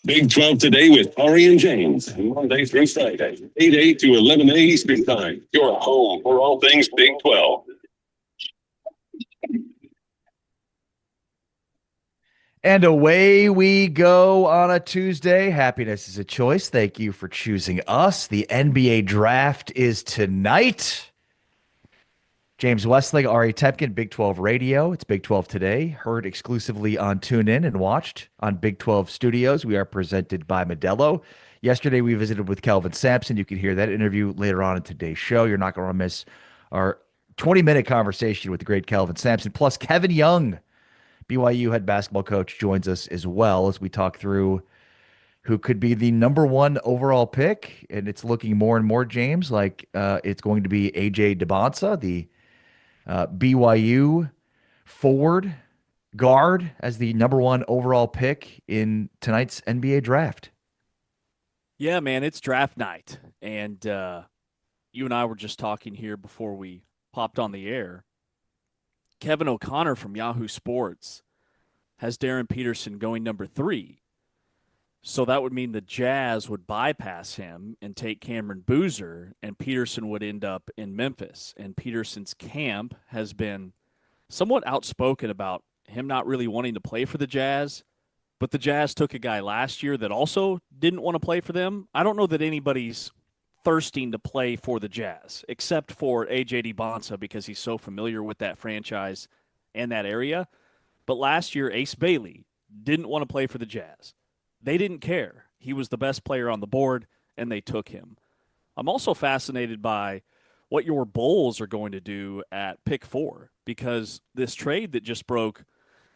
Big 12 today with Ari and James, Monday through Friday, 8 to 11 Eastern Time. Your home for all things Big 12. And away we go on a Tuesday. Happiness is a choice. Thank you for choosing us. The NBA draft is tonight. James Westling, Ari Tepkin, Big 12 Radio. It's Big 12 Today, heard exclusively on TuneIn and watched on Big 12 Studios. We are presented by Modelo. Yesterday, we visited with Kelvin Sampson. You can hear that interview later on in today's show. You're not going to miss our 20-minute conversation with the great Kelvin Sampson. Plus, Kevin Young, BYU head basketball coach, joins us as well as we talk through who could be the number one overall pick. And it's looking more and more, James, like it's going to be AJ DeBonsa, the BYU forward guard, as the number one overall pick in tonight's NBA draft. Yeah, man, it's draft night. And you and I were just talking here before we popped on the air. Kevin O'Connor from Yahoo Sports has Darren Peterson going number 3. So that would mean the Jazz would bypass him and take Cameron Boozer, and Peterson would end up in Memphis. And Peterson's camp has been somewhat outspoken about him not really wanting to play for the Jazz, but the Jazz took a guy last year that also didn't want to play for them. I don't know that anybody's thirsting to play for the Jazz, except for A.J. DeBonsa because he's so familiar with that franchise and that area. But last year, Ace Bailey didn't want to play for the Jazz. They didn't care. He was the best player on the board, and they took him. I'm also fascinated by what your Bulls are going to do at pick 4, because this trade that just broke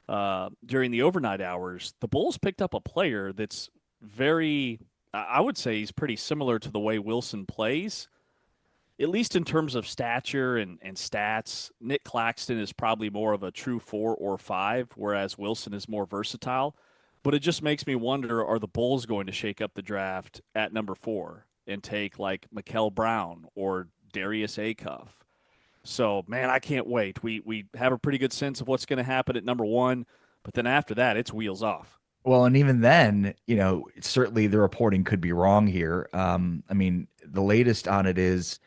during the overnight hours, the Bulls picked up a player that's very, I would say he's pretty similar to the way Wilson plays, at least in terms of stature and stats. Nick Claxton is probably more of a true 4 or 5, whereas Wilson is more versatile. But it just makes me wonder, are the Bulls going to shake up the draft at number 4 and take like Mikel Brown or Darius Acuff? So, man, I can't wait. We have a pretty good sense of what's going to happen at number 1, but then after that, it's wheels off. Well, and even then, certainly the reporting could be wrong here. I mean, the latest on it is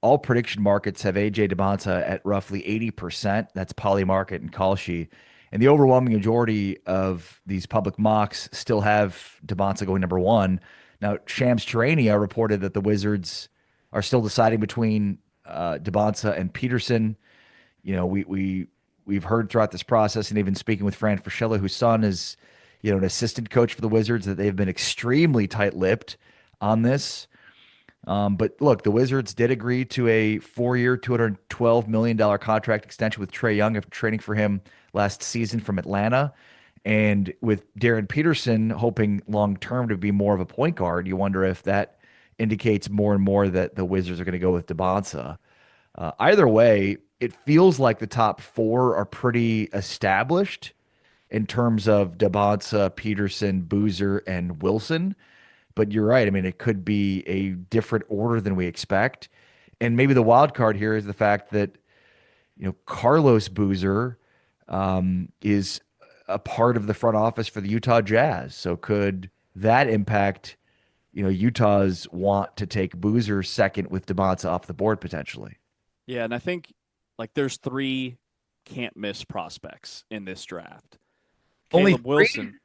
all prediction markets have AJ DeBonsa at roughly 80%. That's Polymarket and Kalshi. And the overwhelming majority of these public mocks still have DeBonsa going number 1. Now, Shams Charania reported that the Wizards are still deciding between DeBonsa and Peterson. We've heard throughout this process, and even speaking with Fran Fraschilla, whose son is, an assistant coach for the Wizards, that they've been extremely tight-lipped on this. But look, the Wizards did agree to a 4-year, $212 million contract extension with Trae Young after trading for him last season from Atlanta. And with Darren Peterson hoping long term to be more of a point guard, you wonder if that indicates more and more that the Wizards are going to go with DeBonsa. Either way, it feels like the top 4 are pretty established in terms of DeBonsa, Peterson, Boozer, and Wilson. But you're right. I mean, it could be a different order than we expect. And maybe the wild card here is the fact that, Carlos Boozer is a part of the front office for the Utah Jazz. So could that impact, Utah's want to take Boozer second with DeBonsa off the board potentially? Yeah, and I think like there's 3 can't miss prospects in this draft. Only Caleb three? Wilson,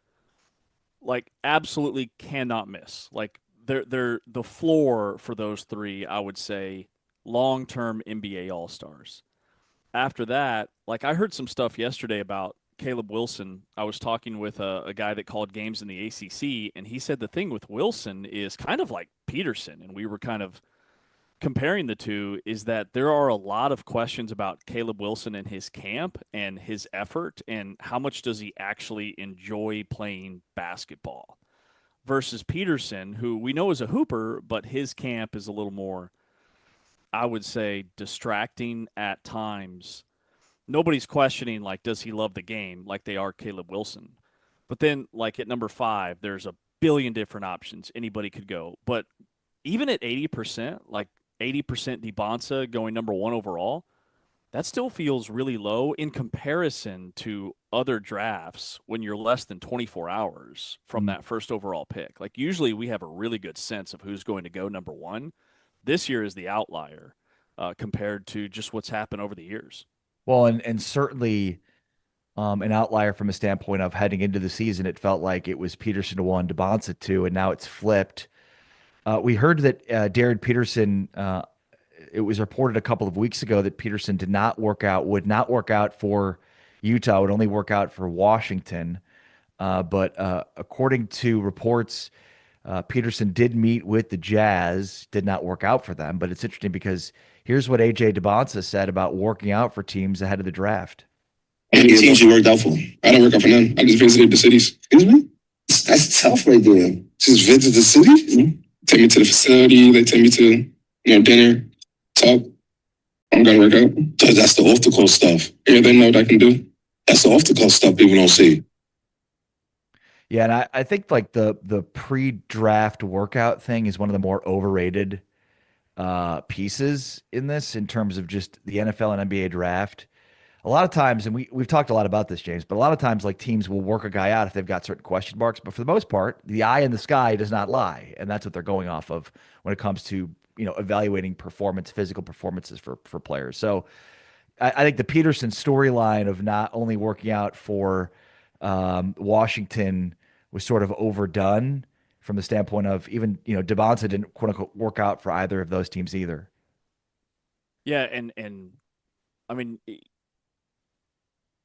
like absolutely cannot miss. Like they're the floor for those 3, I would say, long-term NBA All-Stars. After that, like I heard some stuff yesterday about Caleb Wilson. I was talking with a guy that called games in the ACC, and he said the thing with Wilson is kind of like Peterson, and we were kind of comparing the two, is that there are a lot of questions about Caleb Wilson and his camp and his effort and how much does he actually enjoy playing basketball versus Peterson, who we know is a hooper, but his camp is a little more, I would say, distracting at times. Nobody's questioning, like, does he love the game like they are Caleb Wilson? But then, like, at number 5, there's a billion different options. Anybody could go. But even at 80%, like 80% DeBonsa going number 1 overall, That still feels really low in comparison to other drafts when you're less than 24 hours from Mm. that first overall pick. Like usually we have a really good sense of who's going to go number one. This year is the outlier compared to just what's happened over the years. Well, and certainly an outlier from a standpoint of heading into the season. It felt like it was Peterson to one, DeBonsa two, and now it's flipped. We heard that Darren Peterson. It was reported a couple of weeks ago that Peterson did not work out, would not work out for Utah, would only work out for Washington. But according to reports, Peterson did meet with the Jazz, did not work out for them. But it's interesting because here's what AJ DeBonsa said about working out for teams ahead of the draft. How many teams you worked out for? I don't work out for none. I just visited the cities. Excuse me? That's tough right there. Just visit the city? Mm-hmm. Take me to the facility. They take me to, dinner, talk. I'm going to work out. That's the off the court stuff. Yeah, they know what I can do. That's the off the court stuff people don't see. Yeah, and I think like the pre-draft workout thing is one of the more overrated pieces in this in terms of just the NFL and NBA draft. A lot of times, and we've talked a lot about this, James, but a lot of times like teams will work a guy out if they've got certain question marks. But for the most part, the eye in the sky does not lie. And that's what they're going off of when it comes to, evaluating performance, physical performances for players. So I think the Peterson storyline of not only working out for Washington was sort of overdone from the standpoint of even, DeBonsa didn't quote unquote work out for either of those teams either. Yeah, and I mean,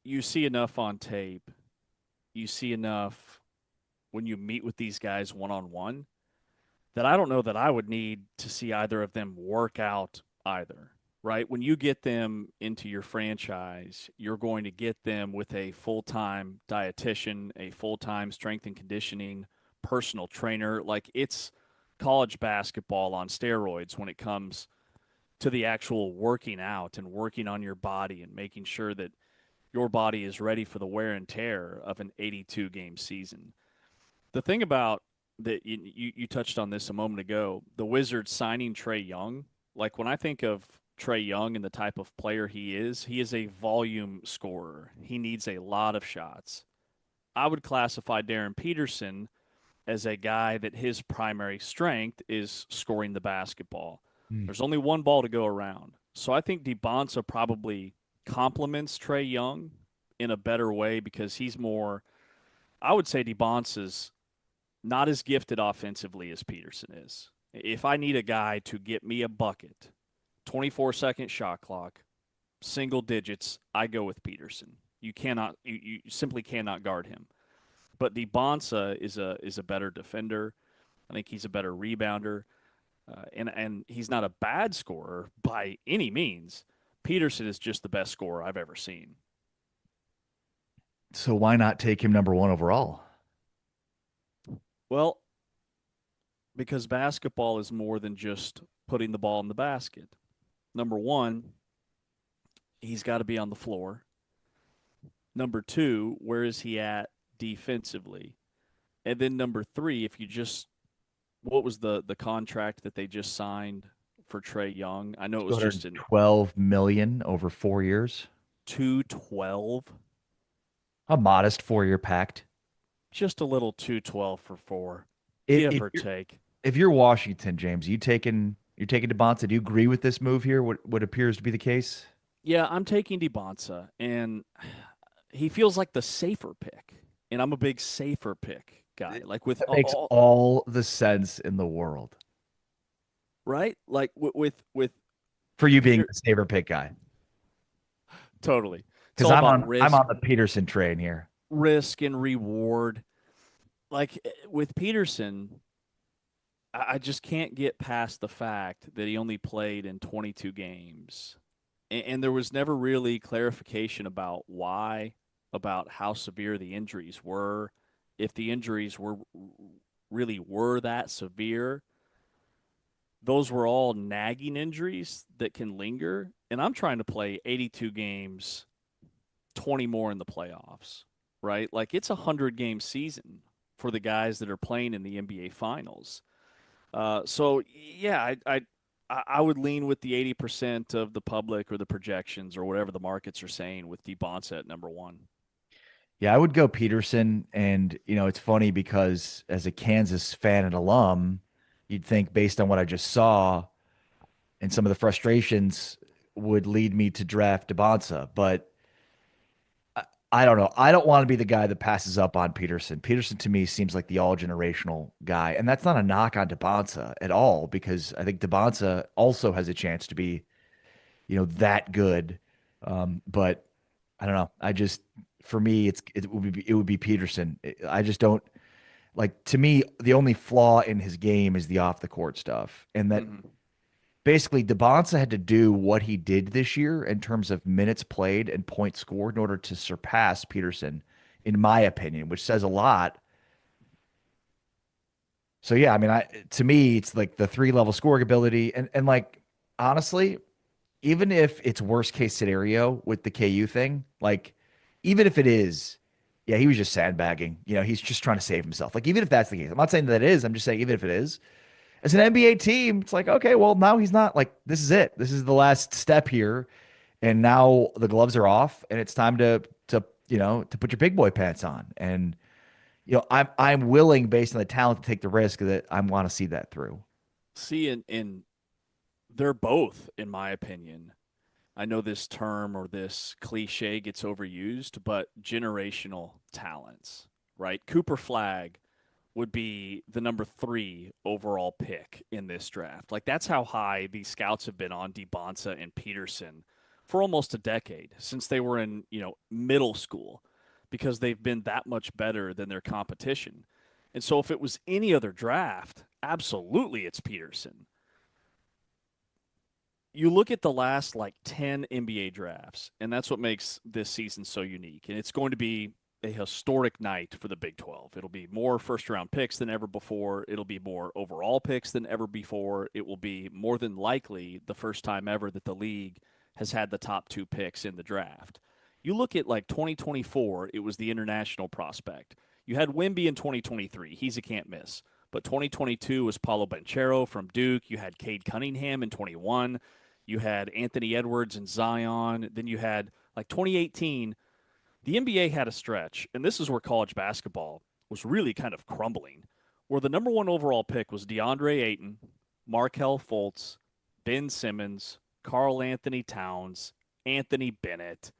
you see enough on tape, you see enough when you meet with these guys one on one that I don't know that I would need to see either of them work out either, right? When you get them into your franchise, you're going to get them with a full time dietitian, a full time strength and conditioning personal trainer. Like it's college basketball on steroids when it comes to the actual working out and working on your body and making sure that your body is ready for the wear and tear of an 82 game season. The thing about that you touched on this a moment ago, the Wizards signing Trae Young. Like when I think of Trae Young and the type of player he is a volume scorer. He needs a lot of shots. I would classify Darren Peterson as a guy that his primary strength is scoring the basketball. There's only one ball to go around. So I think DeBonsa probably complements Trae Young in a better way because he's more, I would say DeBonsa's not as gifted offensively as Peterson is. If I need a guy to get me a bucket, 24-second shot clock, single digits, I go with Peterson. You simply cannot guard him. But DeBonsa is a better defender. I think he's a better rebounder. And he's not a bad scorer by any means. Peterson is just the best scorer I've ever seen. So why not take him number one overall? Well, because basketball is more than just putting the ball in the basket. Number one, he's got to be on the floor. Number two, where is he at defensively? And then number three, if you just, what was the contract that they just signed for Trae Young? I know it was just in $12 million over 4 years. 212. A modest 4-year pact. Just a little 212 for 4, If give or take. If you're Washington, James, you're taking DeBonsa. Do you agree with this move here? What appears to be the case? Yeah, I'm taking DeBonsa, and he feels like the safer pick, and I'm a big safer pick guy. Like with That makes all the sense in the world. Right? Like with for you being the safer pick guy. Totally. Because I'm on the Peterson train here. Risk and reward. Like with Peterson, I just can't get past the fact that he only played in 22 games. And there was never really clarification about why, about how severe the injuries were, if the injuries were that severe. Those were all nagging injuries that can linger. And I'm trying to play 82 games, 20 more in the playoffs, right? Like it's a 100-game season for the guys that are playing in the NBA Finals. So yeah, I I would lean with the 80% of the public or the projections or whatever the markets are saying with Debonsa at number one. Yeah, I would go Peterson. And, it's funny because as a Kansas fan and alum, you'd think based on what I just saw and some of the frustrations would lead me to draft Debonsa. But I don't know. I don't want to be the guy that passes up on Peterson. Peterson to me seems like the all generational guy. And that's not a knock on Debonsa at all, because I think Debonsa also has a chance to be, that good. But I don't know. For me, it would be Peterson. I just don't like, to me, the only flaw in his game is the off the court stuff. And that basically Debonsa had to do what he did this year in terms of minutes played and points scored in order to surpass Peterson, in my opinion, which says a lot. So yeah, I mean, to me, it's like the 3-level scoring ability, and like honestly, even if it's worst case scenario with the KU thing, like even if it is, yeah, he was just sandbagging. He's just trying to save himself. Like even if that's the case, I'm not saying that it is. I'm just saying even if it is, as an NBA team, it's like, okay, well, now he's not, like, this is it. This is the last step here. And now the gloves are off and it's time to put your big boy pants on. And, I'm willing, based on the talent, to take the risk that I want to see that through. See, and they're both, in my opinion. I know this term or this cliche gets overused, but generational talents, right? Cooper Flagg would be the number 3 overall pick in this draft. Like, that's how high these scouts have been on Debonsa and Peterson for almost a decade, since they were in, middle school, because they've been that much better than their competition. And so if it was any other draft, absolutely it's Peterson. You look at the last 10 NBA drafts, and that's what makes this season so unique. And it's going to be a historic night for the Big 12. It'll be more first-round picks than ever before. It'll be more overall picks than ever before. It will be more than likely the first time ever that the league has had the top 2 picks in the draft. You look at 2024, it was the international prospect. You had Wemby in 2023. He's a can't miss. But 2022 was Paulo Banchero from Duke. You had Cade Cunningham in 21. You had Anthony Edwards and Zion. Then you had 2018. The NBA had a stretch, and this is where college basketball was really kind of crumbling, where the number 1 overall pick was DeAndre Ayton, Markelle Fultz, Ben Simmons, Karl Anthony Towns, Anthony Bennett.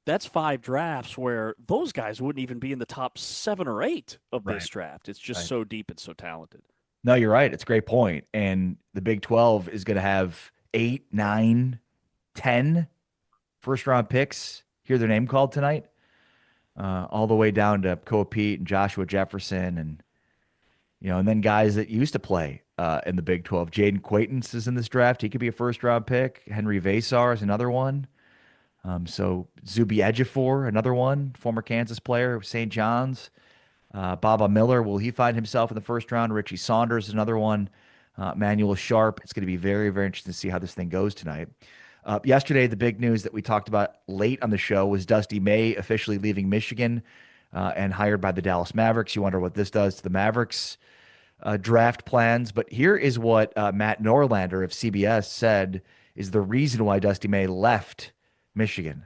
That's 5 drafts where those guys wouldn't even be in the top 7 or 8 of this draft. It's just so deep and so talented. No, you're right. It's a great point. And the Big 12 is going to have 8, 9, 10 first-round picks. Hear their name called tonight, all the way down to Koa Pete and Joshua Jefferson, and then guys that used to play in the Big 12. Jaden Quaintance is in this draft. He could be a first-round pick. Henry Vasar is another one. So Zuby Ejiofor, another one, former Kansas player, St. John's. Baba Miller, will he find himself in the first round? Richie Saunders is another one. Manuel Sharp. It's going to be very, very interesting to see how this thing goes tonight. Yesterday, the big news that we talked about late on the show was Dusty May officially leaving Michigan and hired by the Dallas Mavericks. You wonder what this does to the Mavericks draft plans. But here is what Matt Norlander of CBS said is the reason why Dusty May left Michigan.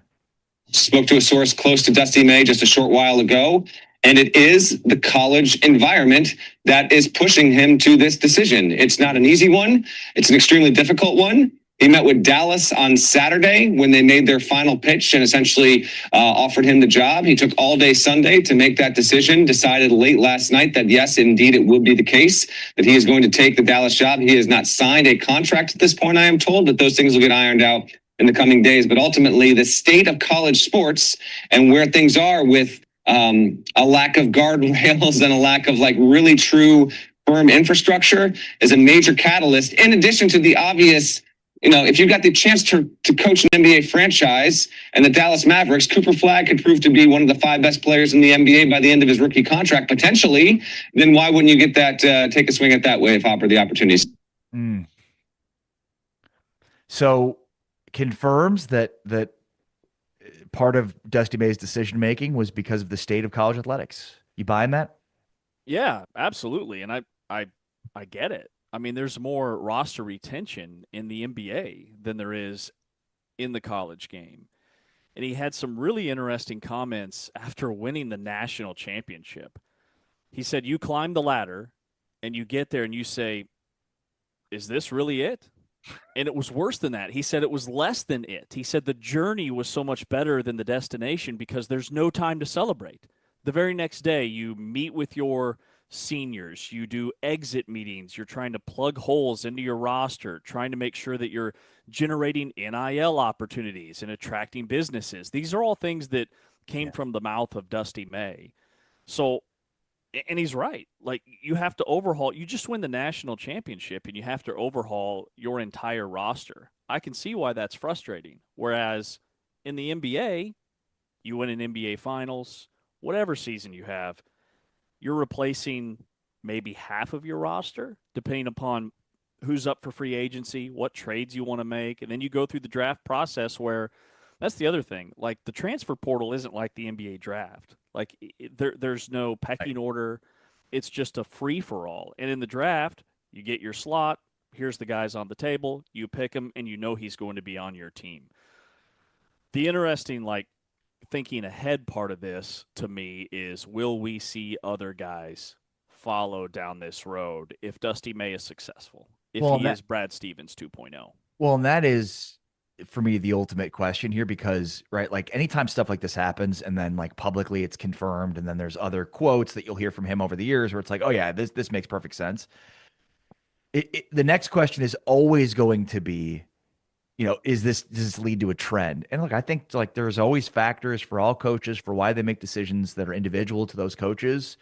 Spoke to a source close to Dusty May just a short while ago, and it is the college environment that is pushing him to this decision. It's not an easy one. It's an extremely difficult one. He met with Dallas on Saturday when they made their final pitch and essentially offered him the job. He took all day Sunday to make that decision, decided late last night that, yes, indeed, it would be the case that he is going to take the Dallas job. He has not signed a contract at this point, I am told, but those things will get ironed out in the coming days. But ultimately, the state of college sports and where things are with a lack of guardrails and a lack of really true firm infrastructure is a major catalyst, in addition to the obvious. If you've got the chance to coach an NBA franchise and the Dallas Mavericks, Cooper Flagg could prove to be one of the 5 best players in the NBA by the end of his rookie contract, potentially, then why wouldn't you get that, take a swing at that way if offered the opportunities? So confirms that part of Dusty May's decision-making was because of the state of college athletics. You buying that? Yeah, absolutely. And I get it. I mean, there's more roster retention in the NBA than there is in the college game. And he had some really interesting comments after winning the national championship. He said, "You climb the ladder and you get there and you say, is this really it?" And it was worse than that. He said it was less than it. He said the journey was so much better than the destination because there's no time to celebrate. The very next day, you meet with your seniors, you do exit meetings, you're trying to plug holes into your roster, trying to make sure that you're generating NIL opportunities and attracting businesses. These are all things that came from the mouth of Dusty May. So, and he's right. Like, you have to overhaul. You just win the national championship and you have to overhaul your entire roster. I can see why that's frustrating. Whereas in the NBA, you win an NBA Finals, whatever season you have, you're replacing maybe half of your roster, depending upon who's up for free agency, what trades you want to make. And then you go through the draft process where that's the other thing. Like, the transfer portal isn't like the NBA draft. Like, there's no pecking order. It's just a free-for-all. And in the draft, you get your slot. Here's the guys on the table. You pick him, and you know he's going to be on your team. The interesting, like, thinking ahead part of this to me is, will we see other guys follow down this road if Dusty May is successful, if he is Brad Stevens 2.0? Well, and that is, for me, the ultimate question here, because, right, like, anytime stuff like this happens and then, like, publicly it's confirmed and then there's other quotes that you'll hear from him over the years where it's like, oh yeah, this makes perfect sense. The next question is always going to be, you know, does this lead to a trend? And look, I think, like, there's always factors for all coaches for why they make decisions that are individual to those coaches.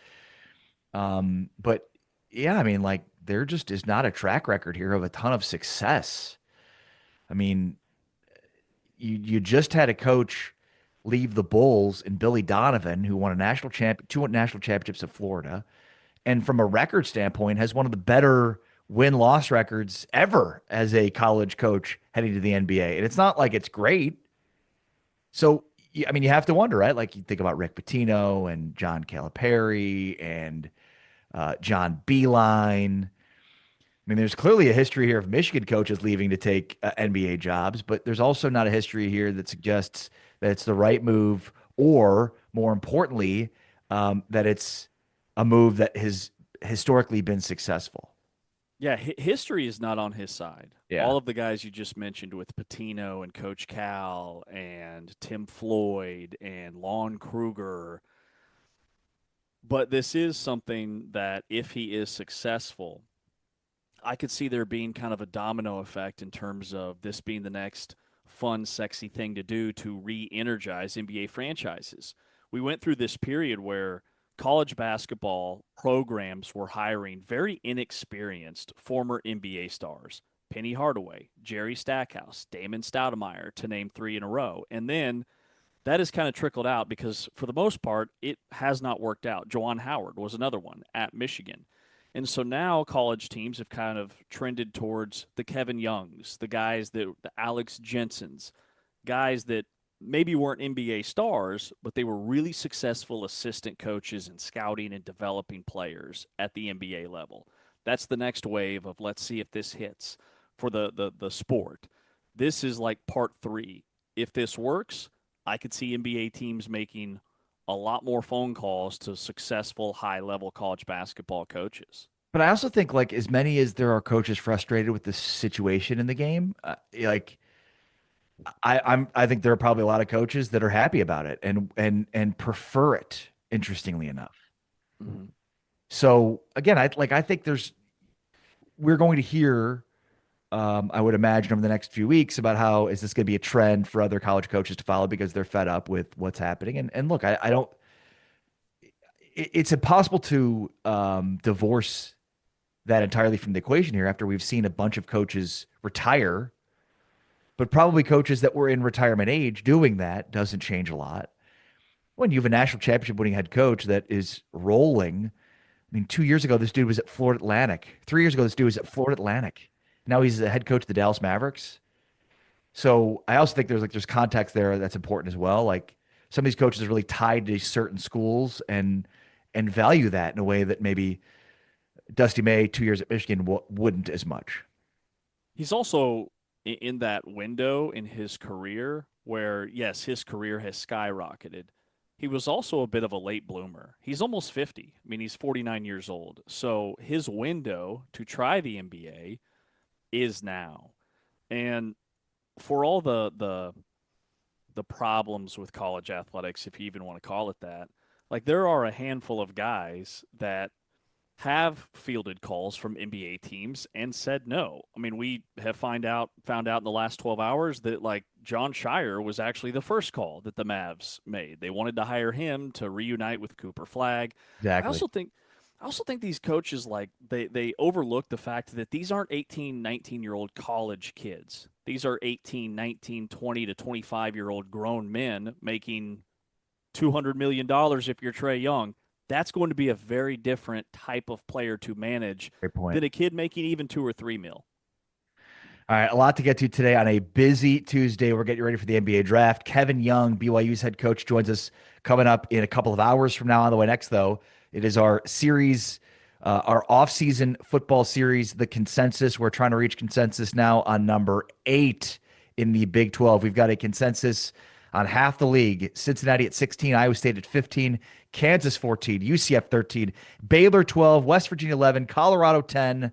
But yeah, I mean, like, there just is not a track record here of a ton of success. I mean, you just had a coach leave the Bulls and Billy Donovan, who won two national championships at Florida, and from a record standpoint has one of the better win-loss records ever as a college coach heading to the NBA. And it's not like it's great. So, I mean, you have to wonder, right? Like, you think about Rick Pitino and John Calipari and John Beilein. I mean, there's clearly a history here of Michigan coaches leaving to take NBA jobs, but there's also not a history here that suggests that it's the right move, or more importantly, that it's a move that has historically been successful. Yeah, history is not on his side. Yeah. All of the guys you just mentioned with Pitino and Coach Cal and Tim Floyd and Lon Kruger. But this is something that, if he is successful, I could see there being kind of a domino effect in terms of this being the next fun, sexy thing to do to re-energize NBA franchises. We went through this period where college basketball programs were hiring very inexperienced former NBA stars. Penny Hardaway, Jerry Stackhouse, Damon Stoudemire, to name three in a row. And then that has kind of trickled out because, for the most part, it has not worked out. Juwan Howard was another one at Michigan. And so now college teams have kind of trended towards the Kevin Youngs, the Alex Jensens, guys that maybe weren't NBA stars, but they were really successful assistant coaches in scouting and developing players at the NBA level. That's the next wave of, let's see if this hits for the sport. This is like part 3. If this works, I could see NBA teams making a lot more phone calls to successful high-level college basketball coaches. But I also think, like, as many as there are coaches frustrated with the situation in the game, I think there are probably a lot of coaches that are happy about it and prefer it, interestingly enough. Mm-hmm. So again, I think we're going to hear, I would imagine, over the next few weeks about how is this going to be a trend for other college coaches to follow because they're fed up with what's happening. And look, I don't. It's impossible to divorce that entirely from the equation here after we've seen a bunch of coaches retire, but probably coaches that were in retirement age doing that doesn't change a lot. When you have a national championship winning head coach that is rolling, I mean, 2 years ago, this dude was at Florida Atlantic. 3 years ago, this dude was at Florida Atlantic. Now he's the head coach of the Dallas Mavericks. So I also think there's context there that's important as well. Like, some of these coaches are really tied to certain schools and value that in a way that maybe Dusty May 2 years at Michigan wouldn't as much. He's also in that window in his career where, yes, his career has skyrocketed. He was also a bit of a late bloomer. He's almost 50. I mean, he's 49 years old. So his window to try the NBA is now. And for all the problems with college athletics, if you even want to call it that, like there are a handful of guys that have fielded calls from NBA teams and said no. I mean, we have found out in the last 12 hours that like John Shire was actually the first call that the Mavs made. They wanted to hire him to reunite with Cooper Flagg. Exactly. I also think these coaches, like they overlook the fact that these aren't 18, 19-year-old college kids. These are 18, 19, 20 to 25-year-old grown men making $200 million if you're Trae Young. That's going to be a very different type of player to manage than a kid making even $2 or $3 mil. All right, a lot to get to today on a busy Tuesday. We're getting ready for the NBA draft. Kevin Young, BYU's head coach, joins us coming up in a couple of hours from now. On the way next, though, it is our series, our off-season football series, The Consensus. We're trying to reach consensus now on number 8 in the Big 12. We've got a consensus on half the league. Cincinnati at 16, Iowa State at 15, Kansas 14, UCF 13, Baylor 12, West Virginia 11, Colorado 10,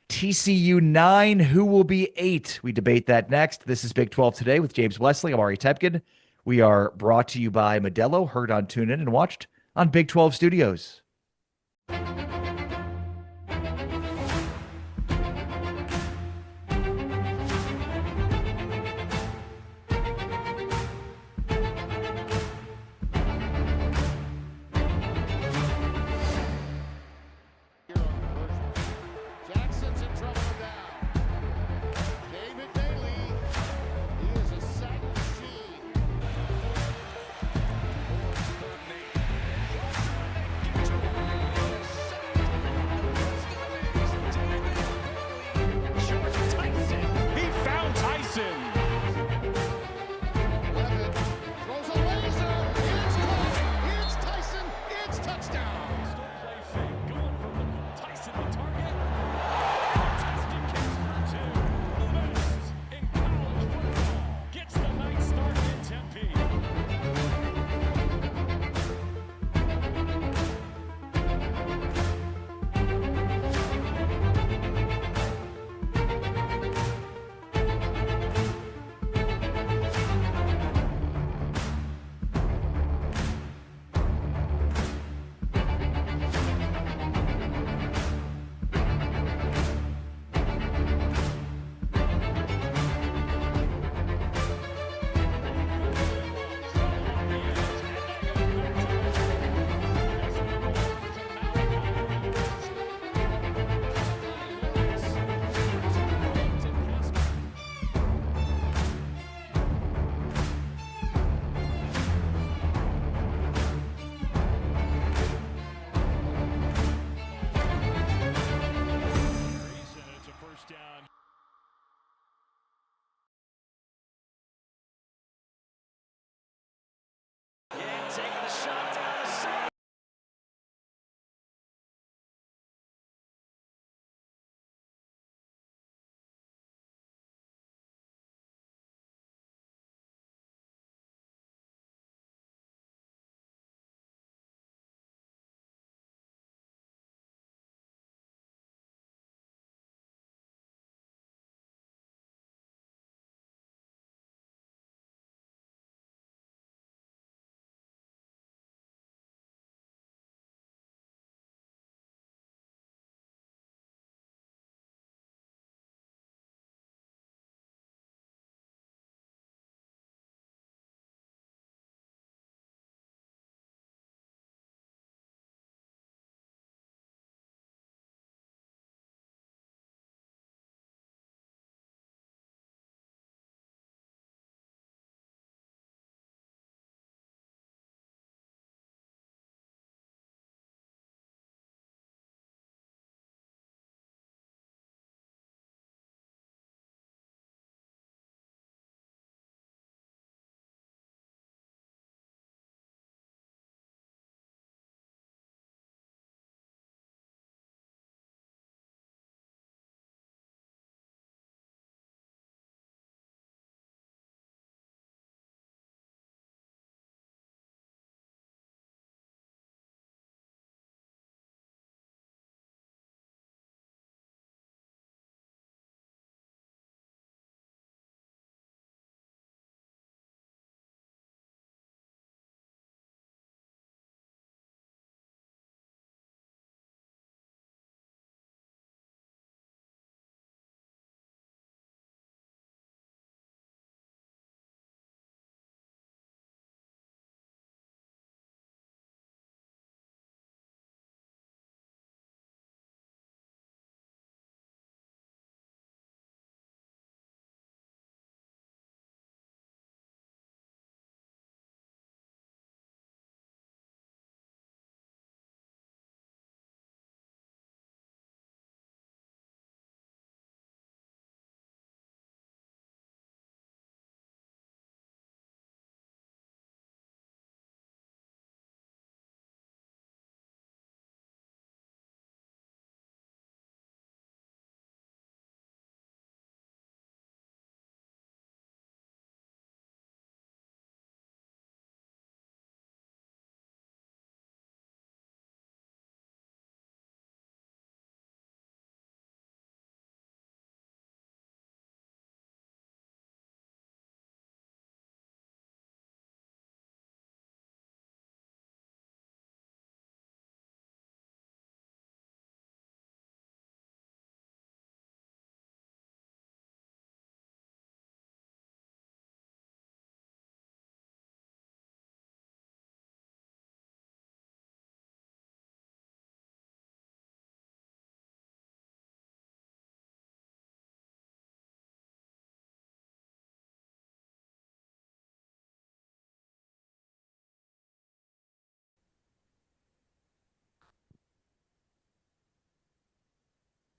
TCU 9. Who will be 8? We debate that next. This is Big 12 Today with James Wesley. I'm Ari Tepkin. We are brought to you by Modelo, heard on TuneIn and watched on Big 12 Studios.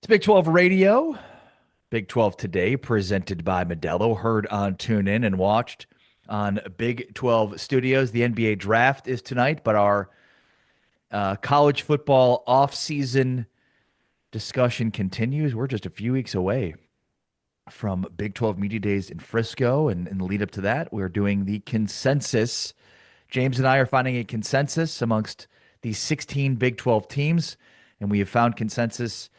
Big 12 Radio, Big 12 Today, presented by Modelo, heard on TuneIn and watched on Big 12 Studios. The NBA draft is tonight, but our college football offseason discussion continues. We're just a few weeks away from Big 12 Media Days in Frisco, and in the lead up to that, we're doing the consensus. James and I are finding a consensus amongst these 16 Big 12 teams, and we have found consensus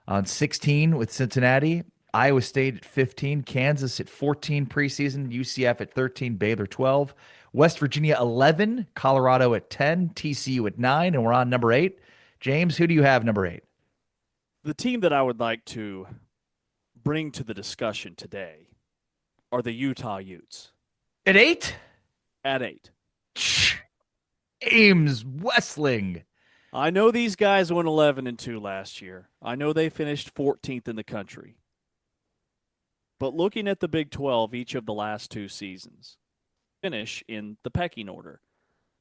on 16 with Cincinnati, Iowa State at 15, Kansas at 14 preseason, UCF at 13, Baylor 12, West Virginia 11, Colorado at 10, TCU at 9, and we're on number 8. James, who do you have number 8? The team that I would like to bring to the discussion today are the Utah Utes. At 8? At 8. James Westling. I know these guys went 11-2 last year. I know they finished 14th in the country. But looking at the Big 12 each of the last 2 seasons, finish in the pecking order.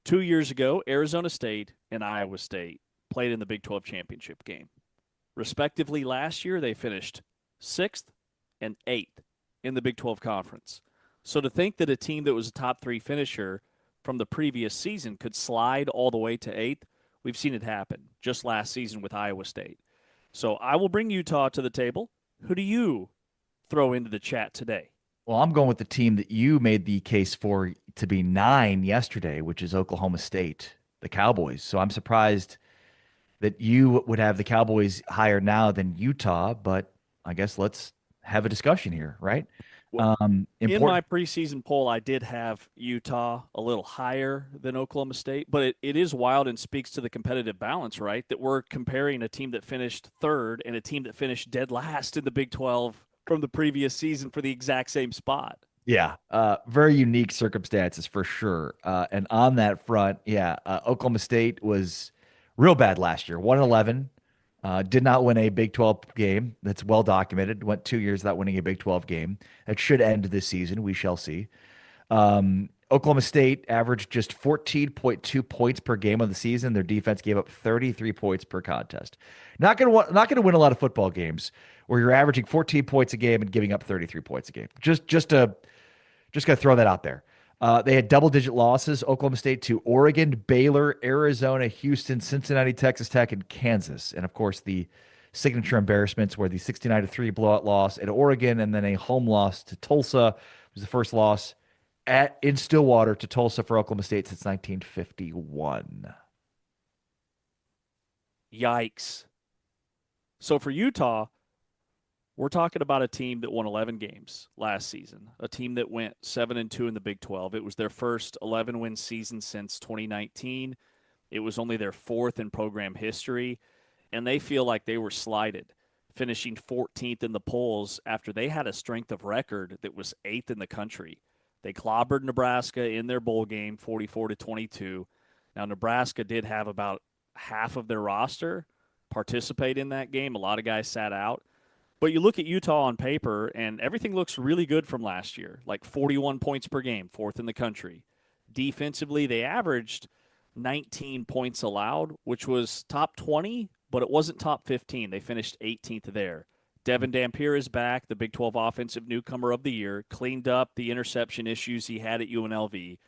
2 years ago, Arizona State and Iowa State played in the Big 12 championship game. Respectively, last year they finished 6th and 8th in the Big 12 conference. So to think that a team that was a top 3 finisher from the previous season could slide all the way to 8th, we've seen it happen just last season with Iowa State. So I will bring Utah to the table. Who do you throw into the chat today? Well, I'm going with the team that you made the case for to be 9 yesterday, which is Oklahoma State, the Cowboys. So I'm surprised that you would have the Cowboys higher now than Utah, but I guess let's have a discussion here, right? In my preseason poll, I did have Utah a little higher than Oklahoma State, but it is wild and speaks to the competitive balance, right? That we're comparing a team that finished 3rd and a team that finished dead last in the Big 12 from the previous season for the exact same spot. Yeah, very unique circumstances for sure. And on that front, Oklahoma State was real bad last year, 1-11. Did not win a Big 12 game. That's well documented. Went 2 years without winning a Big 12 game. That should end this season. We shall see. Oklahoma State averaged just 14.2 points per game of the season. Their defense gave up 33 points per contest. Not going to win a lot of football games where you're averaging 14 points a game and giving up 33 points a game. Just got to throw that out there. They had double-digit losses, Oklahoma State to Oregon, Baylor, Arizona, Houston, Cincinnati, Texas Tech, and Kansas. And, of course, the signature embarrassments were the 69-3 blowout loss at Oregon and then a home loss to Tulsa. It was the first loss in Stillwater to Tulsa for Oklahoma State since 1951. Yikes. So for Utah, we're talking about a team that won 11 games last season, a team that went 7-2 in the Big 12. It was their first 11-win season since 2019. It was only their 4th in program history, and they feel like they were slighted, finishing 14th in the polls after they had a strength of record that was 8th in the country. They clobbered Nebraska in their bowl game, 44-22. Now, Nebraska did have about half of their roster participate in that game. A lot of guys sat out. But you look at Utah on paper, and everything looks really good from last year, like 41 points per game, 4th in the country. Defensively, they averaged 19 points allowed, which was top 20, but it wasn't top 15. They finished 18th there. Devin Dampier is back, the Big 12 Offensive Newcomer of the Year, cleaned up the interception issues he had at UNLV.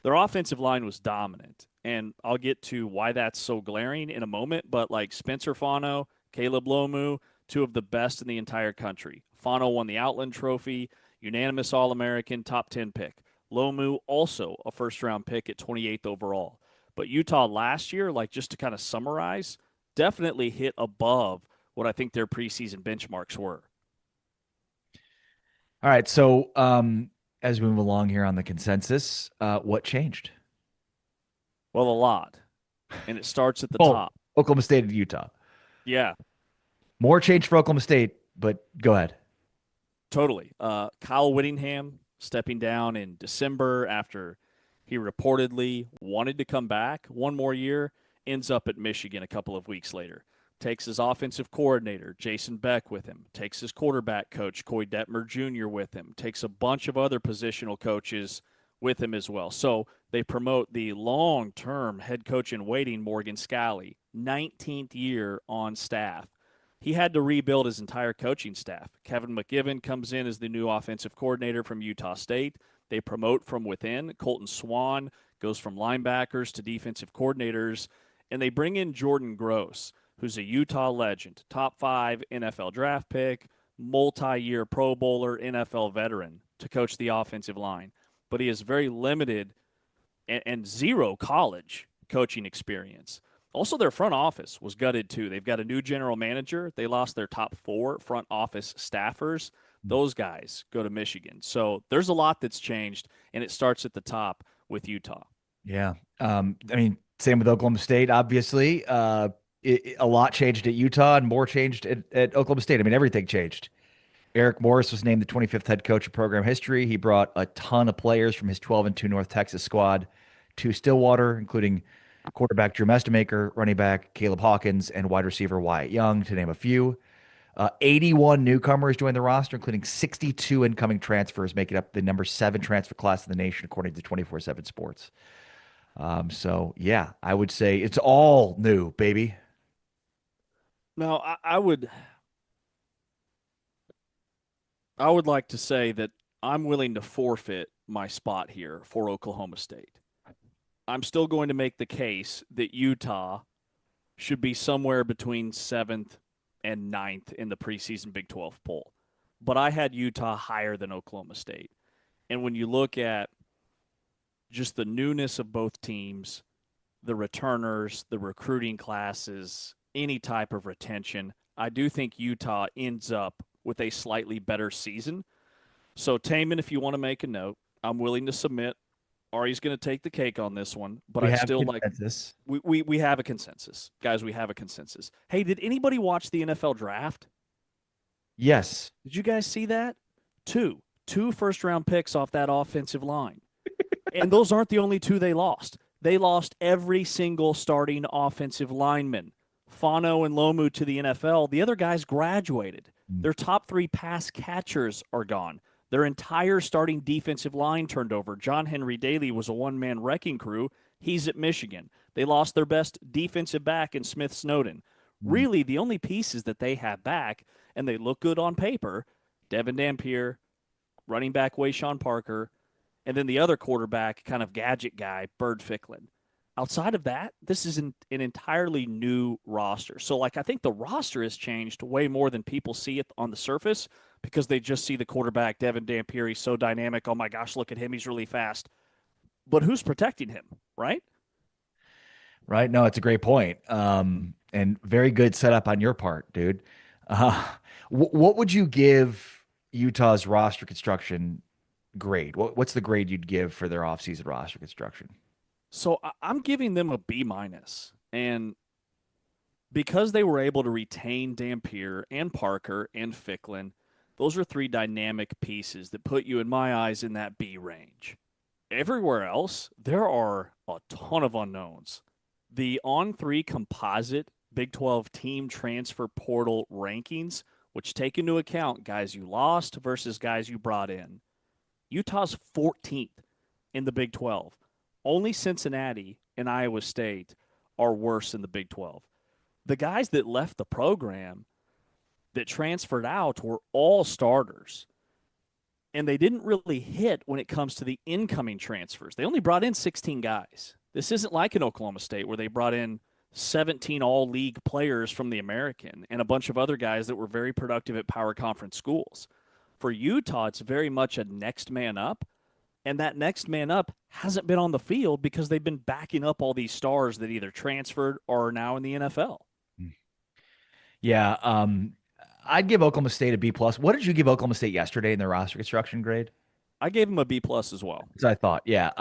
Their offensive line was dominant, and I'll get to why that's so glaring in a moment, but like Spencer Fano, Caleb Lomu, 2 of the best in the entire country. Fano won the Outland Trophy, unanimous All-American, top 10 pick. Lomu also a first-round pick at 28th overall. But Utah last year, like just to kind of summarize, definitely hit above what I think their preseason benchmarks were. All right, so as we move along here on the consensus, what changed? Well, a lot. And it starts at the top. Oklahoma State and Utah. Yeah. More change for Oklahoma State, but go ahead. Totally. Kyle Whittingham stepping down in December after he reportedly wanted to come back one more year, ends up at Michigan a couple of weeks later. Takes his offensive coordinator, Jason Beck, with him. Takes his quarterback coach, Coy Detmer Jr., with him. Takes a bunch of other positional coaches with him as well. So they promote the long-term head coach in waiting, Morgan Scalley, 19th year on staff. he had to rebuild his entire coaching staff. Kevin McGiven comes in as the new offensive coordinator from Utah State. They promote from within. Colton Swan goes from linebackers to defensive coordinators, and they bring in Jordan Gross, who's a Utah legend, top 5 NFL draft pick, multi-year Pro Bowler, NFL veteran, to coach the offensive line. But he has very limited and zero college coaching experience. Also, their front office was gutted too. They've got a new general manager. They lost their top 4 front office staffers. Those guys go to Michigan. So there's a lot that's changed, and it starts at the top with Utah. Yeah. I mean, same with Oklahoma State, obviously. A lot changed at Utah and more changed at Oklahoma State. I mean, everything changed. Eric Morris was named the 25th head coach of program history. He brought a ton of players from his 12-2 North Texas squad to Stillwater, including quarterback Drew Mestemaker, running back Caleb Hawkins, and wide receiver Wyatt Young, to name a few. 81 newcomers joined the roster, including 62 incoming transfers, making up the number 7 transfer class in the nation, according to 24/7 Sports. So, yeah, I would say it's all new, baby. No, I would like to say that I'm willing to forfeit my spot here for Oklahoma State. I'm still going to make the case that Utah should be somewhere between 7th and 9th in the preseason Big 12 poll. But I had Utah higher than Oklahoma State. And when you look at just the newness of both teams, the returners, the recruiting classes, any type of retention, I do think Utah ends up with a slightly better season. So, Taman, if you want to make a note, I'm willing to submit. Ari's going to take the cake on this one, but I still like this. We have a consensus. Guys, we have a consensus. Hey, did anybody watch the NFL draft? Yes. Did you guys see that? Two first-round picks off that offensive line. And those aren't the only 2 they lost. They lost every single starting offensive lineman. Fano and Lomu to the NFL. The other guys graduated. Their top 3 pass catchers are gone. Their entire starting defensive line turned over. John Henry Daly was a one-man wrecking crew. He's at Michigan. They lost their best defensive back in Smith Snowden. Really, the only pieces that they have back, and they look good on paper, Devin Dampier, running back Wayshawn Parker, and then the other quarterback, kind of gadget guy, Bird Ficklin. Outside of that, this is an entirely new roster. So, I think the roster has changed way more than people see it on the surface, because they just see the quarterback, Devin Dampier. He's so dynamic. Oh, my gosh, look at him. He's really fast. But who's protecting him, right? Right. No, it's a great point. And very good setup on your part, dude. What would you give Utah's roster construction grade? What's the grade you'd give for their offseason roster construction? So I'm giving them a B-. And because they were able to retain Dampier and Parker and Ficklin, those are 3 dynamic pieces that put you, in my eyes, in that B range. Everywhere else, there are a ton of unknowns. The On3 composite Big 12 team transfer portal rankings, which take into account guys you lost versus guys you brought in, Utah's 14th in the Big 12. Only Cincinnati and Iowa State are worse in the Big 12. The guys that left the program that transferred out were all starters. And they didn't really hit when it comes to the incoming transfers. They only brought in 16 guys. This isn't like in Oklahoma State where they brought in 17 all-league players from the American and a bunch of other guys that were very productive at power conference schools. For Utah, it's very much a next man up. And that next man up hasn't been on the field because they've been backing up all these stars that either transferred or are now in the NFL. Yeah. I'd give Oklahoma State a B+. What did you give Oklahoma State yesterday in their roster construction grade? I gave them a B+ as well. So I thought, yeah.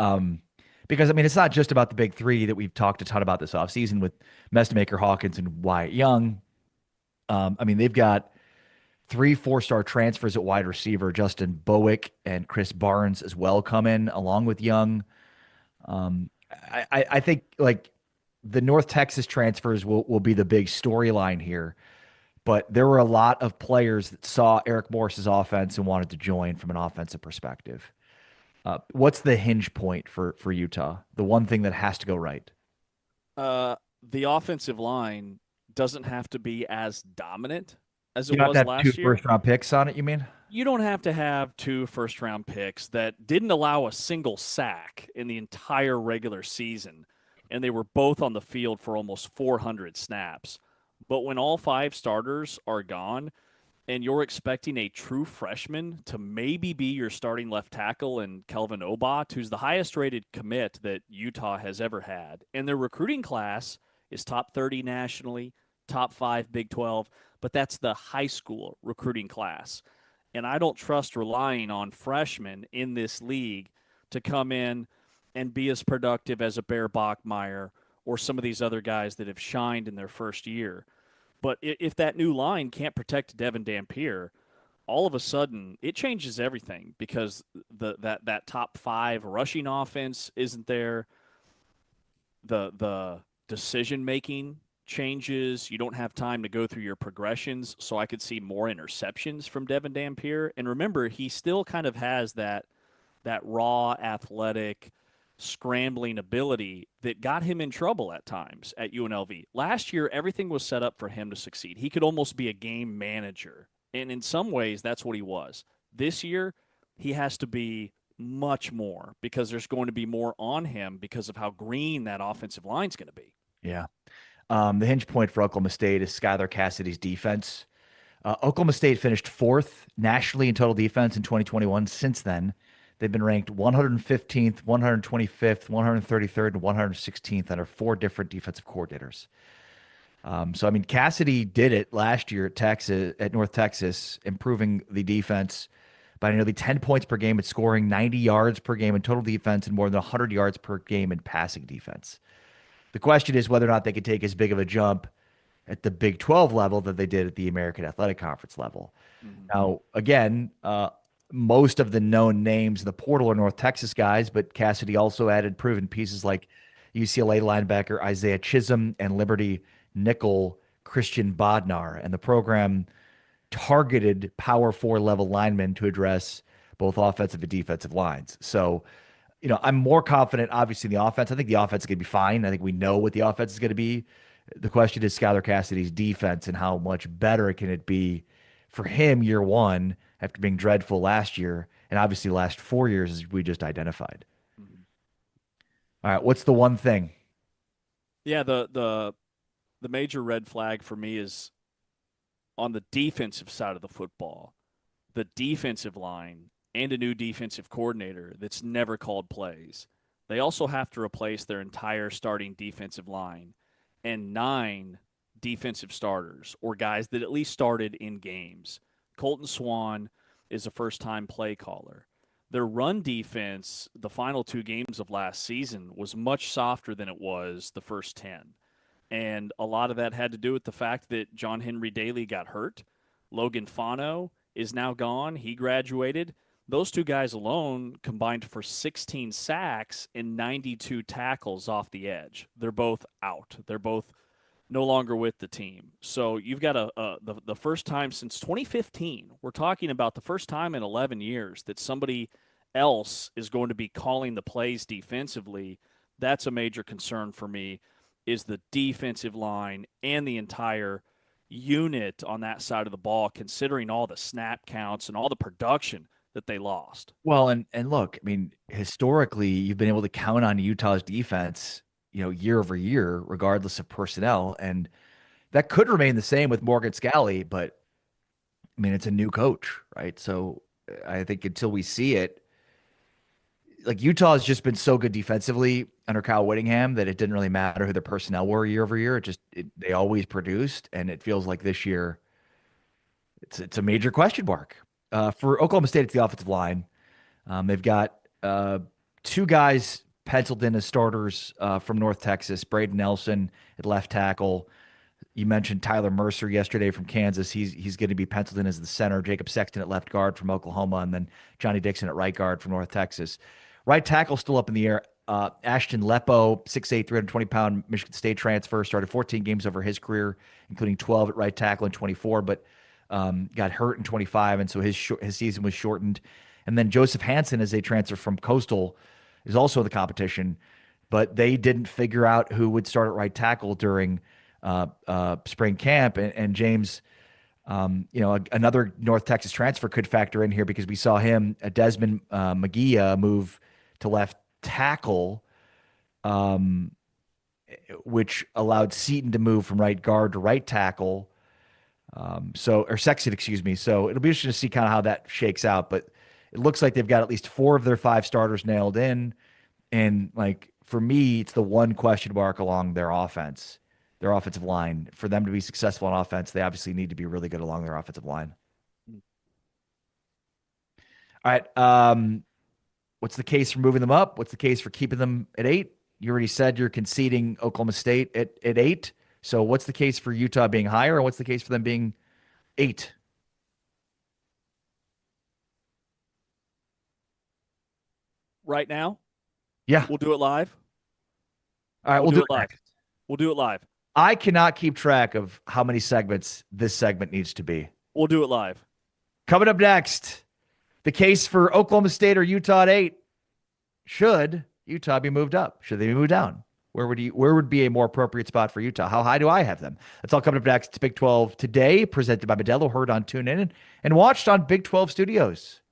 Because, I mean, it's not just about the big 3 that we've talked a ton about this offseason with Mestemaker, Hawkins, and Wyatt Young. I mean, they've got 3 4-star transfers at wide receiver. Justin Bowick and Chris Barnes as well come in along with Young. I think, the North Texas transfers will be the big storyline here. But there were a lot of players that saw Eric Morris's offense and wanted to join from an offensive perspective. What's the hinge point for Utah? The one thing that has to go right? The offensive line doesn't have to be as dominant as You it don't was have to have two last year. first-round picks on it, you mean? You don't have to have 2 first-round picks that didn't allow a single sack in the entire regular season, and they were both on the field for almost 400 snaps. But when all 5 starters are gone, and you're expecting a true freshman to maybe be your starting left tackle in Kelvin Obot, who's the highest rated commit that Utah has ever had. And their recruiting class is top 30 nationally, top 5 Big 12, but that's the high school recruiting class. And I don't trust relying on freshmen in this league to come in and be as productive as a Bear Bachmeyer or some of these other guys that have shined in their first year. But if that new line can't protect Devin Dampier, all of a sudden it changes everything because that top 5 rushing offense isn't there. The decision making changes. You don't have time to go through your progressions, so I could see more interceptions from Devin Dampier. And remember, he still kind of has that raw athletic scrambling ability that got him in trouble at times at UNLV. Last year, everything was set up for him to succeed. He could almost be a game manager. And in some ways, that's what he was. This year, he has to be much more because there's going to be more on him because of how green that offensive line's going to be. Yeah. The hinge point for Oklahoma State is Skylar Cassidy's defense. Oklahoma State finished 4th nationally in total defense in 2021. Since then, they've been ranked 115th, 125th, 133rd, and 116th under 4 different defensive coordinators. So, I mean, Cassidy did it last year at North Texas, improving the defense by nearly 10 points per game at scoring 90 yards per game in total defense and more than 100 yards per game in passing defense. The question is whether or not they could take as big of a jump at the Big 12 level that they did at the American Athletic Conference level. Mm-hmm. Now, again, most of the known names in the portal are North Texas guys, but Cassidy also added proven pieces like UCLA linebacker Isaiah Chisholm and Liberty nickel Christian Bodnar. And the program targeted Power 4 level linemen to address both offensive and defensive lines. So, you know, I'm more confident, obviously, in the offense. I think the offense is going to be fine. I think we know what the offense is going to be. The question is Skylar Cassidy's defense and how much better can it be for him year one after being dreadful last year and obviously the last 4 years as we just identified. Mm-hmm. All right, what's the one thing? Yeah, the major red flag for me is on the defensive side of the football, the defensive line and a new defensive coordinator that's never called plays. They also have to replace their entire starting defensive line and 9 defensive starters or guys that at least started in games. Colton Swan is a first-time play caller. Their run defense, the final 2 games of last season, was much softer than it was the first 10. And a lot of that had to do with the fact that John Henry Daly got hurt. Logan Fano is now gone. He graduated. Those 2 guys alone combined for 16 sacks and 92 tackles off the edge. They're both out. They're both no longer with the team. So you've got the first time since 2015, we're talking about the first time in 11 years that somebody else is going to be calling the plays defensively. That's a major concern for me, is the defensive line and the entire unit on that side of the ball, considering all the snap counts and all the production that they lost. Well, and look, I mean, historically, you've been able to count on Utah's defense, you know, year over year, regardless of personnel. And that could remain the same with Morgan Scalley, but I mean, it's a new coach, right? So I think until we see it, like Utah has just been so good defensively under Kyle Whittingham that it didn't really matter who their personnel were year over year. They always produced. And it feels like this year it's a major question mark. For Oklahoma State, it's the offensive line. They've got 2 guys penciled in as starters from North Texas, Braden Nelson at left tackle. You mentioned Tyler Mercer yesterday from Kansas. He's going to be penciled in as the center. Jacob Sexton at left guard from Oklahoma, and then Johnny Dixon at right guard from North Texas. Right tackle still up in the air. Ashton Lepo, 6'8", 320-pound Michigan State transfer, started 14 games over his career, including 12 at right tackle and 24, but got hurt in 25, and so his season was shortened. And then Joseph Hansen, as a transfer from Coastal, is also in the competition, but they didn't figure out who would start at right tackle during spring camp. And James, another North Texas transfer could factor in here because we saw him, Desmond McGee, move to left tackle, which allowed Seaton to move from right guard to right tackle. Or Sexton, excuse me. So it'll be interesting to see kind of how that shakes out. But it looks like they've got at least 4 of their 5 starters nailed in. And like for me, it's the one question mark along their offense, their offensive line. For them to be successful on offense, they obviously need to be really good along their offensive line. All right. What's the case for moving them up? What's the case for keeping them at 8? You already said you're conceding Oklahoma State at 8. So what's the case for Utah being higher, and what's the case for them being 8? Right now? Yeah. We'll do it live. All right, we'll do it live. next. We'll do it live. I cannot keep track of how many segments this segment needs to be. We'll do it live. Coming up next, the case for Oklahoma State or Utah at 8. Should Utah be moved up? Should they be moved down? Where would be a more appropriate spot for Utah? How high do I have them? That's all coming up next. It's Big 12 Today, presented by Modelo, heard on TuneIn and watched on Big 12 Studios.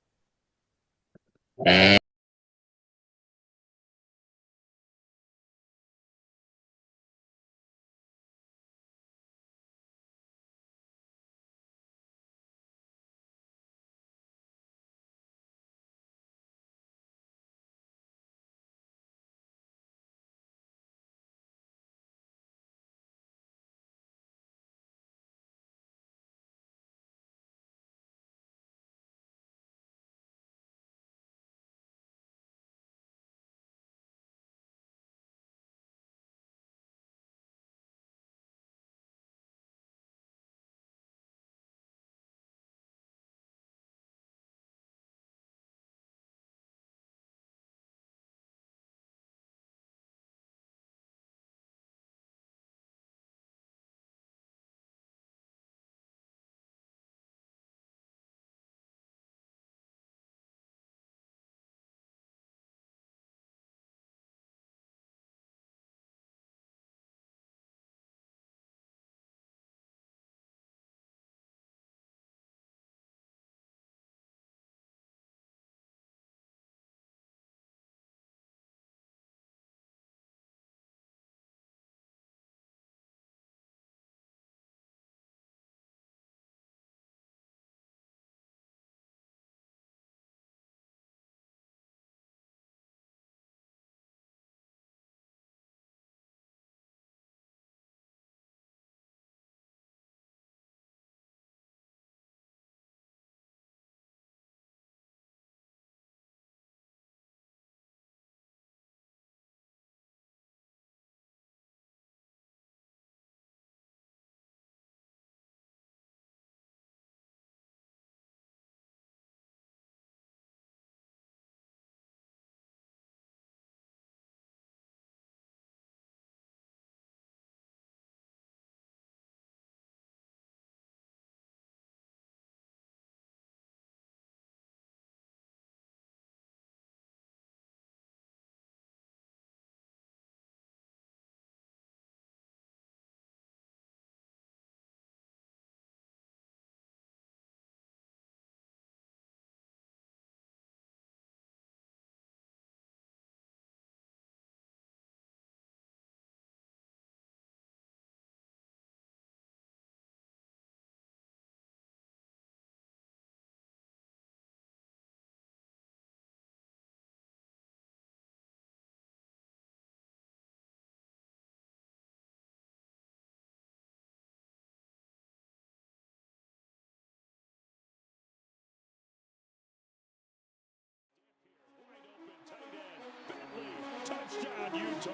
Touchdown, Utah.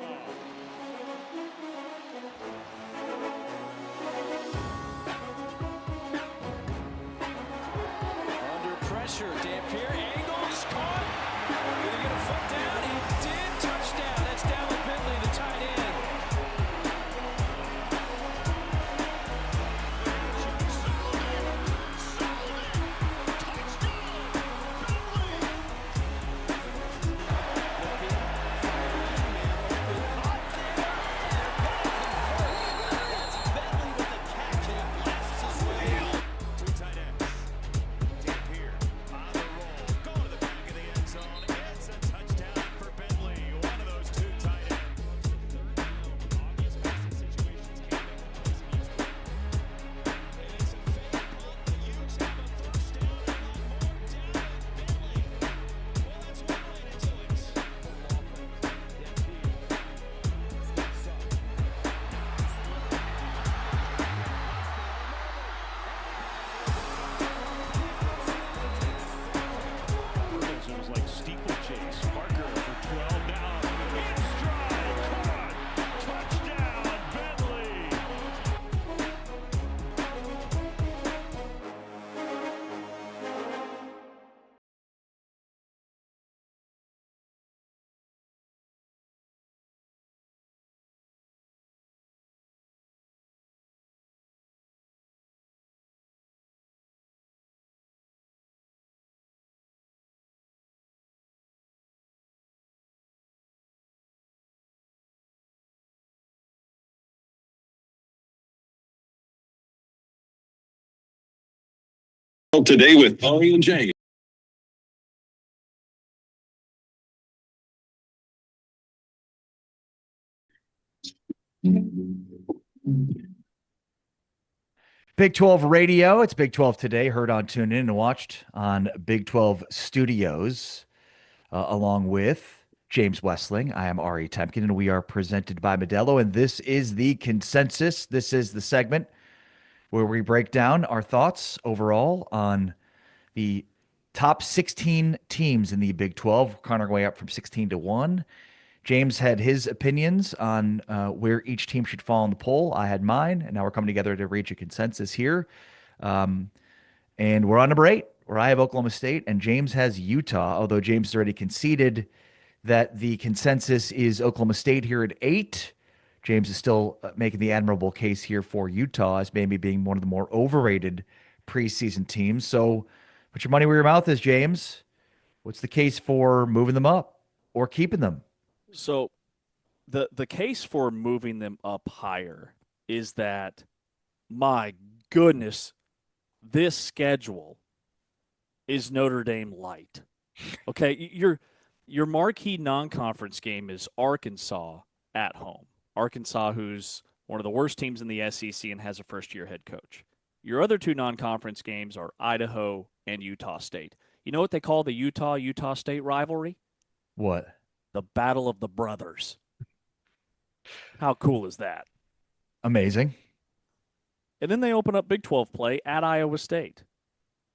Under pressure, Dampier angles, caught. Did he get a foot down? He did. Touchdown. That's Dallin Bentley, the tight end. Today with Ari and James. Big 12 Radio. It's Big 12 Today. Heard on TuneIn and watched on Big 12 Studios, along with James Westling. I am Ari Temkin, and we are presented by Modelo. And this is the consensus. This is the segment where we break down our thoughts overall on the top 16 teams in the Big 12, kind of way up from 16 to 1. James had his opinions on where each team should fall in the poll. I had mine, and now we're coming together to reach a consensus here. And we're on number 8, where I have Oklahoma State, and James has Utah, although James has already conceded that the consensus is Oklahoma State here at 8. James is still making the admirable case here for Utah as maybe being one of the more overrated preseason teams. So put your money where your mouth is, James. What's the case for moving them up or keeping them? So the case for moving them up higher is that, my goodness, this schedule is Notre Dame light. Okay, your marquee non-conference game is Arkansas at home. Arkansas, who's one of the worst teams in the SEC and has a first-year head coach. Your other two non-conference games are Idaho and Utah State. You know what they call the Utah State rivalry? What? The Battle of the Brothers. How cool is that? Amazing. And then they open up Big 12 play at Iowa State.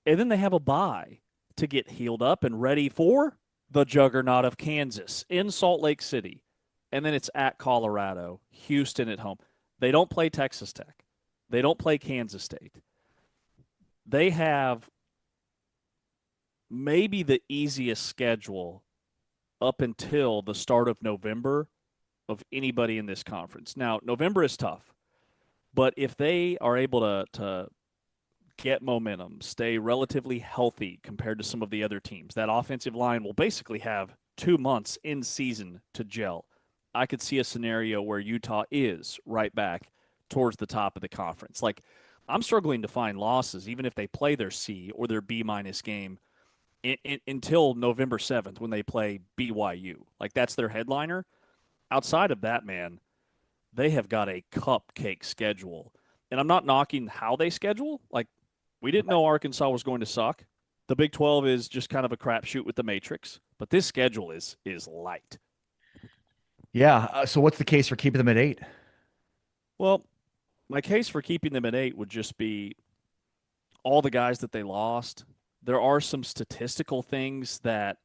And then they have a bye to get healed up and ready for the juggernaut of Kansas in Salt Lake City. And then it's at Colorado, Houston at home. They don't play Texas Tech. They don't play Kansas State. They have maybe the easiest schedule up until the start of November of anybody in this conference. Now, November is tough, but if they are able to get momentum, stay relatively healthy compared to some of the other teams, that offensive line will basically have 2 months in season to gel. I could see a scenario where Utah is right back towards the top of the conference. Like, I'm struggling to find losses, even if they play their C or their B- game until November 7th when they play BYU. Like, that's their headliner. Outside of that, man, they have got a cupcake schedule. And I'm not knocking how they schedule. Like, we didn't know Arkansas was going to suck. The Big 12 is just kind of a crapshoot with the Matrix. But this schedule is light. Yeah. So what's the case for keeping them at 8? Well, my case for keeping them at 8 would just be all the guys that they lost. There are some statistical things that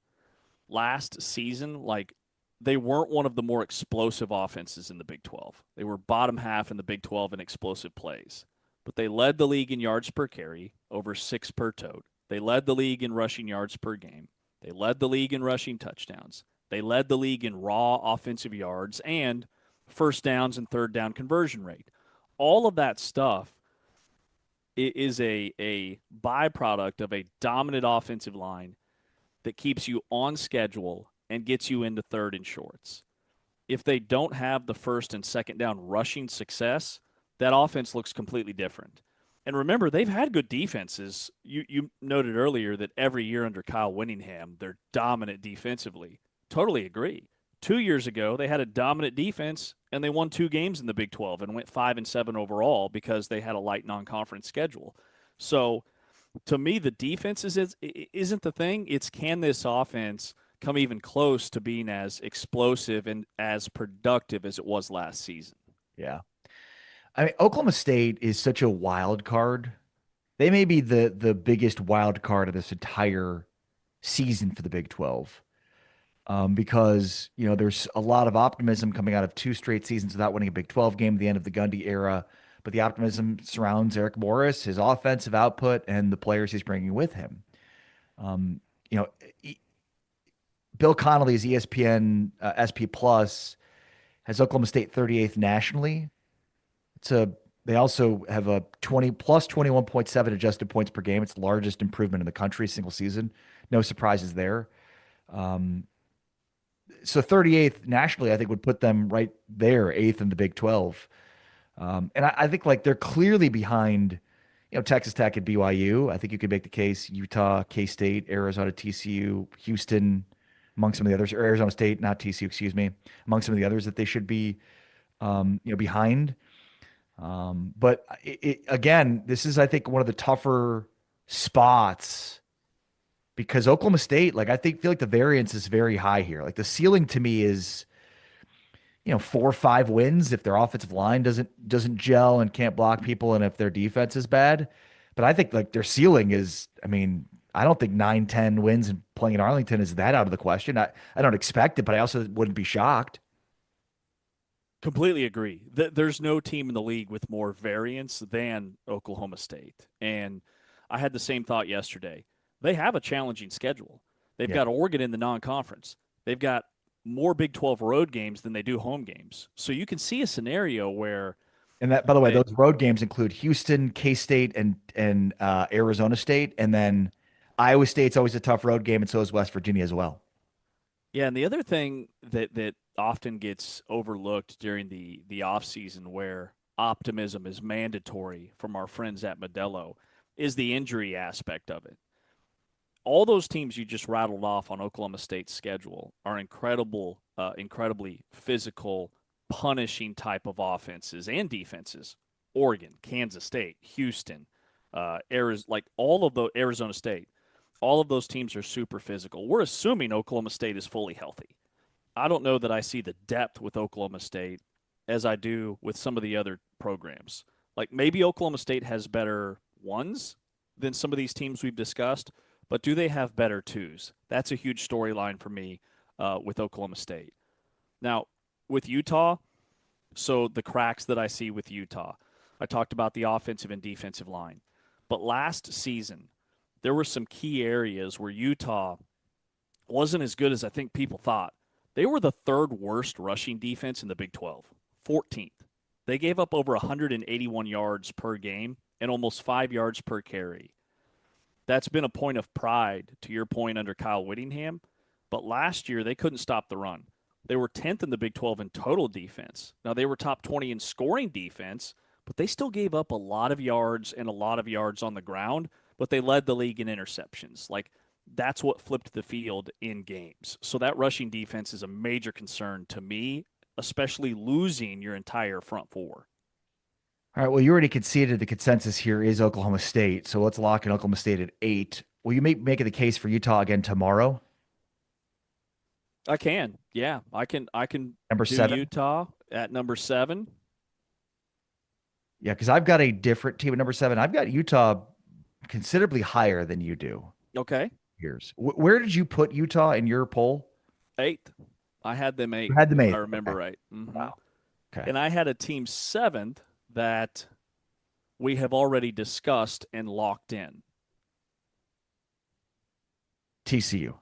last season, like, they weren't one of the more explosive offenses in the Big 12. They were bottom half in the Big 12 in explosive plays. But they led the league in yards per carry, over 6 per tote. They led the league in rushing yards per game. They led the league in rushing touchdowns. They led the league in raw offensive yards and first downs and third down conversion rate. All of that stuff is a byproduct of a dominant offensive line that keeps you on schedule and gets you into third and shorts. If they don't have the first and second down rushing success, that offense looks completely different. And remember, they've had good defenses. You noted earlier that every year under Kyle Whittingham, they're dominant defensively. Totally agree. 2 years ago, they had a dominant defense, and they won 2 games in the Big 12 and went 5-7 overall because they had a light non-conference schedule. So, to me, the defense isn't the thing. It's, can this offense come even close to being as explosive and as productive as it was last season? Yeah. I mean, Oklahoma State is such a wild card. They may be the biggest wild card of this entire season for the Big 12. Because, there's a lot of optimism coming out of 2 straight seasons without winning a Big 12 game at the end of the Gundy era. But the optimism surrounds Eric Morris, his offensive output, and the players he's bringing with him. Bill Connolly's ESPN SP Plus has Oklahoma State 38th nationally. They also have a 21.7 adjusted points per game. It's the largest improvement in the country single season. No surprises there. So 38th nationally, I think, would put them right there, 8th in the Big 12. And I think, like, they're clearly behind, Texas Tech and BYU. I think you could make the case Utah, K-State, Arizona, TCU, Houston, among some of the others, or Arizona State, not TCU, excuse me, among some of the others that they should be, behind. But again, this is, I think, one of the tougher spots because Oklahoma State, like, feel like the variance is very high here. Like the ceiling to me is, 4 or 5 wins if their offensive line doesn't gel and can't block people, and if their defense is bad. But I think like their ceiling is, I don't think 9, 10 wins and playing in Arlington is that out of the question. I don't expect it, but I also wouldn't be shocked. Completely agree. There's no team in the league with more variance than Oklahoma State. And I had the same thought yesterday. They have a challenging schedule. They've got Oregon in the non-conference. They've got more Big 12 road games than they do home games. So you can see a scenario where – and that, by the way, those road games include Houston, K-State, and Arizona State. And then Iowa State's always a tough road game, and so is West Virginia as well. Yeah, and the other thing that often gets overlooked during the offseason where optimism is mandatory from our friends at Modelo is the injury aspect of it. All those teams you just rattled off on Oklahoma State's schedule are incredibly physical, punishing type of offenses and defenses. Oregon, Kansas State, Houston, Arizona State. All of those teams are super physical. We're assuming Oklahoma State is fully healthy. I don't know that I see the depth with Oklahoma State as I do with some of the other programs. Like maybe Oklahoma State has better ones than some of these teams we've discussed, but do they have better twos? That's a huge storyline for me with Oklahoma State. Now, with Utah, so the cracks that I see with Utah, I talked about the offensive and defensive line. But last season, there were some key areas where Utah wasn't as good as I think people thought. They were the 3rd worst rushing defense in the Big 12, 14th. They gave up over 181 yards per game and almost 5 yards per carry. That's been a point of pride, to your point, under Kyle Whittingham. But last year, they couldn't stop the run. They were 10th in the Big 12 in total defense. Now, they were top 20 in scoring defense, but they still gave up a lot of yards and a lot of yards on the ground, but they led the league in interceptions. Like, that's what flipped the field in games. So that rushing defense is a major concern to me, especially losing your entire front four. All right, well, you already conceded the consensus here is Oklahoma State, so let's lock in Oklahoma State at 8. Will you make the case for Utah again tomorrow? I can. Yeah, I can Number do 7? Utah at number 7. Yeah, because I've got a different team at number 7. I've got Utah considerably higher than you do. Okay. Here's where did you put Utah in your poll? 8th. I had them 8. You had them 8. I remember okay. right. Mm-hmm. Wow. Okay. And I had a team 7th that we have already discussed and locked in. TCU.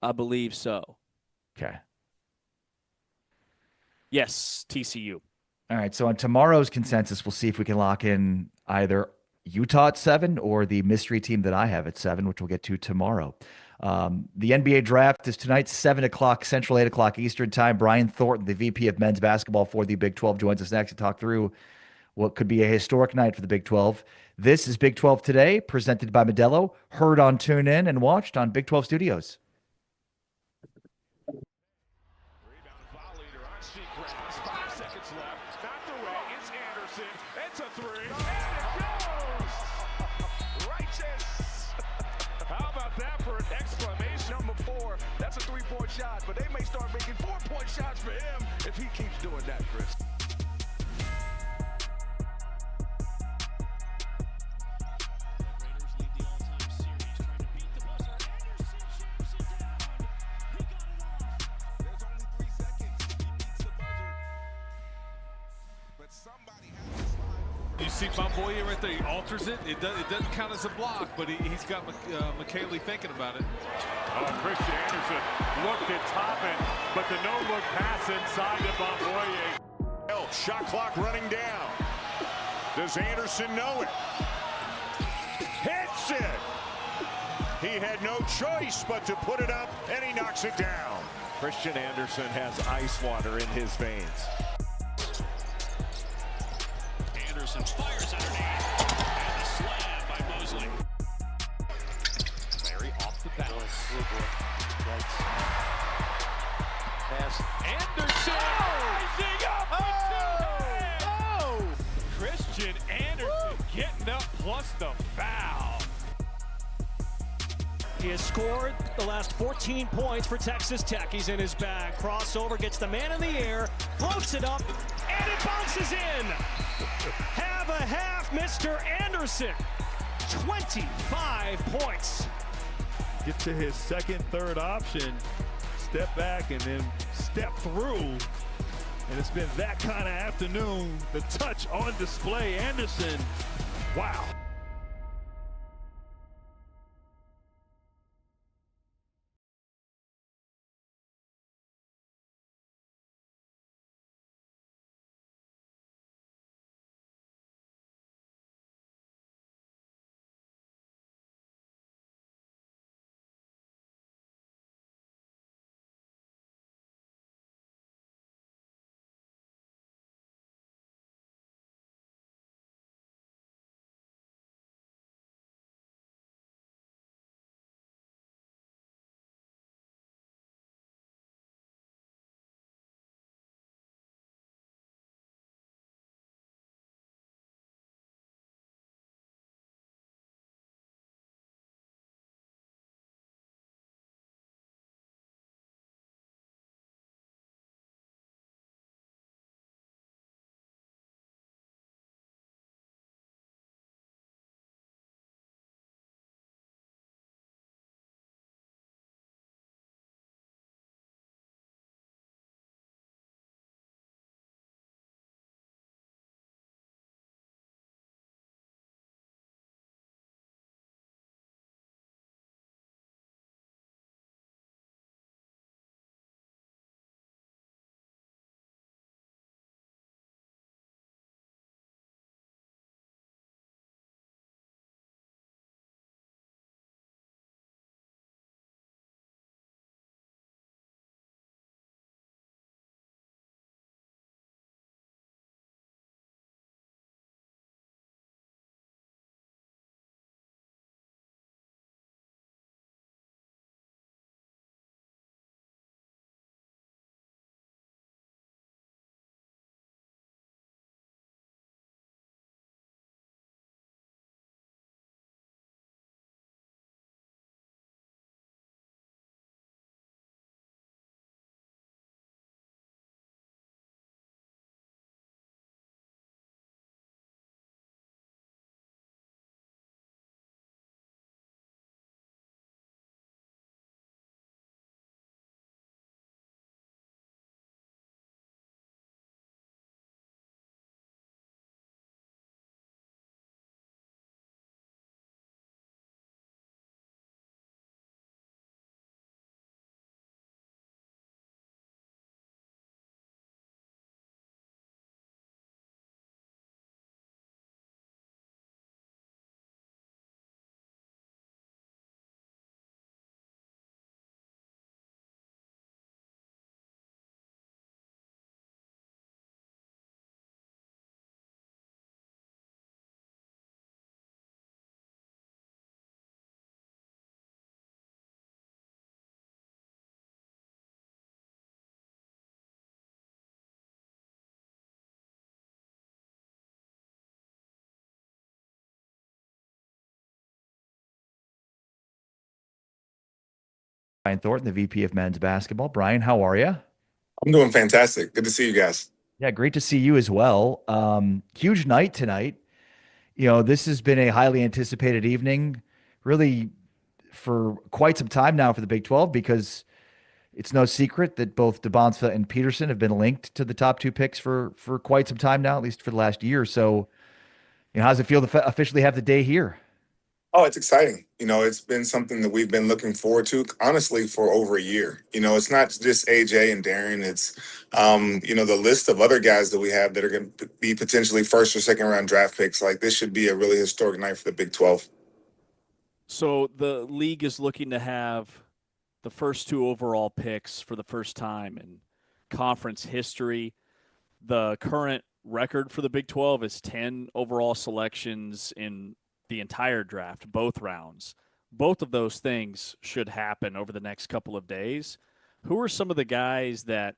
I believe so. Okay. Yes, TCU. All right. So on tomorrow's consensus, we'll see if we can lock in either Utah at 7 or the mystery team that I have at 7, which we'll get to tomorrow. The NBA draft is tonight, 7 o'clock Central, 8 o'clock Eastern time. Brian Thornton, the VP of men's basketball for the Big 12, joins us next to talk through what could be a historic night for the Big 12. This is Big 12 Today, presented by Modelo, heard on TuneIn and watched on Big 12 Studios. Rebound volley to RC Krause. 5 seconds left. Knocked away. It's Anderson. It's a 3. And it goes! Righteous! How about that for an exclamation? Number 4. That's a 3-point shot, but they may start making 4-point shots for him if he keeps doing that, Chris. Raiders lead the all-time series, trying to beat the buzzer. Anderson shoots it down. He got it off. There's only 3 seconds. He beats the buzzer. But somebody has to slide over. You see Bamboya right there. He alters it. It doesn't count as a block, but he's got McKaylee thinking about it. Oh, Christian Anderson looked at Toppin, but the no-look pass inside to Bamboye. Shot clock running down. Does Anderson know it? Hits it! He had no choice but to put it up, and he knocks it down. Christian Anderson has ice water in his veins. Anderson Anderson fires underneath. And the slam by Mosley. Larry off the bounce. Pass. Anderson rising up with 2 hands. Christian Anderson getting up plus the foul. He has scored the last 14 points for Texas Tech. He's in his bag. Crossover, gets the man in the air, floats it up, and it bounces in. Have a half, Mr. Anderson. 25 points. Get to his second, third option, step back, and then step through. And it's been that kind of afternoon. The touch on display. Anderson, wow. Brian Thornton, the VP of men's basketball. Brian, how are you? I'm doing fantastic. Good to see you guys. Yeah, great to see you as well. Huge night tonight. You know, this has been a highly anticipated evening, really for quite some time now for the Big 12, because it's no secret that both DeBonsa and Peterson have been linked to the top 2 picks for quite some time now, at least for the last year. So, you know, how does it feel to officially have the day here? Oh, it's exciting. You know, it's been something that we've been looking forward to, honestly, for over a year. You know, it's not just AJ and Darren. It's, you know, the list of other guys that we have that are going to be potentially first or second round draft picks. Like, this should be a really historic night for the Big 12. So the league is looking to have the first 2 overall picks for the first time in conference history. The current record for the Big 12 is 10 overall selections in the entire draft, both rounds. Both of those things should happen over the next couple of days. Who are some of the guys that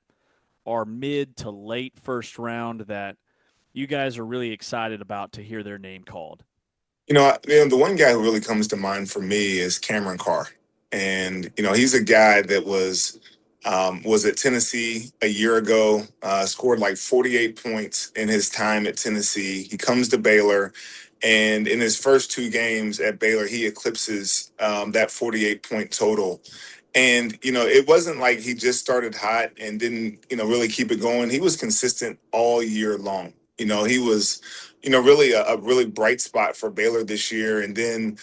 are mid to late first round that you guys are really excited about to hear their name called? The one guy who really comes to mind for me is Cameron Carr. And, he's a guy that was at Tennessee a year ago, scored like 48 points in his time at Tennessee. He comes to Baylor, and in his first 2 games at Baylor, he eclipses that 48-point total. And, it wasn't like he just started hot and didn't, really keep it going. He was consistent all year long. He was, really a really bright spot for Baylor this year. And then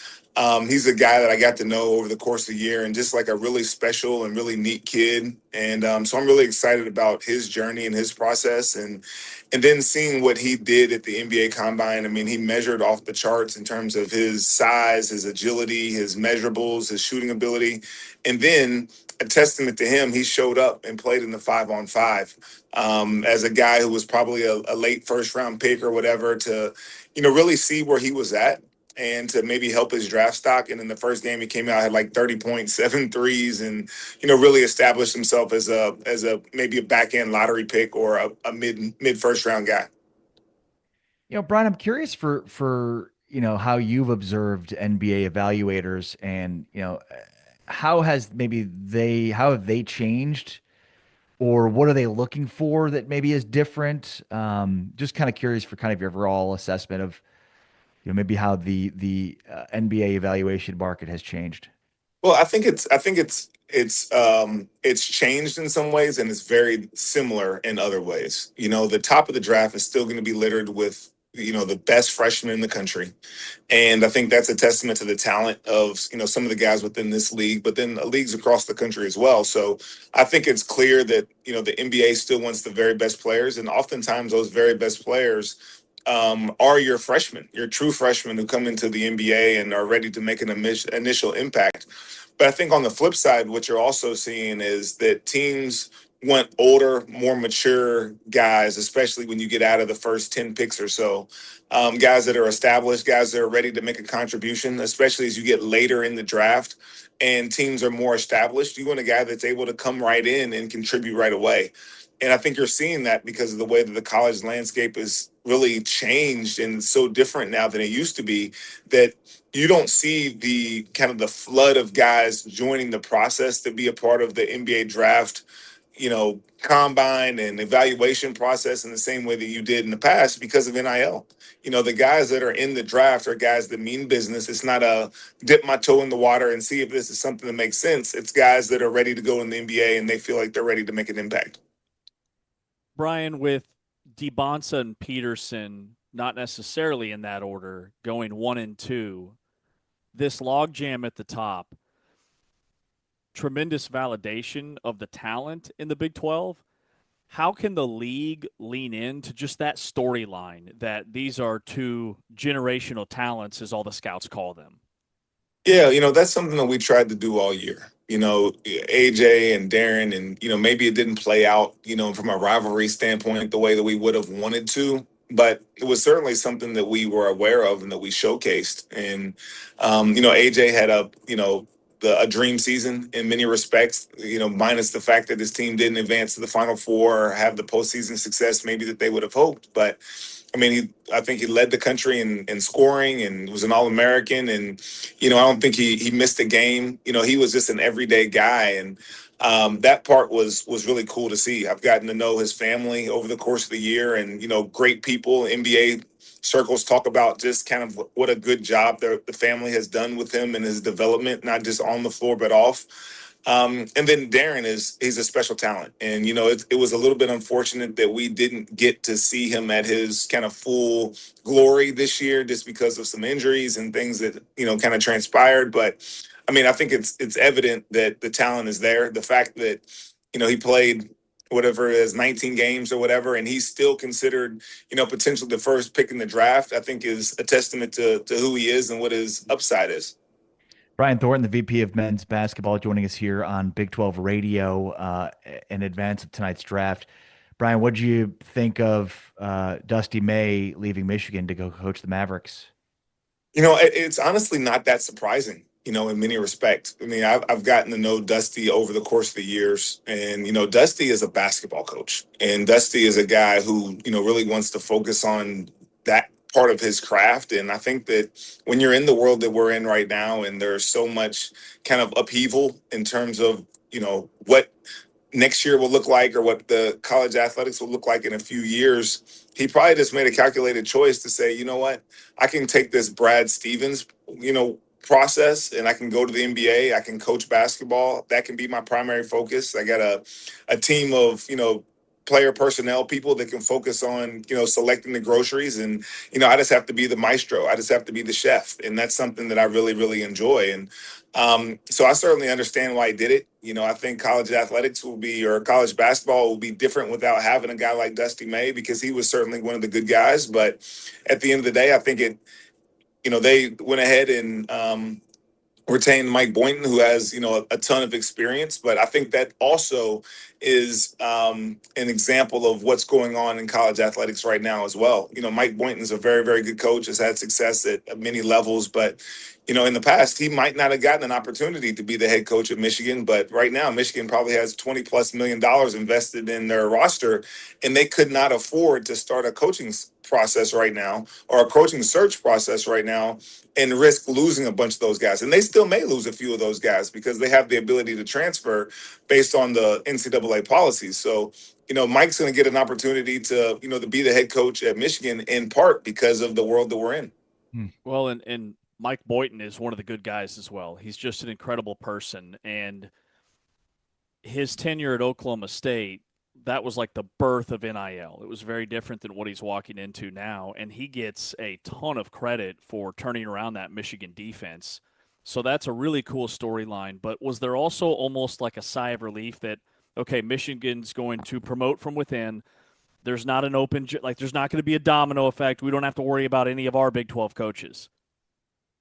he's a guy that I got to know over the course of the year, and just like a really special and really neat kid. And so I'm really excited about his journey and his process. And then seeing what he did at the NBA Combine. I mean, he measured off the charts in terms of his size, his agility, his measurables, his shooting ability. And then a testament to him, he showed up and played in the 5-on-5 as a guy who was probably a late first-round pick or whatever, to, really see where he was at and to maybe help his draft stock. And in the first game, he came out, had like 30 points, 7 threes, and, really established himself as a maybe a back-end lottery pick or a mid first-round guy. Brian, I'm curious for how you've observed NBA evaluators, and, how have they changed, or what are they looking for that maybe is different? Just kind of curious for kind of your overall assessment of, maybe how the NBA evaluation market has changed. Well, I think it's changed in some ways, and it's very similar in other ways. The top of the draft is still going to be littered with, the best freshmen in the country. And I think that's a testament to the talent of, some of the guys within this league, but then leagues across the country as well. So I think it's clear that, the NBA still wants the very best players. And oftentimes those very best players are your freshmen, your true freshmen who come into the NBA and are ready to make an initial impact. But I think on the flip side, what you're also seeing is that teams want older, more mature guys, especially when you get out of the first 10 picks or so. Guys that are established, guys that are ready to make a contribution, especially as you get later in the draft and teams are more established. You want a guy that's able to come right in and contribute right away. And I think you're seeing that because of the way that the college landscape is really changed and so different now than it used to be, that you don't see the kind of the flood of guys joining the process to be a part of the NBA draft, combine and evaluation process in the same way that you did in the past because of NIL. The guys that are in the draft are guys that mean business. It's not a dip my toe in the water and see if this is something that makes sense. It's guys that are ready to go in the NBA and they feel like they're ready to make an impact. Brian, with DeBonsa and Peterson, not necessarily in that order, going 1 and 2, this logjam at the top, tremendous validation of the talent in the Big 12. How can the league lean into just that storyline that these are 2 generational talents, as all the scouts call them? Yeah, that's something that we tried to do all year. AJ and Darren, and, maybe it didn't play out, from a rivalry standpoint the way that we would have wanted to. But it was certainly something that we were aware of and that we showcased. And, AJ had a dream season in many respects, minus the fact that his team didn't advance to the Final Four or have the postseason success maybe that they would have hoped. But, I think he led the country in scoring and was an All-American. And, I don't think he missed a game. He was just an everyday guy. And that part was really cool to see. I've gotten to know his family over the course of the year, and, great people. NBA circles talk about just kind of what a good job the family has done with him and his development, not just on the floor, but off. And then Darren he's a special talent. And, it was a little bit unfortunate that we didn't get to see him at his kind of full glory this year, just because of some injuries and things that, kind of transpired. But I think it's evident that the talent is there. The fact that, he played whatever it is, 19 games or whatever, and he's still considered, potentially the first pick in the draft, I think is a testament to who he is and what his upside is. Brian Thornton, the VP of men's basketball, joining us here on Big 12 Radio in advance of tonight's draft. Brian, what do you think of Dusty May leaving Michigan to go coach the Mavericks? It's honestly not that surprising, in many respects. I mean, I've gotten to know Dusty over the course of the years, and, Dusty is a basketball coach, and Dusty is a guy who, really wants to focus on that part of his craft. And I think that when you're in the world that we're in right now, and there's so much kind of upheaval in terms of, what next year will look like or what the college athletics will look like in a few years, he probably just made a calculated choice to say, you know what, I can take this Brad Stevens, process, and I can go to the NBA. I can coach basketball. That can be my primary focus. I got a team of, player personnel people that can focus on, selecting the groceries. And, I just have to be the maestro. I just have to be the chef. And that's something that I really, really enjoy. And so I certainly understand why he did it. I think college athletics or college basketball will be different without having a guy like Dusty May, because he was certainly one of the good guys. But at the end of the day, I think they went ahead and retained Mike Boynton, who has, a ton of experience. But I think that also is an example of what's going on in college athletics right now as well. Mike Boynton is a very, very good coach, has had success at many levels, but in the past, he might not have gotten an opportunity to be the head coach at Michigan. But right now, Michigan probably has $20+ million invested in their roster, and they could not afford to start a coaching process right now, or a coaching search process right now, and risk losing a bunch of those guys. And they still may lose a few of those guys because they have the ability to transfer based on the NCAA policies. So, Mike's going to get an opportunity to be the head coach at Michigan, in part because of the world that we're in. Well, and Mike Boynton is one of the good guys as well. He's just an incredible person. And his tenure at Oklahoma State, that was like the birth of NIL. It was very different than what he's walking into now. And he gets a ton of credit for turning around that Michigan defense. So that's a really cool storyline. But was there also almost like a sigh of relief that, okay, Michigan's going to promote from within? There's not an there's not going to be a domino effect. We don't have to worry about any of our Big 12 coaches.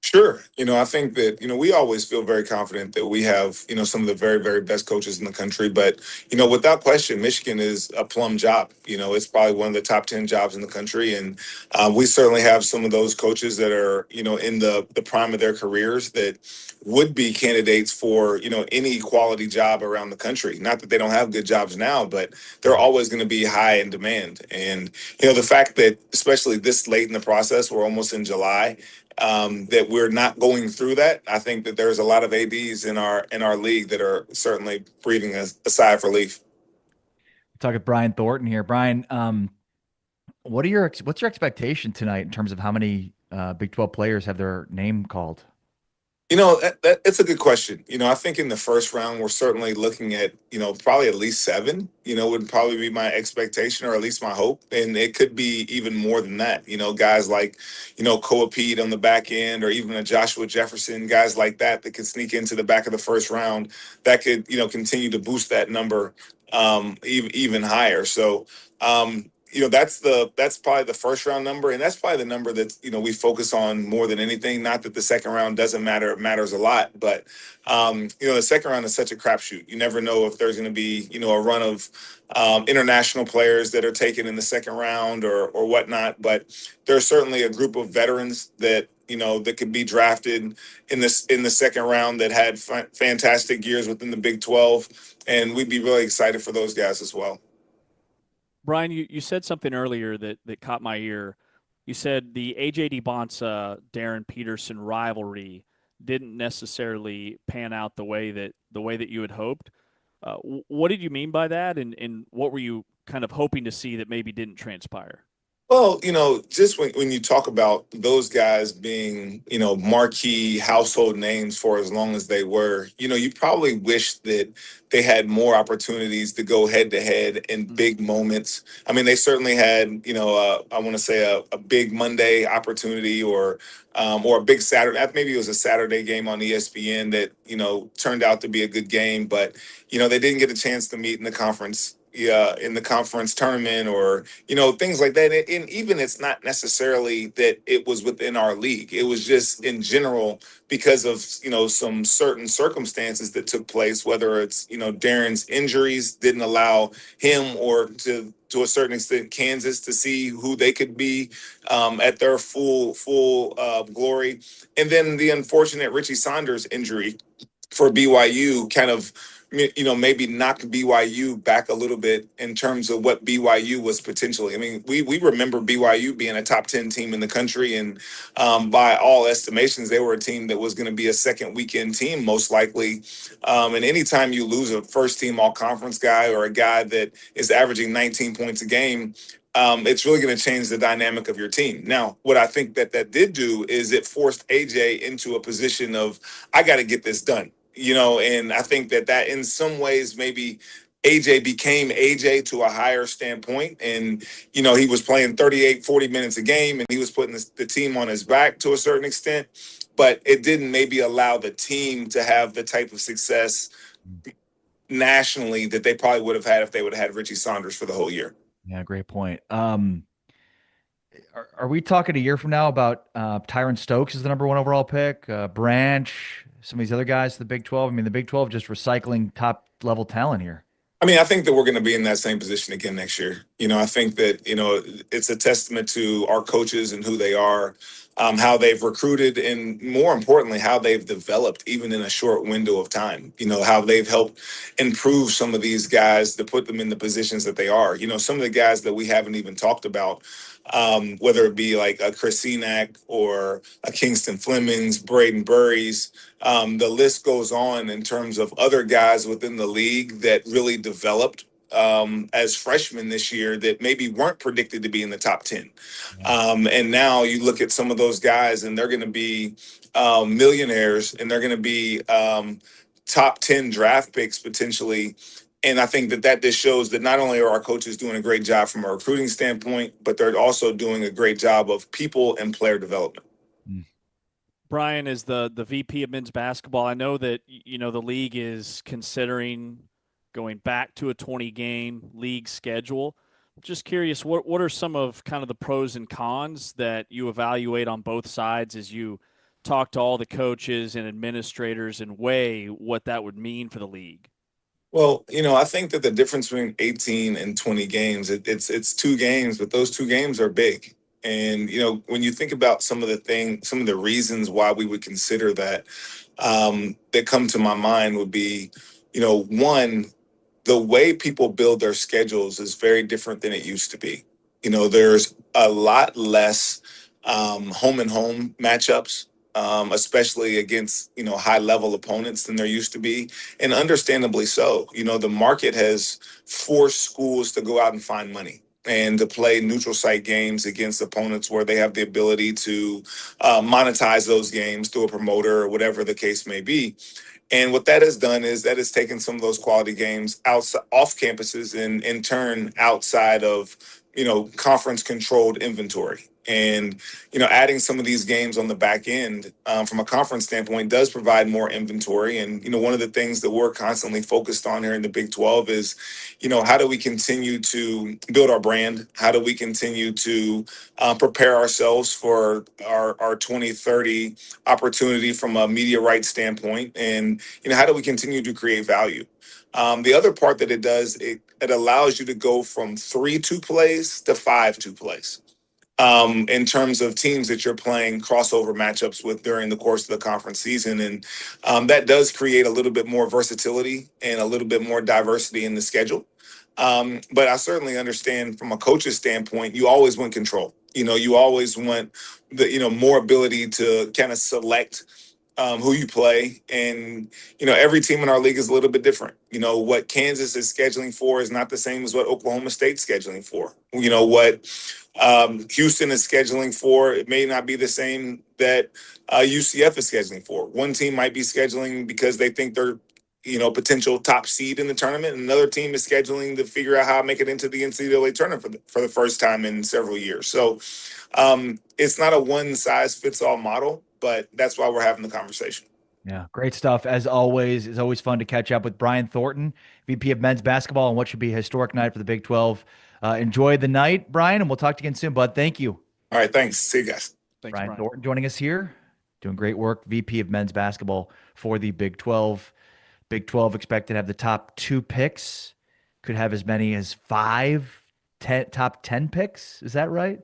Sure. I think that, we always feel very confident that we have, some of the very, very best coaches in the country. But, without question, Michigan is a plum job. It's probably one of the top 10 jobs in the country. And we certainly have some of those coaches that are, in the prime of their careers that would be candidates for, any quality job around the country. Not that they don't have good jobs now, but they're always going to be high in demand. And, the fact that, especially this late in the process, we're almost in July, that we're not going through that. I think that there's a lot of ADs in our league that are certainly breathing a sigh of relief. Talk with Brian Thornton here. Brian, what's your expectation tonight in terms of how many Big 12 players have their name called? It's a good question. I think in the first round, we're certainly looking at, probably at least 7, would probably be my expectation, or at least my hope. And it could be even more than that. Guys like, Koa Pete on the back end, or even a Joshua Jefferson, guys like that could sneak into the back of the first round that could, continue to boost that number even higher. So, that's probably the first round number, and that's probably the number that we focus on more than anything. Not that the second round doesn't matter; it matters a lot. But the second round is such a crapshoot. You never know if there's going to be a run of international players that are taken in the second round or whatnot. But there's certainly a group of veterans that that could be drafted in the second round that had fantastic years within the Big 12, and we'd be really excited for those guys as well. Brian, you said something earlier that caught my ear. You said the A.J. DeBonsa, Darren Peterson rivalry didn't necessarily pan out the way that you had hoped. What did you mean by that, and what were you kind of hoping to see that maybe didn't transpire? Well, just when you talk about those guys being, marquee household names for as long as they were, you probably wish that they had more opportunities to go head to head in big moments. I mean, they certainly had, I want to say a big Monday opportunity or a big Saturday. Maybe it was a Saturday game on ESPN that, turned out to be a good game, but, they didn't get a chance to meet in the conference tournament or, things like that. And even it's not necessarily that it was within our league. It was just in general because of, some certain circumstances that took place, whether it's, Darren's injuries didn't allow him or to to a certain extent Kansas to see who they could be at their full glory. And then the unfortunate Richie Saunders injury for BYU kind of, maybe knocked BYU back a little bit in terms of what BYU was potentially. I mean, we remember BYU being a top 10 team in the country. And by all estimations, they were a team that was going to be a second weekend team, most likely. And anytime you lose a first team all conference guy or a guy that is averaging 19 points a game, it's really going to change the dynamic of your team. Now, what I think that did do is it forced AJ into a position of, I got to get this done. And I think that in some ways, maybe AJ became AJ to a higher standpoint. And, he was playing 38, 40 minutes a game and he was putting the team on his back to a certain extent, but it didn't maybe allow the team to have the type of success nationally that they probably would have had if they would have had Richie Saunders for the whole year. Yeah, great point. Are we talking a year from now about Tyron Stokes as the number 1 overall pick, Branch, some of these other guys, the Big 12? I mean, the Big 12 just recycling top-level talent here. I mean, I think that we're going to be in that same position again next year. I think that, it's a testament to our coaches and who they are, how they've recruited, and more importantly, how they've developed even in a short window of time, how they've helped improve some of these guys to put them in the positions that they are. Some of the guys that we haven't even talked about, whether it be like a Chris Senack or a Kingston Flemings, Braden Burries, the list goes on in terms of other guys within the league that really developed as freshmen this year that maybe weren't predicted to be in the top 10. And now you look at some of those guys and they're going to be millionaires and they're going to be top 10 draft picks potentially. And I think that just shows that not only are our coaches doing a great job from a recruiting standpoint, but they're also doing a great job of people and player development. Brian, is the VP of men's basketball, I know that, the league is considering going back to a 20-game league schedule. Just curious, what are some of kind of the pros and cons that you evaluate on both sides as you talk to all the coaches and administrators and weigh what that would mean for the league? Well, I think that the difference between 18 and 20 games, it's 2 games, but those 2 games are big. And, when you think about some of the reasons why we would consider that, that come to my mind would be, one, the way people build their schedules is very different than it used to be. There's a lot less home and home matchups. Especially against, high-level opponents than there used to be. And understandably so. The market has forced schools to go out and find money and to play neutral site games against opponents where they have the ability to monetize those games through a promoter or whatever the case may be. And what that has done is that has taken some of those quality games off campuses and in turn outside of, conference-controlled inventory. And, adding some of these games on the back end from a conference standpoint does provide more inventory. And, one of the things that we're constantly focused on here in the Big 12 is, how do we continue to build our brand? How do we continue to prepare ourselves for our 2030 opportunity from a media rights standpoint? And, how do we continue to create value? The other part that it does, it allows you to go from 3 2-plays to 5 2-plays. In terms of teams that you're playing crossover matchups with during the course of the conference season. And that does create a little bit more versatility and a little bit more diversity in the schedule. But I certainly understand from a coach's standpoint, you always want control. You always want the, more ability to kind of select who you play. And, every team in our league is a little bit different. What Kansas is scheduling for is not the same as what Oklahoma State's scheduling for. What Houston is scheduling for, it may not be the same that UCF is scheduling for. One team might be scheduling because they think they're, potential top seed in the tournament. And another team is scheduling to figure out how to make it into the NCAA tournament for the first time in several years. So it's not a one-size-fits-all model, but that's why we're having the conversation. Yeah, great stuff. As always, it's always fun to catch up with Brian Thornton, VP of men's basketball, on what should be a historic night for the Big 12. Enjoy the night, Brian, and we'll talk to you again soon, bud. Thank you. All right, thanks. See you guys. Thanks, Brian Thornton joining us here, doing great work, VP of men's basketball for the Big 12. Big 12 expected to have the top 2 picks, could have as many as 5 top 10 picks. Is that right?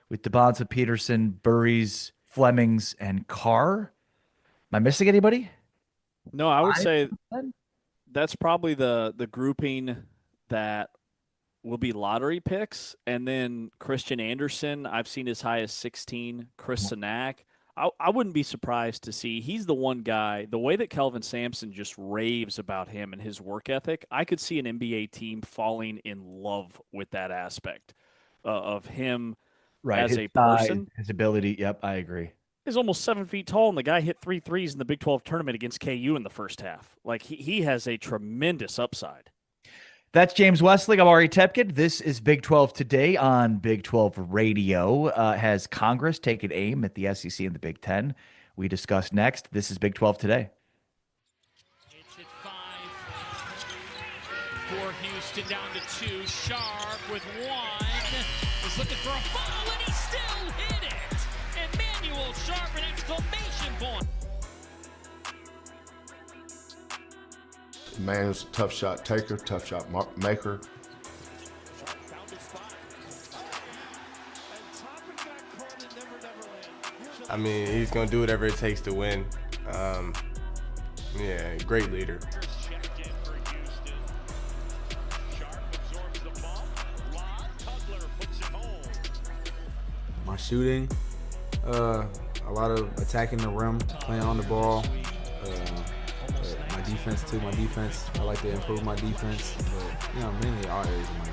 With DeBonza, Peterson, Burries, Flemings, and Carr. Am I missing anybody? No, I would say 5%? that's probably the grouping that will be lottery picks. And then Christian Anderson, I've seen as high as 16. Chris Sinak. I wouldn't be surprised to see he's the one guy, the way that Kelvin Sampson just raves about him and his work ethic, I could see an NBA team falling in love with that aspect of him as his a size, person. his ability. Yep, I agree. He's almost 7 feet tall, and the guy hit 3 threes in the Big 12 tournament against KU in the first half. Like, he has a tremendous upside. That's James Westling. I'm Ari Tepkin. This is Big 12 Today on Big 12 Radio. Has Congress taken aim at the SEC and the Big 10? We discuss next. This is Big 12 Today. It's at 5 for Houston, down to 2. Sharp with 1. He's looking for a foul, and he still hit it. Emmanuel Sharp, an exclamation point. Man is a tough shot taker, tough shot maker. I mean, he's going to do whatever it takes to win. Yeah, great leader. My shooting, a lot of attacking the rim, playing on the ball. My defense too. My defense, I like to improve my defense, but mainly all areas of my game.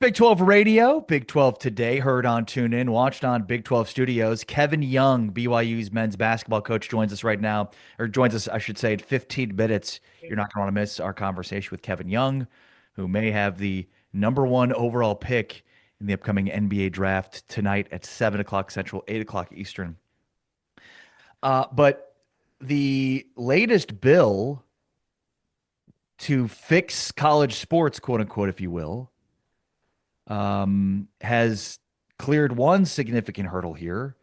Big 12 Radio, Big 12 Today, heard on TuneIn, watched on Big 12 Studios. Kevin Young, BYU's men's basketball coach, joins us right now, or joins us, I should say, in 15 minutes. You're not going to want to miss our conversation with Kevin Young, who may have the #1 overall pick in the upcoming NBA draft tonight at 7 o'clock Central, 8 o'clock Eastern. But the latest bill to fix college sports, quote unquote, if you will, has cleared one significant hurdle here,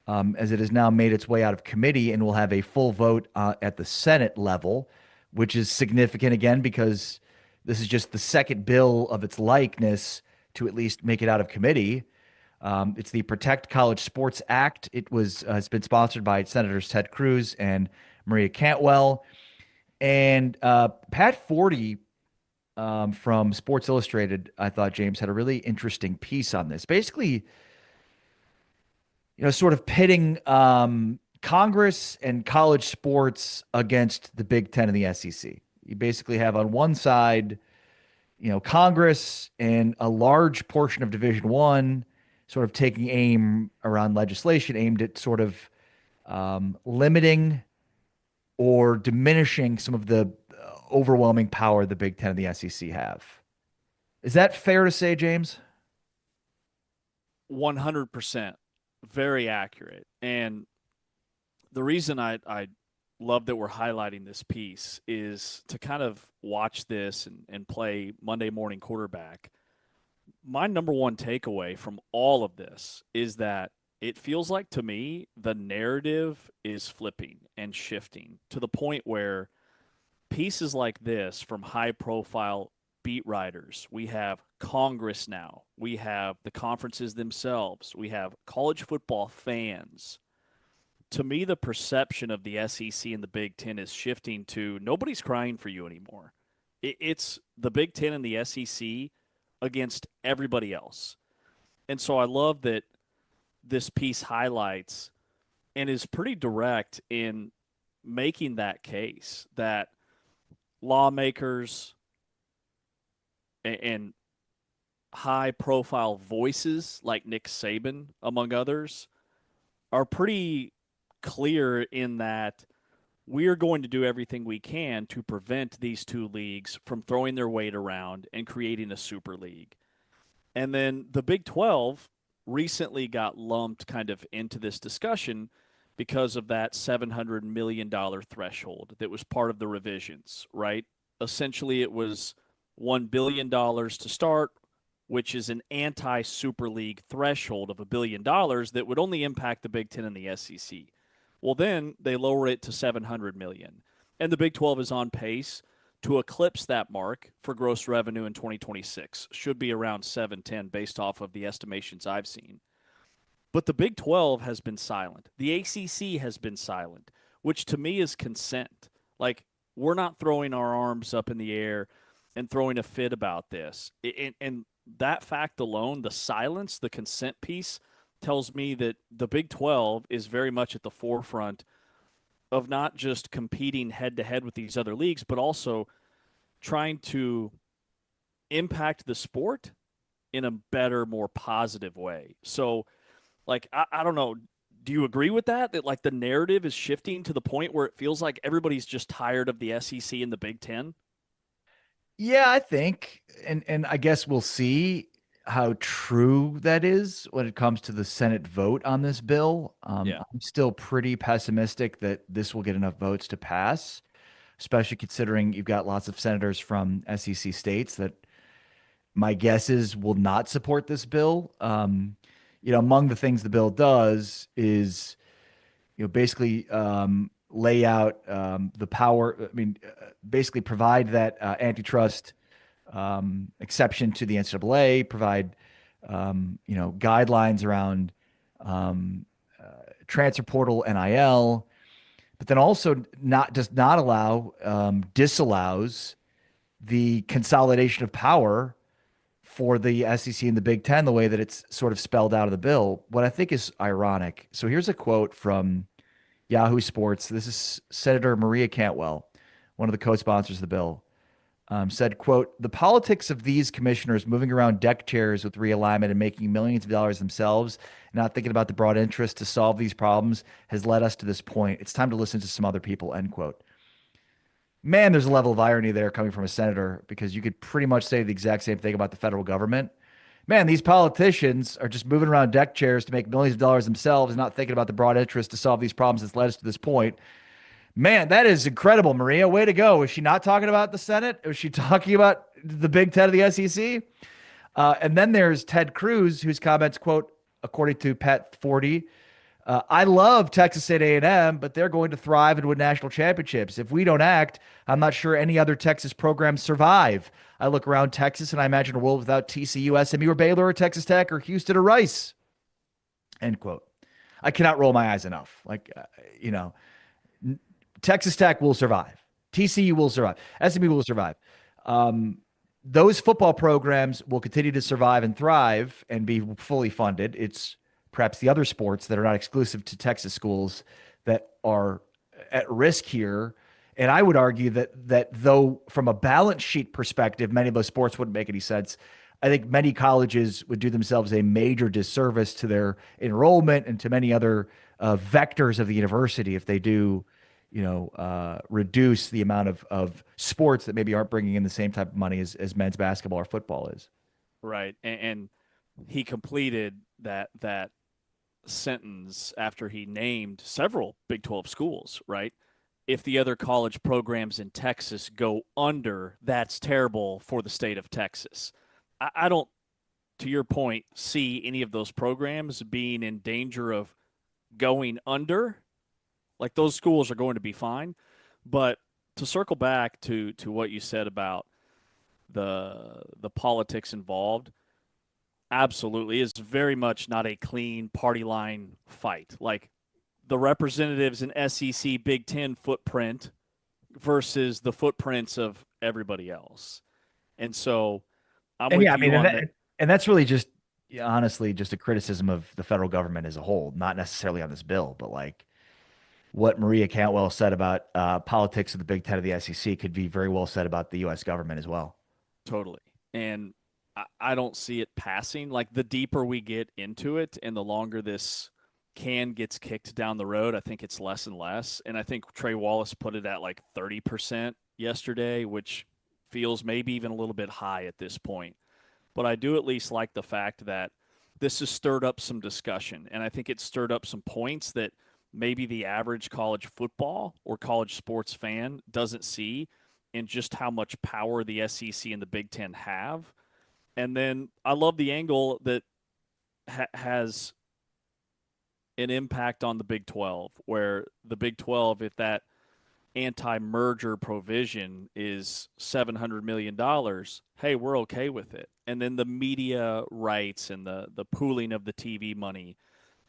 as it has now made its way out of committee and will have a full vote at the Senate level, which is significant again because this is just the second bill of its likeness to at least make it out of committee. It's the Protect College Sports Act. It has been sponsored by Senators Ted Cruz and Maria Cantwell. And Pat Forty from Sports Illustrated, I thought, James, had a really interesting piece on this. Basically, sort of pitting Congress and college sports against the Big Ten and the SEC. You basically have on one side, Congress and a large portion of Division I sort of taking aim around legislation aimed at sort of limiting or diminishing some of the overwhelming power the Big Ten and the SEC have. Is that fair to say, James? 100%. Very accurate. And the reason I love that we're highlighting this piece is to kind of watch this and play Monday morning quarterback. My #1 takeaway from all of this is that it feels like, to me, the narrative is flipping and shifting to the point where pieces like this from high-profile beat writers, we have Congress now, we have the conferences themselves, we have college football fans. To me, the perception of the SEC and the Big Ten is shifting to nobody's crying for you anymore. It's the Big Ten and the SEC against everybody else. And so I love that this piece highlights and is pretty direct in making that case that lawmakers and high-profile voices like Nick Saban, among others, are pretty clear in that we are going to do everything we can to prevent these two leagues from throwing their weight around and creating a super league. And then the Big 12 recently got lumped kind of into this discussion because of that $700 million threshold that was part of the revisions, right? Essentially, it was $1 billion to start, which is an anti-Super League threshold of $1 billion that would only impact the Big Ten and the SEC. Well, then they lower it to $700 million. And the Big 12 is on pace to eclipse that mark for gross revenue in 2026. Should be around 710 based off of the estimations I've seen. But the Big 12 has been silent. The ACC has been silent, which to me is consent. Like, we're not throwing our arms up in the air and throwing a fit about this. And that fact alone, the silence, the consent piece, tells me that the Big 12 is very much at the forefront of not just competing head-to-head with these other leagues, but also trying to impact the sport in a better, more positive way. So, like, I don't know, do you agree with that? That, like, the narrative is shifting to the point where it feels like everybody's just tired of the SEC and the Big Ten? Yeah, I think, and I guess we'll see how true that is when it comes to the Senate vote on this bill. I'm still pretty pessimistic that this will get enough votes to pass, especially considering you've got lots of senators from SEC states that my guess is will not support this bill. Among the things the bill does is, basically lay out the power. I mean, basically provide that antitrust exception to the NCAA, provide guidelines around transfer portal, NIL, but then also disallows the consolidation of power for the SEC and the Big Ten the way that it's sort of spelled out of the bill. What I think is ironic. So here's a quote from Yahoo Sports. This is Senator Maria Cantwell, one of the co-sponsors of the bill. said, quote, "The politics of these commissioners moving around deck chairs with realignment and making millions of dollars themselves, not thinking about the broad interest to solve these problems, has led us to this point. It's time to listen to some other people," end quote. Man, there's a level of irony there coming from a senator, because you could pretty much say the exact same thing about the federal government. Man, these politicians are just moving around deck chairs to make millions of dollars themselves, not thinking about the broad interest to solve these problems that's led us to this point. Man, that is incredible, Maria. Way to go. Was she not talking about the Senate? Was she talking about the Big Ten of the SEC? And then there's Ted Cruz, whose comments, quote, according to Pat 40, "I love Texas A&M, but they're going to thrive and win national championships. If we don't act, I'm not sure any other Texas programs survive. I look around Texas and I imagine a world without TCU, SMU, or Baylor, or Texas Tech, or Houston, or Rice," end quote. I cannot roll my eyes enough. Texas Tech will survive. TCU will survive. SMU will survive. Those football programs will continue to survive and thrive and be fully funded. It's perhaps the other sports that are not exclusive to Texas schools that are at risk here. And I would argue that though from a balance sheet perspective, many of those sports wouldn't make any sense, I think many colleges would do themselves a major disservice to their enrollment and to many other vectors of the university if they do reduce the amount of sports that maybe aren't bringing in the same type of money as men's basketball or football is. Right. And he completed that sentence after he named several Big 12 schools, right? If the other college programs in Texas go under, that's terrible for the state of Texas. I don't, to your point, see any of those programs being in danger of going under. Like, those schools are going to be fine. But to circle back to what you said about the politics involved, absolutely, it's very much not a clean party line fight. Like, the representatives in SEC Big Ten footprint versus the footprints of everybody else. And so I'm with you on that. And that's really just, honestly, just a criticism of the federal government as a whole, not necessarily on this bill, but like what Maria Cantwell said about politics of the Big Ten of the SEC could be very well said about the U.S. government as well. Totally. And I don't see it passing. Like, the deeper we get into it and the longer this can gets kicked down the road, I think it's less and less. And I think Trey Wallace put it at like 30% yesterday, which feels maybe even a little bit high at this point. But I do at least like the fact that this has stirred up some discussion. And I think it stirred up some points that maybe the average college football or college sports fan doesn't see, in just how much power the SEC and the Big Ten have. And then I love the angle that has an impact on the Big 12, where the Big 12, if that anti-merger provision is $700 million, hey, we're okay with it. And then the media rights and the pooling of the TV money,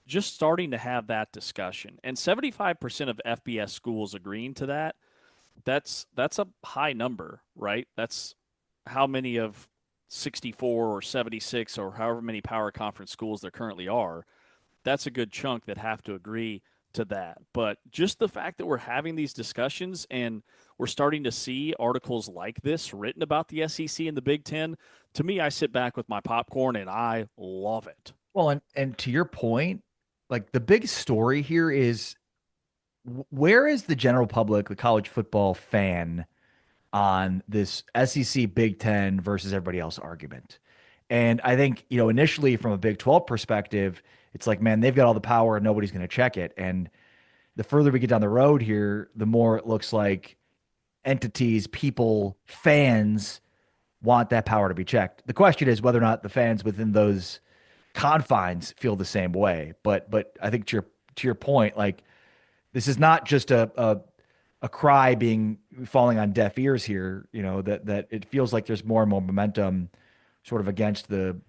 just starting to have that discussion. And 75% of FBS schools agreeing to that, that's a high number, right? That's how many of 64 or 76 or however many power conference schools there currently are. That's a good chunk that have to agree to that. But just the fact that we're having these discussions and we're starting to see articles like this written about the SEC and the Big Ten, to me, I sit back with my popcorn and I love it. Well, and to your point, like, the big story here is, where is the general public, the college football fan, on this SEC Big Ten versus everybody else argument? And I think, initially from a Big 12 perspective, it's like, man, they've got all the power and nobody's going to check it. And the further we get down the road here, the more it looks like entities, people, fans want that power to be checked. The question is whether or not the fans within those confines feel the same way. But I think to your point, like, this is not just a cry falling on deaf ears here, that it feels like there's more and more momentum sort of against the,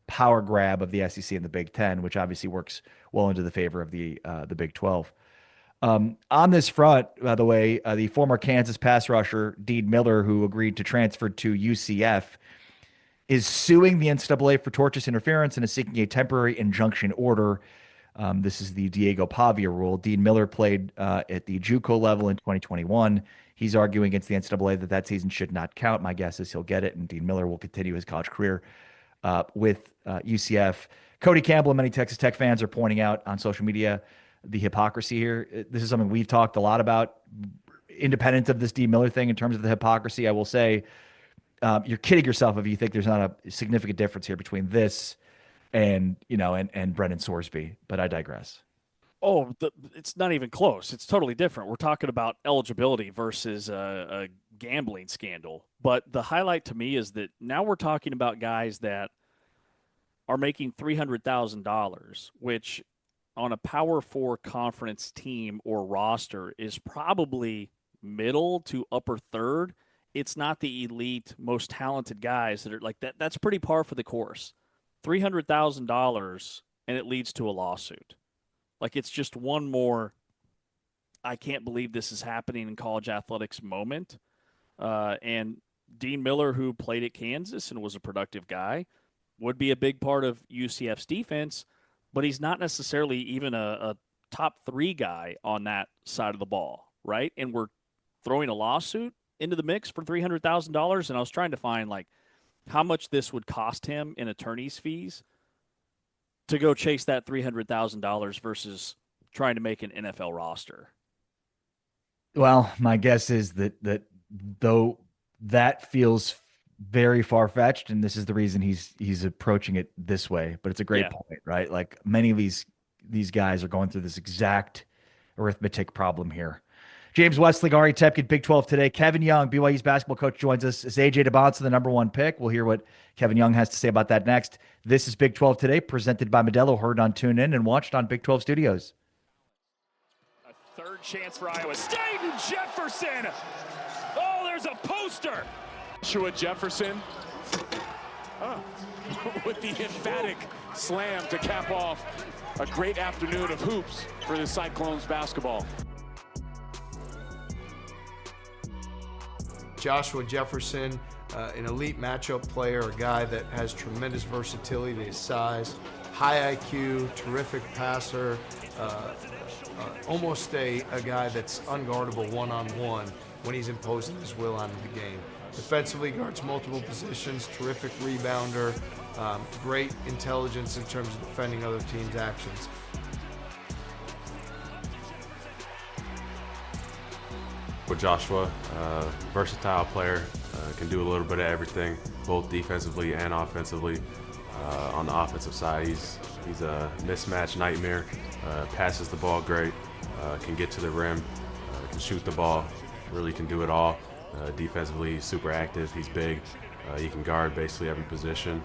power grab of the SEC and the Big Ten, which obviously works well into the favor of the Big 12. On this front, by the way, the former Kansas pass rusher, Dean Miller, who agreed to transfer to UCF, is suing the NCAA for tortious interference and is seeking a temporary injunction order. This is the Diego Pavia rule. Dean Miller played at the JUCO level in 2021. He's arguing against the NCAA that season should not count. My guess is he'll get it, and Dean Miller will continue his college career with UCF. Cody Campbell and many Texas Tech fans are pointing out on social media the hypocrisy here. This is something we've talked a lot about, independent of this Dean Miller thing in terms of the hypocrisy. I will say you're kidding yourself if you think there's not a significant difference here between this and Brendan Sorsby, but I digress. Oh, it's not even close. It's totally different. We're talking about eligibility versus a gambling scandal. But the highlight to me is that now we're talking about guys that are making $300,000, which on a Power 4 conference team or roster is probably middle to upper third. It's not the elite, most talented guys that are like that. That's pretty par for the course. $300,000, and it leads to a lawsuit. Like, it's just one more, I can't believe this is happening in college athletics moment. And Dean Miller, who played at Kansas and was a productive guy, would be a big part of UCF's defense, but he's not necessarily even a top 3 guy on that side of the ball, right? And we're throwing a lawsuit into the mix for $300,000, and I was trying to find, like, how much this would cost him in attorney's fees to go chase that $300,000 versus trying to make an NFL roster. Well, my guess is that though that feels very far-fetched, and this is the reason he's approaching it this way, but it's a great point, right? Like, many of these guys are going through this exact arithmetic problem here. James Wesley, Ari Tepkin, Big 12 today. Kevin Young, BYU's basketball coach, joins us. It's AJ DeBonsa, the number 1 pick. We'll hear what Kevin Young has to say about that next. This is Big 12 Today, presented by Modelo, heard on TuneIn and watched on Big 12 Studios. A third chance for Iowa State, and Jefferson. Oh, there's a poster. Joshua Jefferson with the emphatic slam to cap off a great afternoon of hoops for the Cyclones basketball. Joshua Jefferson, an elite matchup player, a guy that has tremendous versatility to his size, high IQ, terrific passer, almost a guy that's unguardable one-on-one when he's imposing his will onto the game. Defensively, guards multiple positions, terrific rebounder, great intelligence in terms of defending other teams' actions. With Joshua, versatile player, can do a little bit of everything, both defensively and offensively. On the offensive side, he's a mismatch nightmare, passes the ball great, can get to the rim, can shoot the ball, really can do it all. Defensively, he's super active, he's big, he can guard basically every position.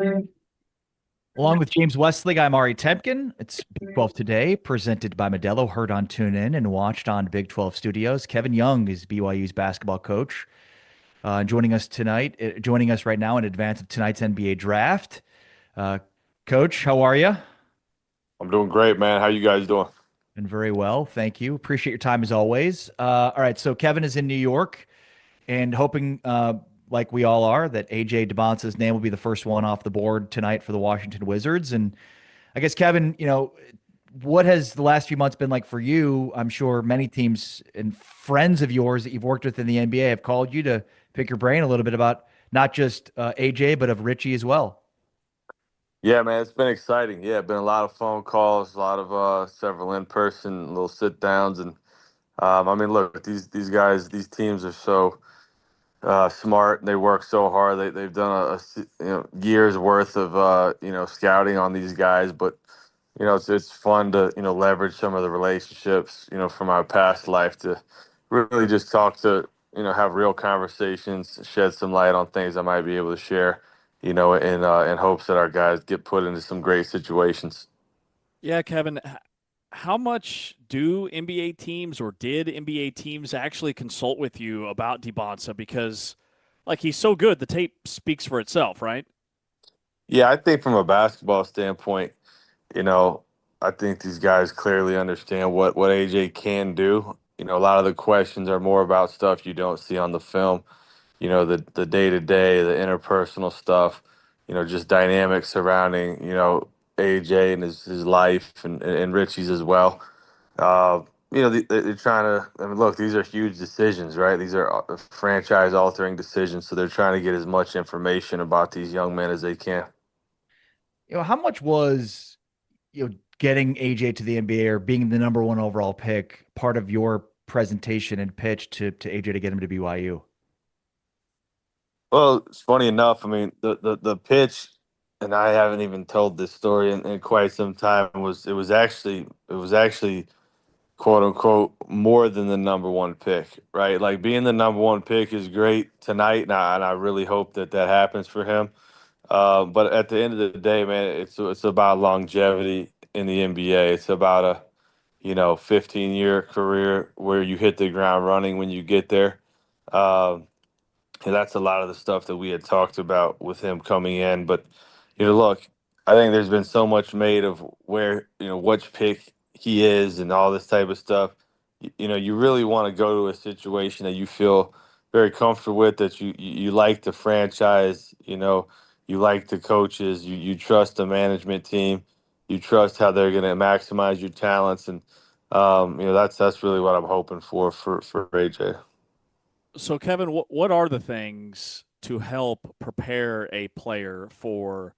Along with James Westling, I'm Ari Temkin. It's Big 12 Today, presented by Modelo, heard on TuneIn and watched on Big 12 Studios. Kevin Young is BYU's basketball coach. Joining us right now in advance of tonight's NBA draft. Coach, how are you? I'm doing great, man. How you guys doing? And very well, thank you. Appreciate your time as always. All right, so Kevin is in New York and hoping, like we all are, that A.J. DeBonce's name will be the first one off the board tonight for the Washington Wizards. And I guess, Kevin, what has the last few months been like for you? I'm sure many teams and friends of yours that you've worked with in the NBA have called you to pick your brain a little bit about not just A.J., but of Richie as well. Yeah, man, it's been exciting. Yeah, been a lot of phone calls, a lot of several in-person little sit-downs. And, look, these guys, these teams are so smart, and they work so hard. They've done a year's worth of scouting on these guys, but it's fun to leverage some of the relationships from our past life to really just talk to have real conversations, shed some light on things I might be able to share in hopes that our guys get put into some great situations. Yeah, Kevin, how much do NBA teams or did NBA teams actually consult with you about DeBonce? Because, he's so good, the tape speaks for itself, right? Yeah, I think from a basketball standpoint, I think these guys clearly understand what AJ can do. A lot of the questions are more about stuff you don't see on the film. The day-to-day, the interpersonal stuff, just dynamics surrounding, AJ and his life and Richie's as well. They're trying to, look, these are huge decisions, right? These are franchise-altering decisions, so they're trying to get as much information about these young men as they can. How much was, getting AJ to the NBA or being the number one overall pick part of your presentation and pitch to AJ to get him to BYU? Well, it's funny enough. The pitch, and I haven't even told this story in quite some time. It was actually quote unquote more than the number one pick, right? Like being the number one pick is great tonight, and I really hope that happens for him. But at the end of the day, man, it's about longevity in the NBA. It's about a 15-year career where you hit the ground running when you get there. And that's a lot of the stuff that we had talked about with him coming in. But, look, I think there's been so much made of where, which pick he is and all this type of stuff. You really want to go to a situation that you feel very comfortable with, that you like the franchise, you like the coaches, you trust the management team, you trust how they're going to maximize your talents. And, that's really what I'm hoping for AJ. So, Kevin, what are the things to help prepare a player for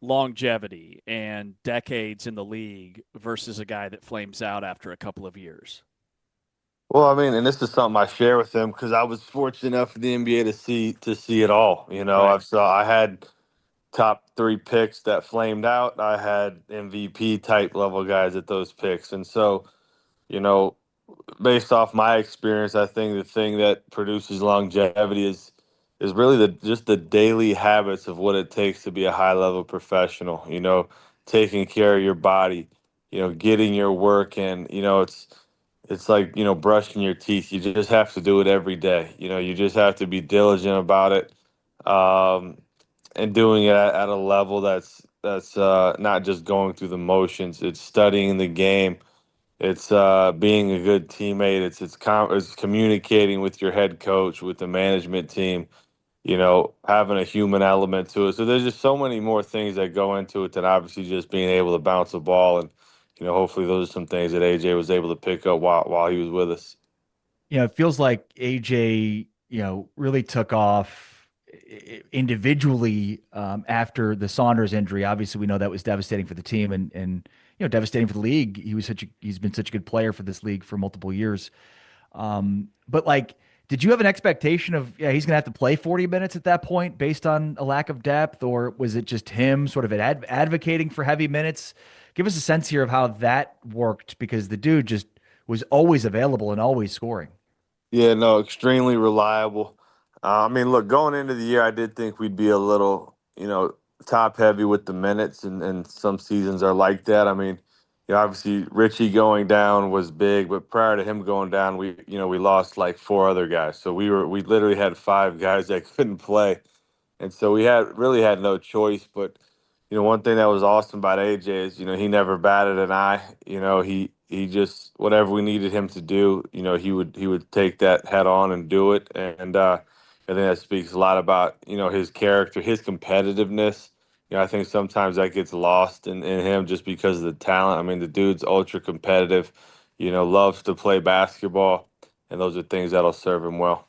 longevity and decades in the league versus a guy that flames out after a couple of years? Well, and this is something I share with them because I was fortunate enough for the NBA to see it all. Right. I had top 3 picks that flamed out. I had MVP type level guys at those picks, and so based off my experience, I think the thing that produces longevity is really just the daily habits of what it takes to be a high level professional. Taking care of your body, getting your work in. It's like brushing your teeth. You just have to do it every day. You just have to be diligent about it, and doing it at a level that's not just going through the motions. It's studying the game. It's being a good teammate. It's communicating with your head coach, with the management team, having a human element to it. So there's just so many more things that go into it than obviously just being able to bounce a ball. And, hopefully those are some things that AJ was able to pick up while he was with us. It feels like AJ, really took off individually after the Saunders injury. Obviously, we know that was devastating for the team and devastating for the league. He's been such a good player for this league for multiple years. But did you have an expectation of, he's going to have to play 40 minutes at that point based on a lack of depth, or was it just him sort of advocating for heavy minutes? Give us a sense here of how that worked, because the dude just was always available and always scoring. Yeah, no, extremely reliable. Look, going into the year, I did think we'd be a little, top heavy with the minutes, and some seasons are like that. I mean, obviously Richie going down was big, but prior to him going down, we lost like 4 other guys. So we literally had 5 guys that couldn't play. And so we really had no choice. But one thing that was awesome about AJ is he never batted an eye. He just, whatever we needed him to do, he would take that head on and do it. And I think that speaks a lot about his character, his competitiveness. I think sometimes that gets lost in him just because of the talent. I mean, the dude's ultra competitive. Loves to play basketball, and those are things that'll serve him well.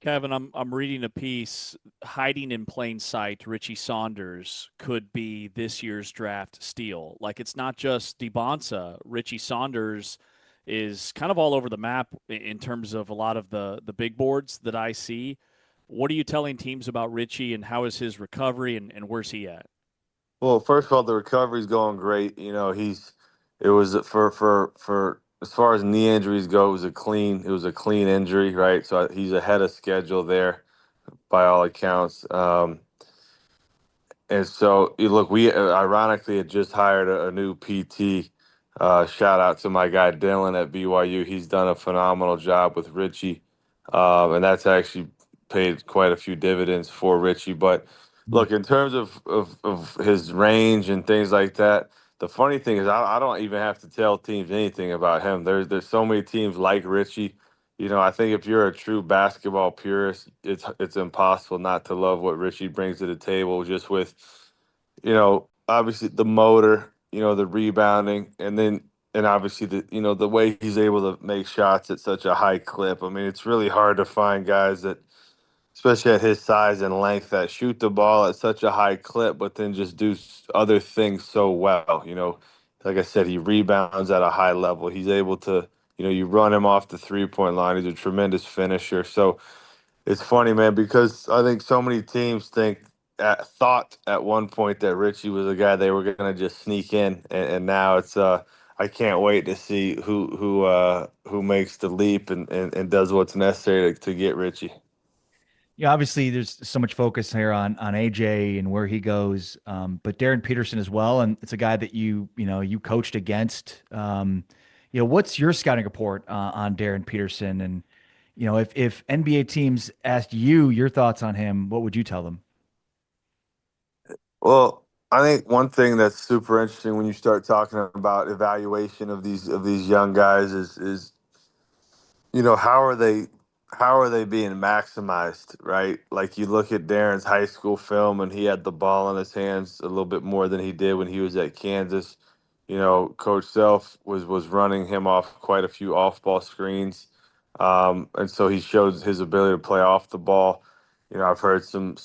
Kevin, I'm reading a piece, hiding in plain sight. Richie Saunders could be this year's draft steal. Like, it's not just DeBonsa. Richie Saunders is kind of all over the map in terms of a lot of the big boards that I see. What are you telling teams about Richie, and how is his recovery, and where's he at? Well, first of all, the recovery's going great. It was for as far as knee injuries go, it was a clean injury, right? So he's ahead of schedule there, by all accounts. And so, look, we ironically had just hired a new PT. Shout out to my guy Dylan at BYU. He's done a phenomenal job with Richie, and that's actually paid quite a few dividends for Richie. But look, in terms of his range and things like that, the funny thing is I don't even have to tell teams anything about him. There's so many teams like Richie. I think if you're a true basketball purist, it's impossible not to love what Richie brings to the table, just with, obviously the motor, the rebounding, and obviously the way he's able to make shots at such a high clip. I mean, it's really hard to find guys that, especially at his size and length, that shoot the ball at such a high clip, but then just do other things so well. Like I said, he rebounds at a high level. He's able to, you run him off the 3-point line. He's a tremendous finisher. So it's funny, man, because I think so many teams thought at one point that Richie was a guy they were going to just sneak in, and now it's I can't wait to see who makes the leap and does what's necessary to get Richie. Yeah, obviously there's so much focus here on AJ and where he goes, but Darren Peterson as well, and it's a guy that you coached against. What's your scouting report on Darren Peterson? And if NBA teams asked you your thoughts on him, what would you tell them? Well, I think one thing that's super interesting when you start talking about evaluation of these young guys is how are they being maximized, right? Like, you look at Darren's high school film, and he had the ball in his hands a little bit more than he did when he was at Kansas. Coach Self was running him off quite a few off-ball screens, and so he showed his ability to play off the ball. I've heard some.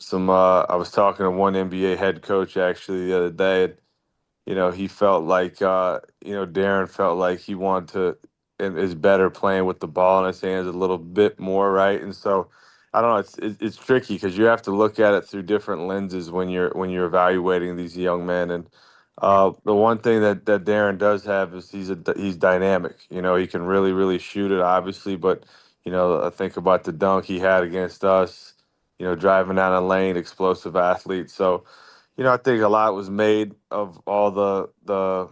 I was talking to one NBA head coach actually the other day, and he felt like Darren felt like he wanted to and is better playing with the ball in his hands a little bit more, right? And so I don't know, it's tricky because you have to look at it through different lenses when you're evaluating these young men. And the one thing that Darren does have is he's dynamic. He can really shoot it, obviously, but I think about the dunk he had against us. Driving down a lane, explosive athlete. So I think a lot was made of all the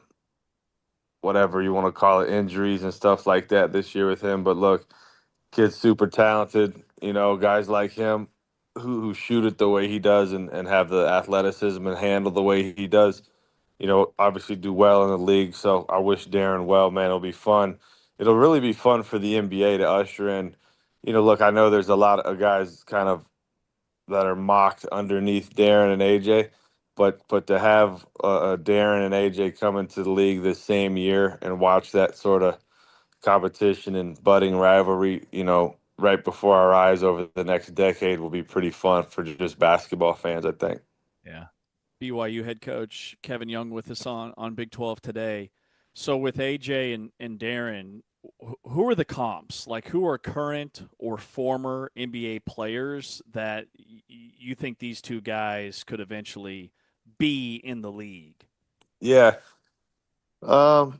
whatever you want to call it, injuries and stuff like that this year with him. But look, kid's super talented. Guys like him who shoot it the way he does and have the athleticism and handle the way he does, obviously do well in the league. So I wish Darren well, man. It'll be fun. It'll really be fun for the NBA to usher in. Look, I know there's a lot of guys kind of that are mocked underneath Darren and AJ. But to have Darren and AJ come into the league this same year and watch that sort of competition and budding rivalry, right before our eyes over the next decade will be pretty fun for just basketball fans, I think. Yeah. BYU head coach Kevin Young with us on Big 12 today. So with AJ and Darren, who are the comps? Like, who are current or former NBA players that you think these two guys could eventually be in the league? Yeah. I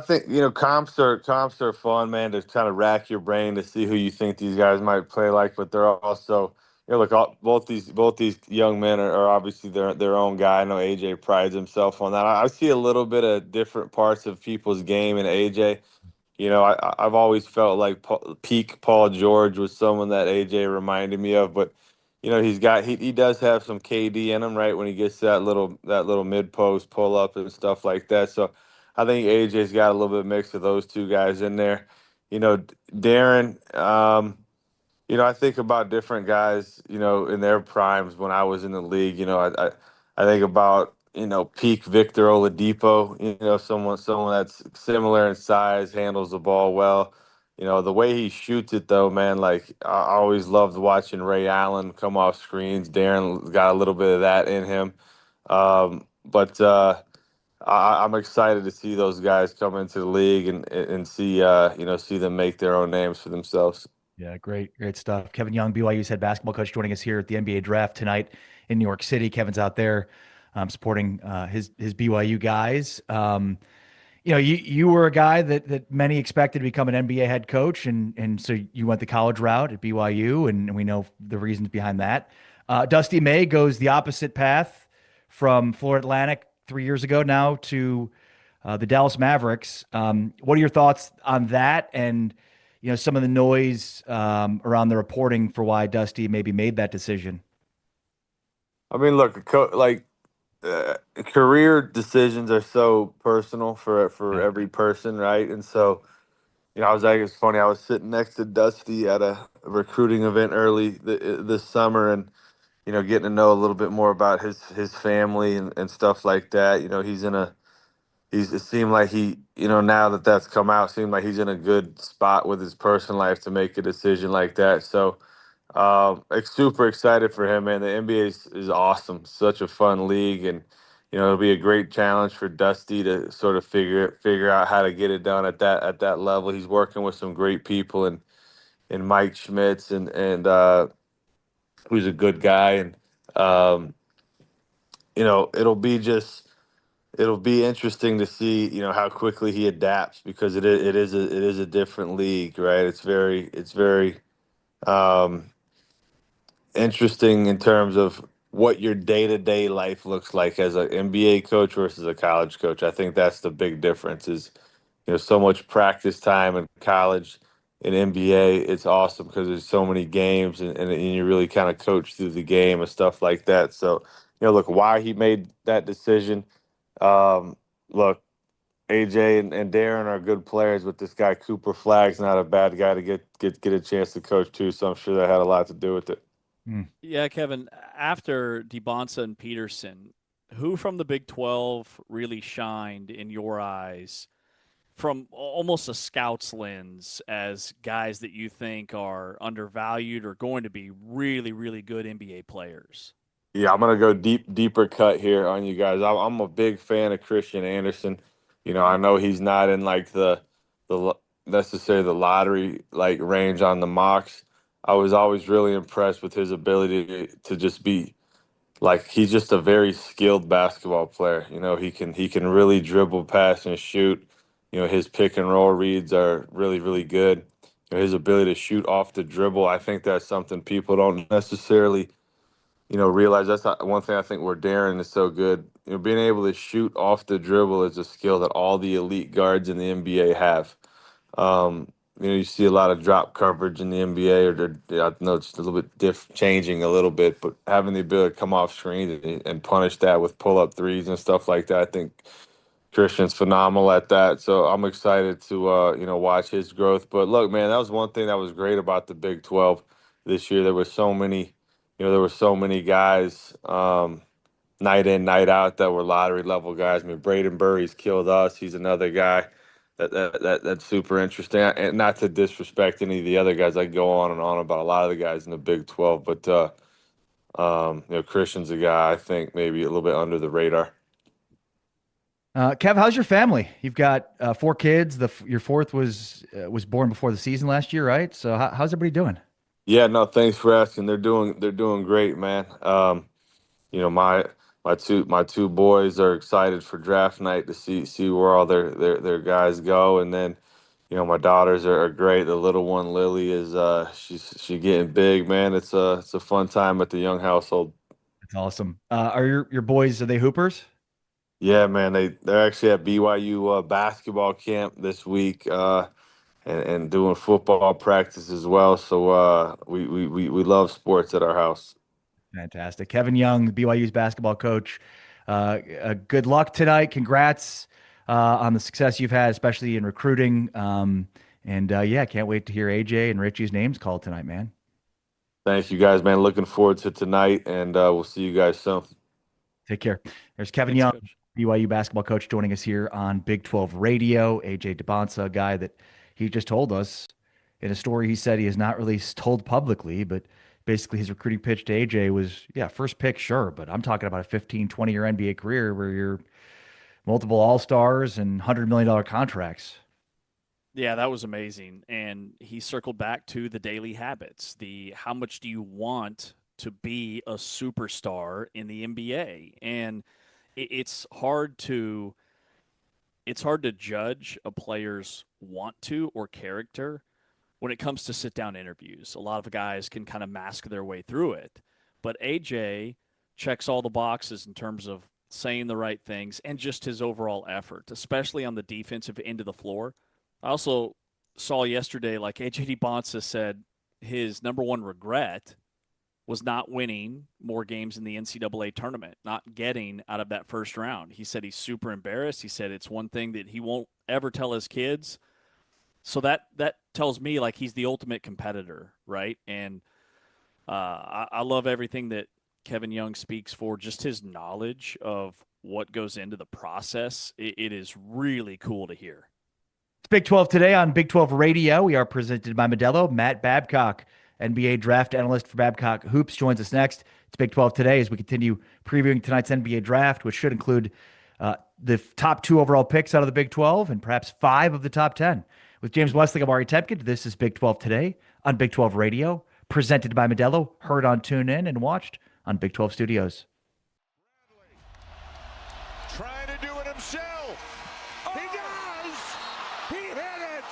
think, comps are fun, man, to kind of rack your brain to see who you think these guys might play like, but they're also, look, both these young men are obviously their own guy. I know AJ prides himself on that. I see a little bit of different parts of people's game in AJ. I've always felt like peak Paul George was someone that AJ reminded me of, but he does have some KD in him, right? When he gets that little mid post pull up and stuff like that. So I think AJ's got a little bit mix of those two guys in there. Darren. I think about different guys, in their primes when I was in the league. I think about, peak Victor Oladipo, someone that's similar in size, handles the ball well. The way he shoots it though, man, like I always loved watching Ray Allen come off screens. Darren got a little bit of that in him. But I'm excited to see those guys come into the league and see them make their own names for themselves. Yeah, great stuff. Kevin Young, BYU's head basketball coach, joining us here at the NBA draft tonight in New York City. Kevin's out there supporting his BYU guys. You were a guy that many expected to become an NBA head coach, and so you went the college route at BYU, and we know the reasons behind that. Dusty May goes the opposite path from Florida Atlantic 3 years ago now to the Dallas Mavericks. What are your thoughts on that, and some of the noise around the reporting for why Dusty maybe made that decision? I mean, look, career decisions are so personal for every person, right? And so, I was like, it's funny. I was sitting next to Dusty at a recruiting event early this summer, and getting to know a little bit more about his family and stuff like that. It seemed like he, now that that's come out, seemed like he's in a good spot with his personal life to make a decision like that. So, super excited for him, man. The NBA is awesome, such a fun league, and it'll be a great challenge for Dusty to sort of figure out how to get it done at that level. He's working with some great people, and Mike Schmitz, and who's a good guy, and it'll be interesting to see, how quickly he adapts, because it is a different league, right? It's very interesting in terms of what your day-to-day life looks like as an NBA coach versus a college coach. I think that's the big difference is, so much practice time in college. In NBA, it's awesome because there's so many games and you really kind of coach through the game and stuff like that. So, look, why he made that decision. Look, AJ and Darren are good players, but this guy Cooper Flagg's not a bad guy to get a chance to coach too. So I'm sure that had a lot to do with it. Yeah, Kevin, after DeBonsa and Peterson, who from the Big 12 really shined in your eyes from almost a scout's lens as guys that you think are undervalued or going to be really, really good NBA players? Yeah, I'm gonna go deeper cut here on you guys. I'm a big fan of Christian Anderson. I know he's not in like the necessarily the lottery like range on the mocks. I was always really impressed with his ability to just be like, he's just a very skilled basketball player. He can really dribble, pass, and shoot. His pick and roll reads are really, really good. His ability to shoot off the dribble, I think that's something people don't necessarily realize. That's not one thing I think where Darren is so good. Being able to shoot off the dribble is a skill that all the elite guards in the NBA have. You see a lot of drop coverage in the NBA, I know it's a little bit changing a little bit, but having the ability to come off screen and punish that with pull-up threes and stuff like that, I think Christian's phenomenal at that. So I'm excited to watch his growth. But look, man, that was one thing that was great about the Big 12 this year. There were so many guys night in, night out that were lottery level guys. I mean, Braden Burry's killed us. He's another guy that's super interesting. And not to disrespect any of the other guys, I go on and on about a lot of the guys in the Big 12, but Christian's a guy I think maybe a little bit under the radar. Kev, how's your family? You've got 4 kids. Your fourth was born before the season last year, right? So how's everybody doing? Yeah, no, thanks for asking. They're doing great, man. My two boys are excited for draft night to see where all their guys go, and then my daughters are great. The little one, Lily, is she getting big, man. It's a fun time at the Young household. That's awesome. Are your boys, are they hoopers? Yeah, man. They're actually at BYU basketball camp this week, and doing football practice as well. So we love sports at our house. Fantastic. Kevin Young, BYU's basketball coach. Good luck tonight. Congrats on the success you've had, especially in recruiting. Yeah, can't wait to hear AJ and Richie's names called tonight, man. Thank you guys, man. Looking forward to tonight, and we'll see you guys soon. Take care. There's Kevin Thanks, Young, Coach. BYU basketball coach, joining us here on Big 12 Radio. AJ DeBonsa, a guy that he just told us in a story he said he has not really told publicly, but basically his recruiting pitch to AJ was, yeah, first pick, sure, but I'm talking about a 15, 20-year NBA career where you're multiple All-Stars and $100 million contracts. Yeah, that was amazing. And he circled back to the daily habits, the how much do you want to be a superstar in the NBA? And it's hard to judge a player's want to or character when it comes to sit down interviews. A lot of guys can kind of mask their way through it. But AJ checks all the boxes in terms of saying the right things and just his overall effort, especially on the defensive end of the floor. I also saw yesterday, like AJ DeBonsa said, his number one regret was not winning more games in the NCAA tournament, not getting out of that first round. He said he's super embarrassed. He said it's one thing that he won't ever tell his kids. So that tells me like he's the ultimate competitor, right? And I love everything that Kevin Young speaks for, just his knowledge of what goes into the process. It is really cool to hear. It's Big 12 today on Big 12 Radio. We are presented by Modelo. Matt Babcock, NBA draft analyst for Babcock Hoops, joins us next. It's Big 12 today as we continue previewing tonight's NBA draft, which should include the top 2 overall picks out of the Big 12 and perhaps 5 of the top 10. With James Wesley, I'm Ari Tepkin. This is Big 12 today on Big 12 Radio, presented by Modelo, heard on TuneIn and watched on Big 12 Studios. Trying to do it himself. He does. He hit it.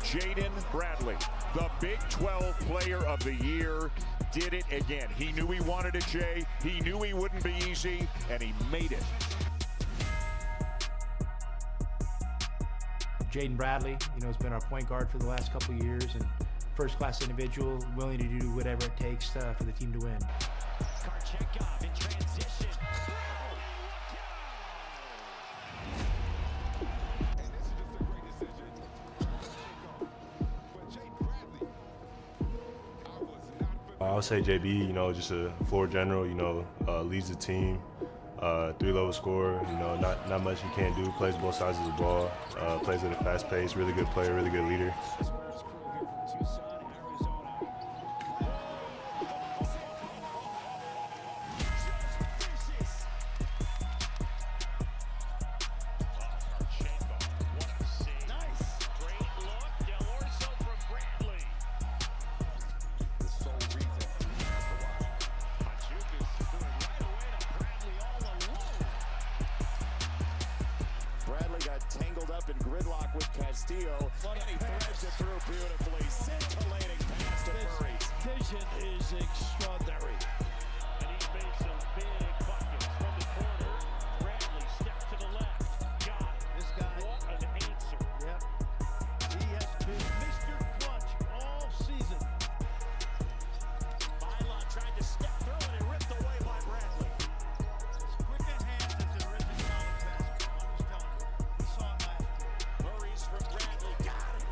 Jaden Bradley, the Big 12 Player of the Year, did it again. He knew he wanted it, Jay. He knew he wouldn't be easy, and he made it. Jaden Bradley, has been our point guard for the last couple of years and first-class individual, willing to do whatever it takes for the team to win. Karchenkov in transition. I would say JB, just a floor general, leads the team, 3-level scorer, not much he can't do, plays both sides of the ball, plays at a fast pace, really good player, really good leader. Bradley got tangled up in gridlock with Castillo, and he threads it through beautifully. Scintillating pass to Murray. Vision is extraordinary. And he's made some big buckets from the corner. Bradley steps to the left. Got it. This guy, what an answer. Yep. He has been Mr. Clutch all season. Vila tried to step through and it ripped away by Bradley. It's quick in hands as a terrific college basketball. I'm just telling you. We saw it last year. Murray's from Bradley. Got it.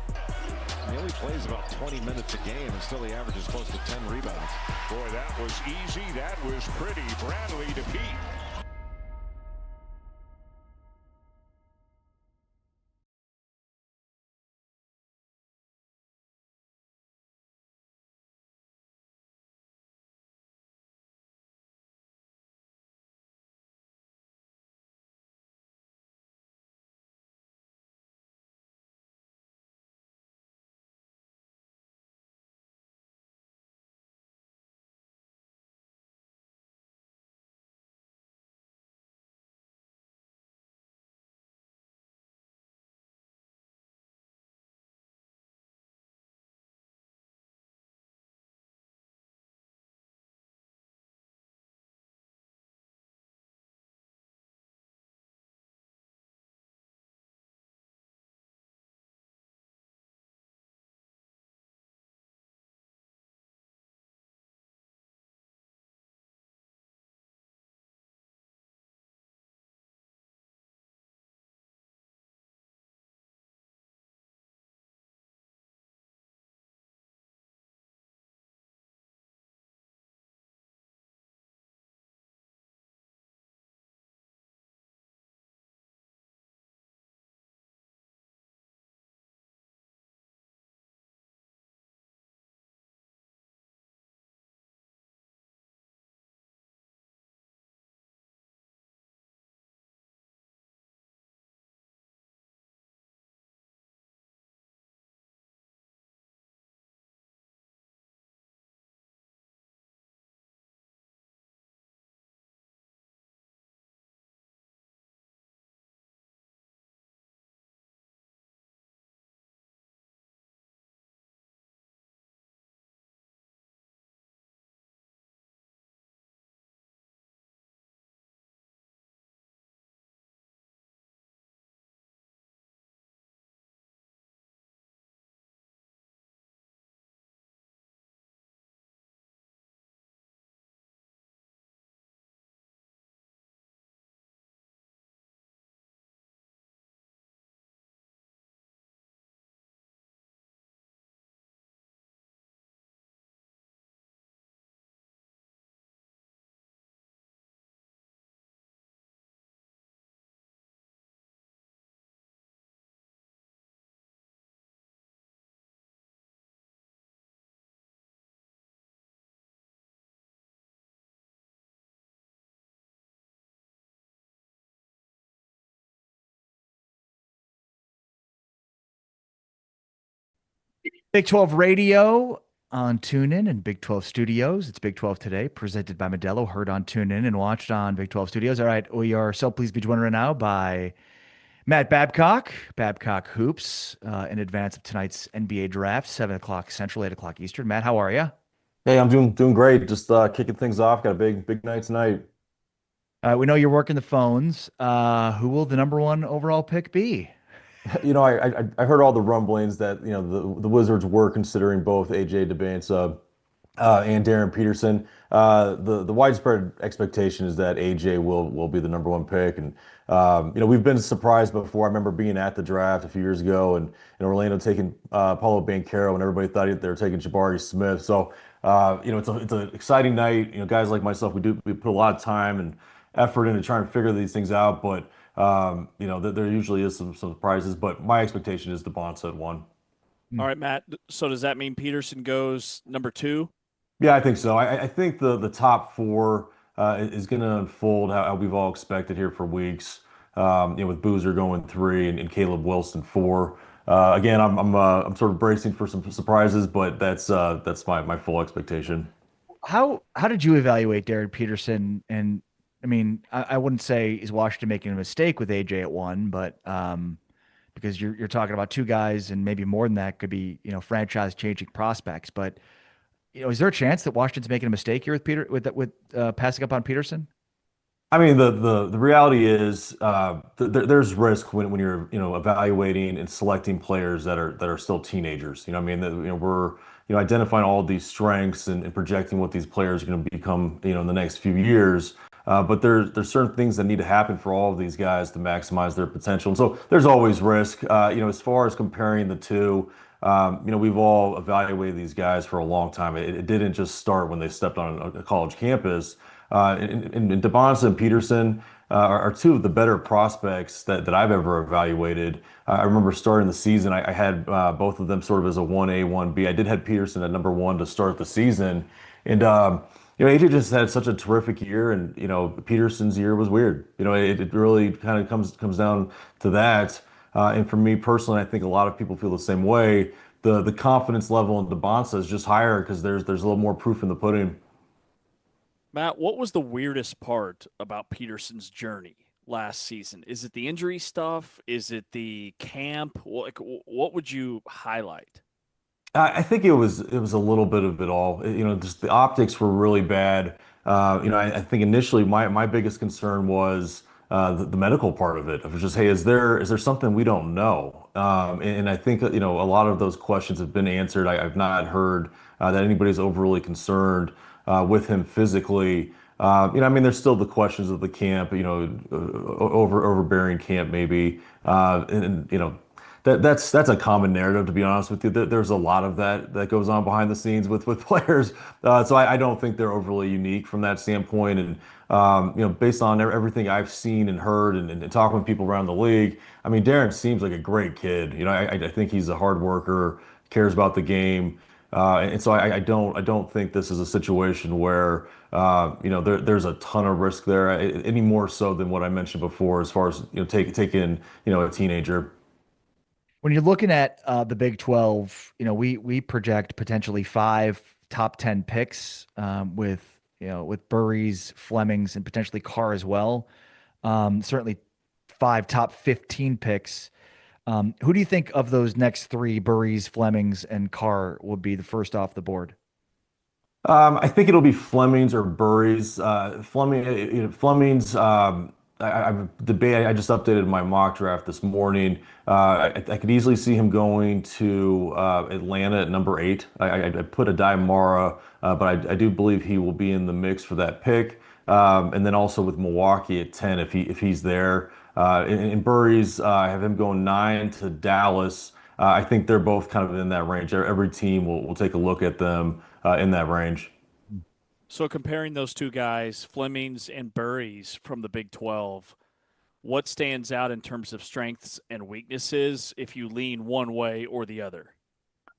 He only plays about 20 minutes a game and still he averages close to 10 rebounds. Boy, that was easy. That was pretty. Bradley to Pete. Big 12 Radio on TuneIn and Big 12 Studios. It's Big 12 Today, presented by Modelo, heard on TuneIn and watched on Big 12 Studios. All right, we are so pleased to be joined right now by Matt Babcock Hoops, in advance of tonight's NBA draft, 7 o'clock Central, 8 o'clock Eastern. Matt, how are you? Hey, I'm doing great. Just kicking things off. Got a big night tonight. We know you're working the phones. Who will the number one overall pick be? You know, I heard all the rumblings that the Wizards were considering both AJ Debinsa and Darren Peterson. The widespread expectation is that AJ will be the number one pick, and we've been surprised before. I remember being at the draft a few years ago, and Orlando taking Paulo Banchero, and everybody thought they were taking Jabari Smith. So it's an exciting night. Guys like myself, we put a lot of time and effort into trying to figure these things out, but there usually is some surprises, but my expectation is Debinsa at 1. All right, Matt. So does that mean Peterson goes number 2? Yeah, I think so. I think the top 4 is going to unfold how we've all expected here for weeks. With Boozer going 3 and Caleb Wilson 4. Again, I'm sort of bracing for some surprises, but that's my full expectation. How did you evaluate Darren Peterson? And I mean, I wouldn't say is Washington making a mistake with AJ at 1, but because you're talking about 2 guys and maybe more than that could be franchise changing prospects. But is there a chance that Washington's making a mistake here with passing up on Peterson? I mean, the reality is there's risk when you're evaluating and selecting players that are still teenagers. We're identifying all these strengths and projecting what these players are going to become in the next few years. But there's certain things that need to happen for all of these guys to maximize their potential. And so there's always risk. As far as comparing the two, we've all evaluated these guys for a long time. It didn't just start when they stepped on a college campus. And Debinsa and Peterson are 2 of the better prospects that I've ever evaluated. I remember starting the season, I had both of them sort of as a 1A, 1B. I did have Peterson at number 1 to start the season. And AJ just had such a terrific year, and Peterson's year was weird. It really kind of comes down to that. And for me personally, I think a lot of people feel the same way. The confidence level in Debinsa is just higher because there's a little more proof in the pudding. Matt, what was the weirdest part about Peterson's journey last season? Is it the injury stuff? Is it the camp? What would you highlight? I think it was a little bit of it all. Just the optics were really bad. I think initially my biggest concern was the medical part of it. It was just, hey, is there something we don't know? And I think a lot of those questions have been answered. I've not heard that anybody's overly concerned with him physically. There's still the questions of the camp, overbearing camp maybe, that's a common narrative, to be honest with you. There's a lot of that goes on behind the scenes with players. So I don't think they're overly unique from that standpoint. And, based on everything I've seen and heard and talking with people around the league, Darren seems like a great kid. I think he's a hard worker, cares about the game. And so I don't think this is a situation where, there's a ton of risk there, any more so than what I mentioned before, as far as, taking, a teenager. When you're looking at the Big 12, we project potentially 5 top 10 picks with Burries, Flemings, and potentially Carr as well. Certainly 5 top 15 picks. Who do you think of those next 3, Burries, Flemings, and Carr, would be the first off the board? I think it'll be Flemings or Burries. Flemings. I just updated my mock draft this morning. I could easily see him going to Atlanta at number 8. I put Adai Mara, but I do believe he will be in the mix for that pick. And then also with Milwaukee at 10 if he's there. In Burries, I have him going 9 to Dallas. I think they're both kind of in that range. Every team will take a look at them in that range. So comparing those 2 guys, Flemings and Burries from the Big 12, what stands out in terms of strengths and weaknesses if you lean one way or the other?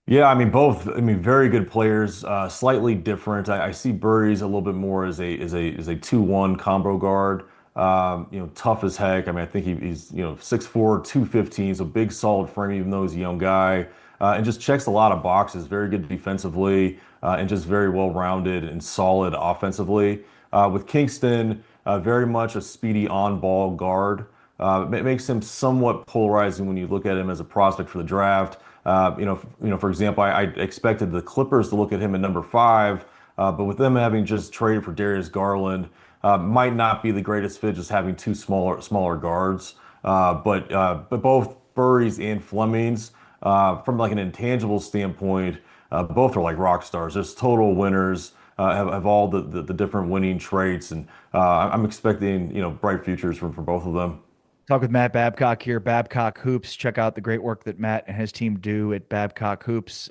Yeah, both. Very good players. Slightly different. I see Burries a little bit more as a 2-1 combo guard. Tough as heck. I think he's 6'4", 215, so big solid frame, even though he's a young guy. and just checks a lot of boxes. Very good defensively, and just very well rounded and solid offensively. With Kingston, very much a speedy on ball guard. It makes him somewhat polarizing when you look at him as a prospect for the draft. For example, I expected the Clippers to look at him at number 5, but with them having just traded for Darius Garland, might not be the greatest fit, just having two smaller guards. But both Burries and Flemings, from like an intangible standpoint, both are like rock stars, just total winners. Have all the different winning traits, and I'm expecting bright futures for both of them. Talk with Matt Babcock here, Babcock Hoops. Check out the great work that Matt and his team do at Babcock Hoops.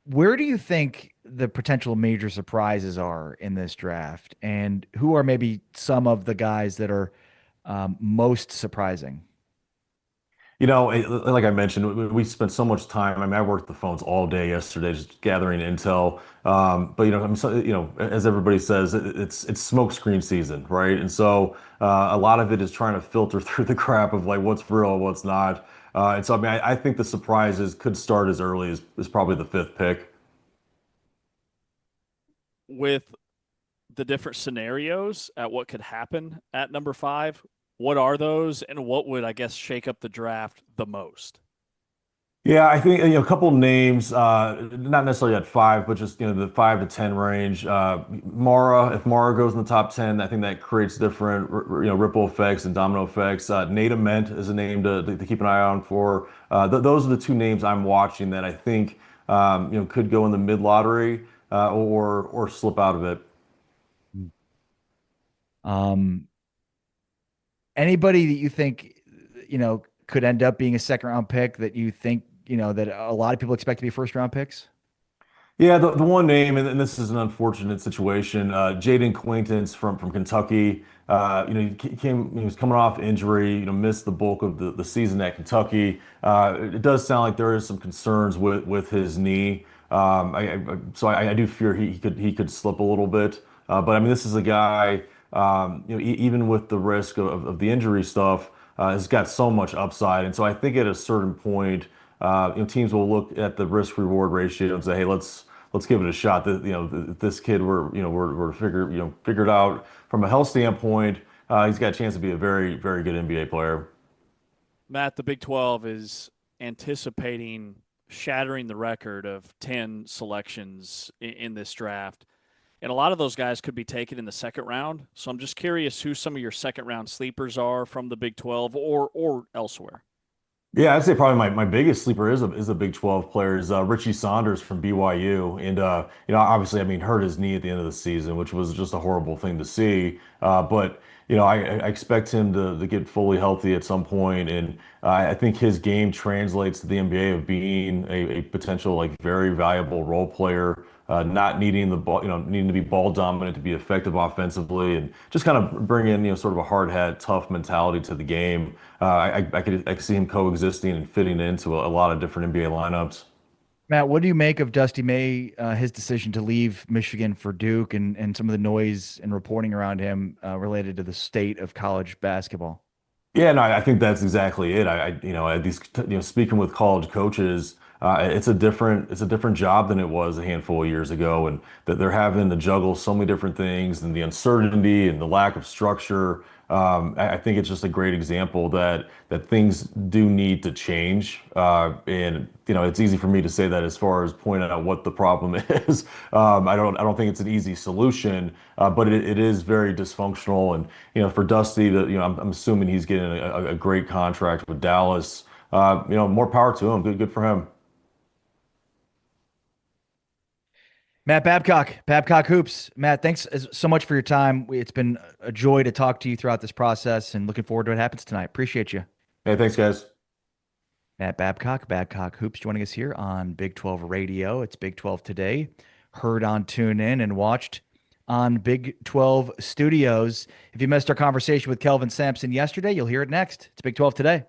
Where do you think the potential major surprises are in this draft, and who are maybe some of the guys that are most surprising? Like I mentioned, we spent so much time. I mean, I worked the phones all day yesterday, just gathering intel. But as everybody says, it's smokescreen season, right? And so a lot of it is trying to filter through the crap of like what's real, what's not. And so I mean, I think the surprises could start as early as probably the 5th pick. With the different scenarios at what could happen at number 5, what are those, and what would, I guess, shake up the draft the most? Yeah, I think a couple names, not necessarily at 5, but just the 5 to 10 range. Mara, if Mara goes in the top 10, I think that creates different ripple effects and domino effects. Nate Ament is a name to keep an eye on for. Those are the 2 names I'm watching that I think could go in the mid lottery or slip out of it. Anybody that you think, could end up being a 2nd round pick that you think, that a lot of people expect to be 1st round picks? Yeah, the one name, and this is an unfortunate situation, Jaden Quaintance from Kentucky. He was coming off injury, missed the bulk of the season at Kentucky. It does sound like there is some concerns with his knee. So I do fear he could slip a little bit. But I mean, this is a guy, even with the risk of the injury stuff, has got so much upside. And so I think at a certain point, teams will look at the risk reward ratio and say, hey, let's give it a shot. This kid we're figured out from a health standpoint. He's got a chance to be a very, very good NBA player. Matt, the Big 12 is anticipating shattering the record of 10 selections in this draft. And a lot of those guys could be taken in the 2nd round. So I'm just curious who some of your 2nd round sleepers are from the Big 12 or elsewhere. Yeah, I'd say probably my biggest sleeper is a Big 12 player is Richie Saunders from BYU. And, obviously, I mean, hurt his knee at the end of the season, which was just a horrible thing to see. But I expect him to get fully healthy at some point, and I think his game translates to the NBA of being a potential like very valuable role player, not needing the ball, needing to be ball dominant to be effective offensively, and just kind of bring in sort of a hard hat, tough mentality to the game. I could see him coexisting and fitting into a lot of different NBA lineups. Matt, what do you make of Dusty May, his decision to leave Michigan for Duke, and some of the noise and reporting around him related to the state of college basketball? Yeah, no, I think that's exactly it. Speaking with college coaches, it's a different job than it was a handful of years ago, and that they're having to juggle so many different things, and the uncertainty and the lack of structure. I think it's just a great example that things do need to change, and it's easy for me to say that as far as pointing out what the problem is. I don't think it's an easy solution, but it is very dysfunctional. And for Dusty, I'm assuming he's getting a great contract with Dallas. More power to him. Good for him. Matt Babcock, Babcock Hoops. Matt, thanks so much for your time. It's been a joy to talk to you throughout this process, and looking forward to what happens tonight. Appreciate you. Hey, thanks, guys. Matt Babcock, Babcock Hoops, joining us here on Big 12 Radio. It's Big 12 Today, heard on TuneIn and watched on Big 12 Studios. If you missed our conversation with Kelvin Sampson yesterday, you'll hear it next. It's Big 12 Today.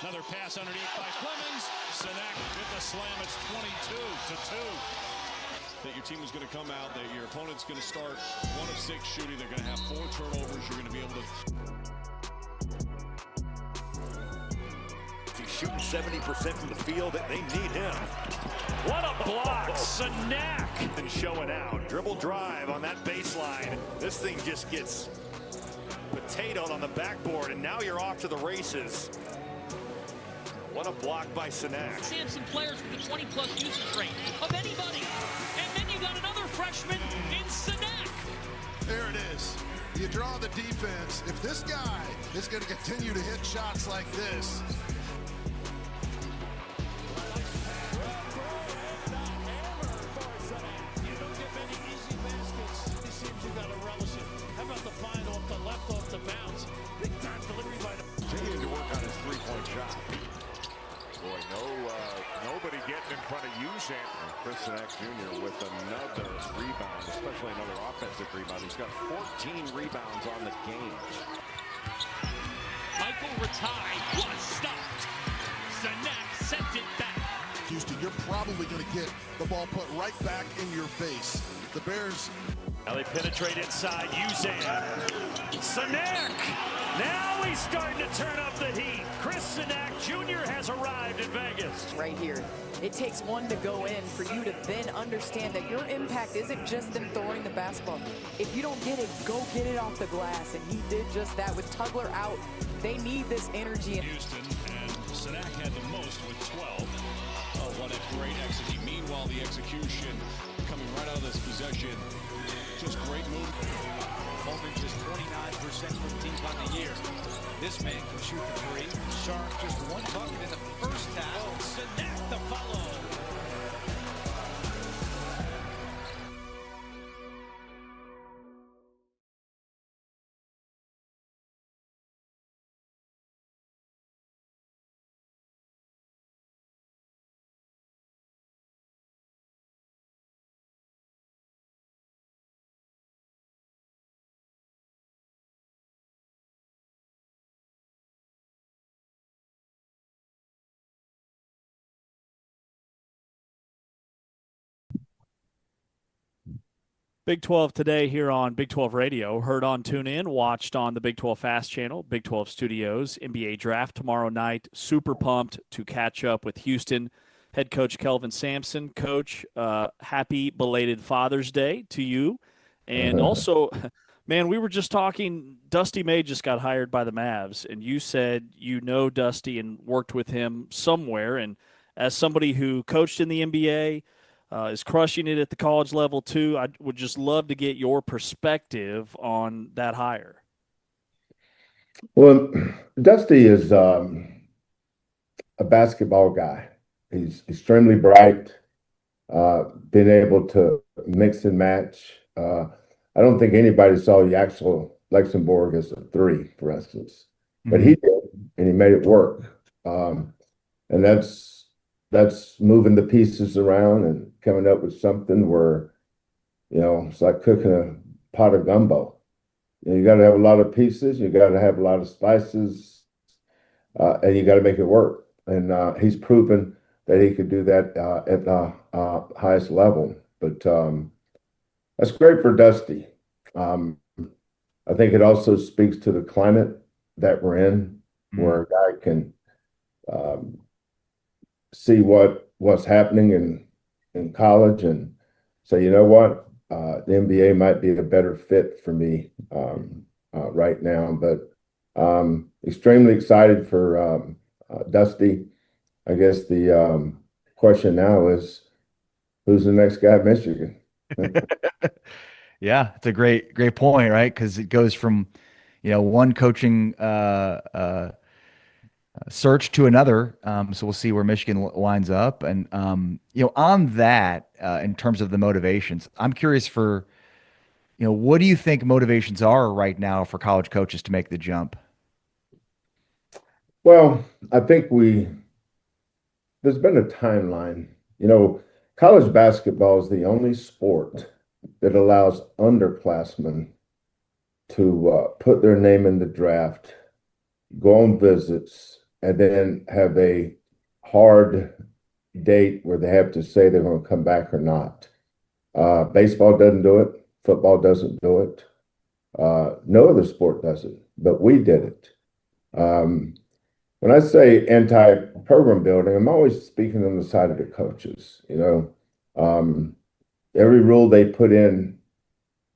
Another pass underneath by Clemens. Sanak with the slam. It's 22-2. That your team is going to come out, that your opponent's going to start 1 of 6 shooting. They're going to have 4 turnovers. You're going to be able to. He's shooting 70% from the field. They need him. What a block! Sanak! And showing out. Dribble drive on that baseline. This thing just gets potatoed on the backboard, and now you're off to the races. What a block by Sanak. Samson players with a 20-plus usage rate of anybody. And then you got another freshman in Sanak. There it is. You draw the defense. If this guy is going to continue to hit shots like this. You don't get many easy baskets. It seems you got to relish it. How about the find off the left off the bounce? Big time delivery by the. Continuing to work on his three-point shot. Boy, nobody getting in front of Usain. Chris Sanak Jr. with another rebound, especially another offensive rebound. He's got 14 rebounds on the game. Michael Rataj was stopped. Sanak sent it back. Houston, you're probably going to get the ball put right back in your face. The Bears. Now they penetrate inside. Usain. Sanak. Now he's starting to turn up the heat. Chris Sanak Jr. has arrived in Vegas. Right here. It takes one to go in for you to then understand that your impact isn't just them throwing the basketball. If you don't get it, go get it off the glass. And he did just that with Tugler out. They need this energy. Houston, and Sanak had the most with 12. Oh, what a great execution. Meanwhile, the execution coming right out of this possession. Just great move. Holding just 29% from deep on the year. This man can shoot the three. Sharp just one bucket in the first half. Sanak the follow. Big 12 today here on Big 12 Radio. Heard on TuneIn, watched on the Big 12 Fast Channel, Big 12 Studios, NBA Draft tomorrow night. Super pumped to catch up with Houston head coach Kelvin Sampson. Coach, happy belated Father's Day to you. And also, man, we were just talking, Dusty May just got hired by the Mavs, and you said you know Dusty and worked with him somewhere. And as somebody who coached in the NBA, is crushing it at the college level too, I would just love to get your perspective on that hire. Well, Dusty is a basketball guy. He's extremely bright, been able to mix and match. I don't think anybody saw the actual Luxembourg as a three, for instance, but he did, and he made it work. And that's moving the pieces around and coming up with something where, it's like cooking a pot of gumbo. You got to have a lot of pieces, you got to have a lot of spices, and you got to make it work. And he's proven that he could do that at the highest level. But that's great for Dusty. I think it also speaks to the climate that we're in, where a guy can see what's happening in college and say, you know what, the NBA might be a better fit for me right now. But extremely excited for Dusty. I guess the question now is, who's the next guy at Michigan? Yeah, it's a great point, right? Because it goes from, one coaching search to another. So we'll see where Michigan winds up. And, on that, in terms of the motivations, I'm curious for, what do you think motivations are right now for college coaches to make the jump? Well, I think there's been a timeline. College basketball is the only sport that allows underclassmen to put their name in the draft, go on visits, and then have a hard date where they have to say they're going to come back or not. Baseball doesn't do it. Football doesn't do it. No other sport does it, but we did it. When I say anti-program building, I'm always speaking on the side of the coaches. Every rule they put in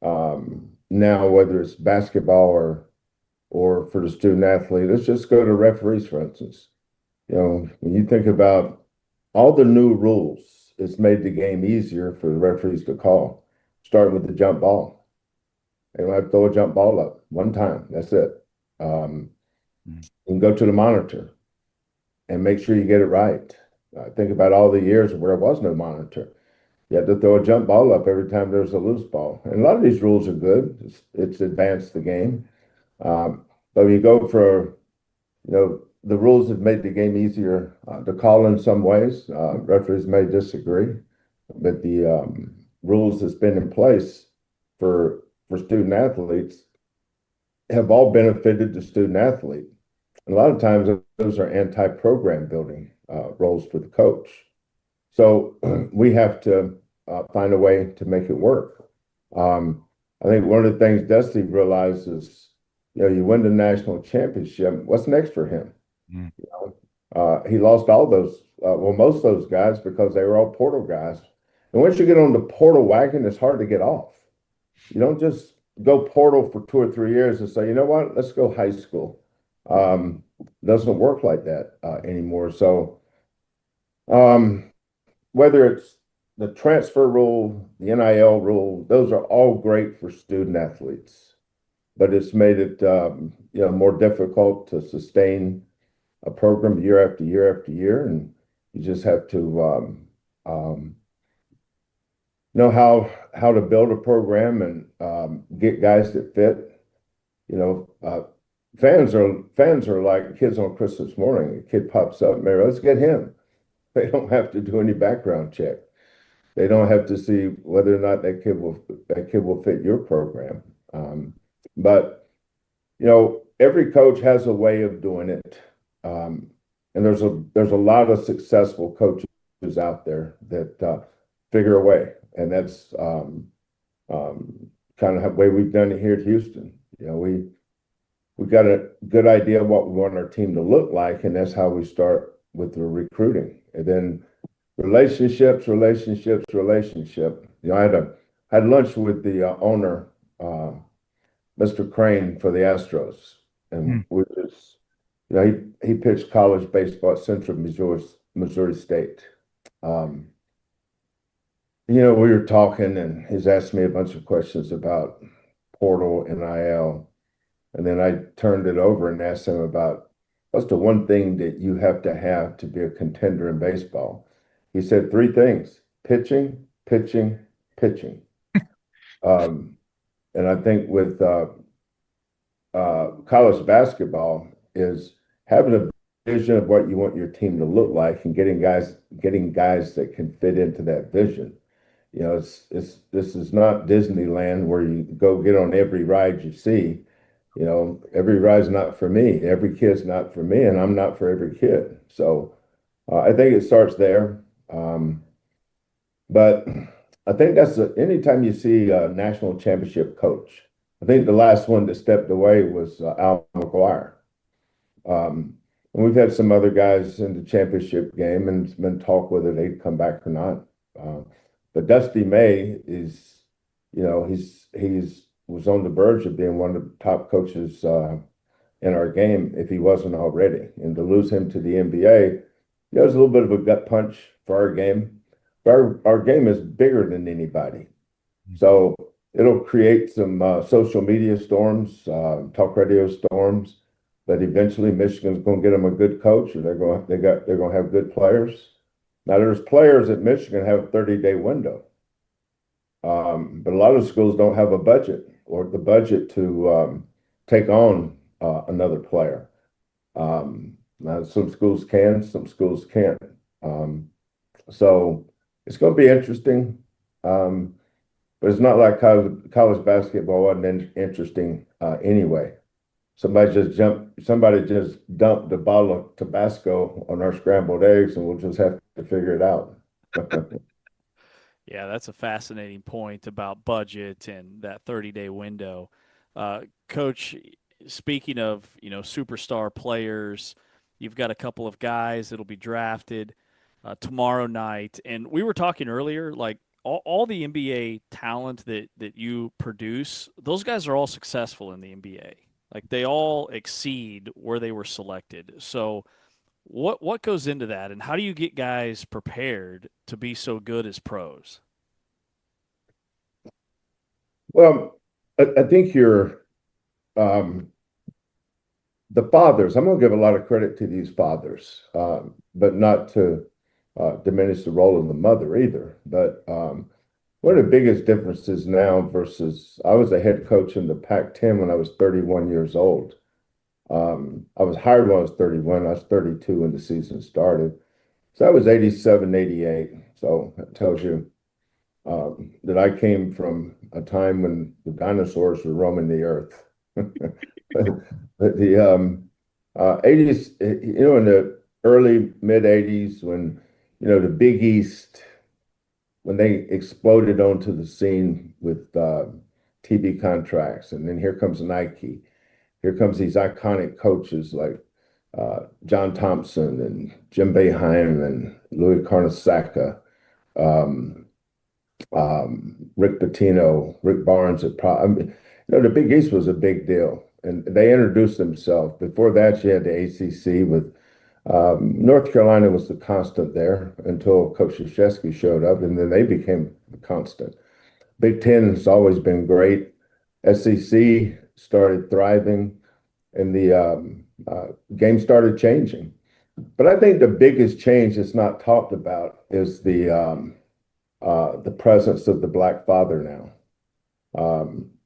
now, whether it's basketball or for the student athlete, let's just go to referees, for instance. When you think about all the new rules, it's made the game easier for the referees to call, starting with the jump ball. They don't have to throw a jump ball up one time. That's it. You can go to the monitor and make sure you get it right. Think about all the years where there was no monitor. You had to throw a jump ball up every time there was a loose ball. And a lot of these rules are good. It's advanced the game. But when you go for, the rules have made the game easier to call in some ways. Referees may disagree, but the rules that's been in place for student athletes have all benefited the student athlete. And a lot of times those are anti-program building roles for the coach. So we have to find a way to make it work. I think one of the things Dusty realizes, you win the national championship, what's next for him? He lost all those, most of those guys because they were all portal guys. And once you get on the portal wagon, it's hard to get off. You don't just go portal for 2 or 3 years and say, you know what, let's go high school. Doesn't work like that anymore. So whether it's the transfer rule, the NIL rule, those are all great for student athletes, but it's made it more difficult to sustain a program year after year after year, and you just have to know how to build a program and get guys that fit. Fans are like kids on Christmas morning. A kid pops up, maybe let's get him. They don't have to do any background check. They don't have to see whether or not that kid will fit your program. But every coach has a way of doing it, and there's a lot of successful coaches out there that figure a way, and that's kind of the way we've done it here at Houston. We've got a good idea of what we want our team to look like, and that's how we start with the recruiting. And then relationships. I had lunch with the owner, Mr. Crane, for the Astros, and we just, he pitched college baseball at Central Missouri State. We were talking, and he's asked me a bunch of questions about portal, NIL. And then I turned it over and asked him about what's the one thing that you have to be a contender in baseball. He said 3 things: pitching, pitching, pitching. And I think with college basketball is having a vision of what you want your team to look like and getting guys that can fit into that vision. This is not Disneyland where you go get on every ride you see. Every ride's not for me. Every kid's not for me, and I'm not for every kid. So I think it starts there. But I think that's anytime you see a national championship coach. I think the last one that stepped away was Al McGuire. And we've had some other guys in the championship game, and it's been talk whether they'd come back or not. But Dusty May is, he's was on the verge of being one of the top coaches in our game if he wasn't already. And to lose him to the NBA, it was a little bit of a gut punch for our game. But our game is bigger than anybody. So it'll create some social media storms, talk radio storms, but eventually Michigan's going to get them a good coach, or they're going to have good players. Now there's players at Michigan have a 30-day window. But a lot of schools don't have a budget or the budget to take on another player. Now, some schools can, some schools can't. So it's going to be interesting. But it's not like college basketball wasn't interesting anyway. somebody just dumped a bottle of Tabasco on our scrambled eggs, and we'll just have to figure it out. Yeah, that's a fascinating point about budget and that 30-day window. Coach, speaking of, superstar players, you've got a couple of guys that'll be drafted tomorrow night. And we were talking earlier, like all the NBA talent that you produce, those guys are all successful in the NBA. Like they all exceed where they were selected. So what goes into that, and how do you get guys prepared to be so good as pros? Well, I think the fathers, I'm going to give a lot of credit to these fathers, but not to diminish the role of the mother either. But one of the biggest differences now versus I was a head coach in the Pac-10 when I was 31 years old. I was hired when I was 31. I was 32 when the season started. So I was 87, 88. So that tells you that I came from a time when the dinosaurs were roaming the earth. But the 80s, in the early mid 80s, when the Big East, when they exploded onto the scene with TV contracts, and then here comes Nike, here comes these iconic coaches like John Thompson and Jim Boeheim and Louis Carnesecca, Rick Pitino, Rick Barnes. The Big East was a big deal, and they introduced themselves. Before that, you had the ACC with North Carolina was the constant there until Coach Krzyzewski showed up, and then they became the constant. Big Ten has always been great. SEC started thriving, and the game started changing. But I think the biggest change that's not talked about is the presence of the Black father now.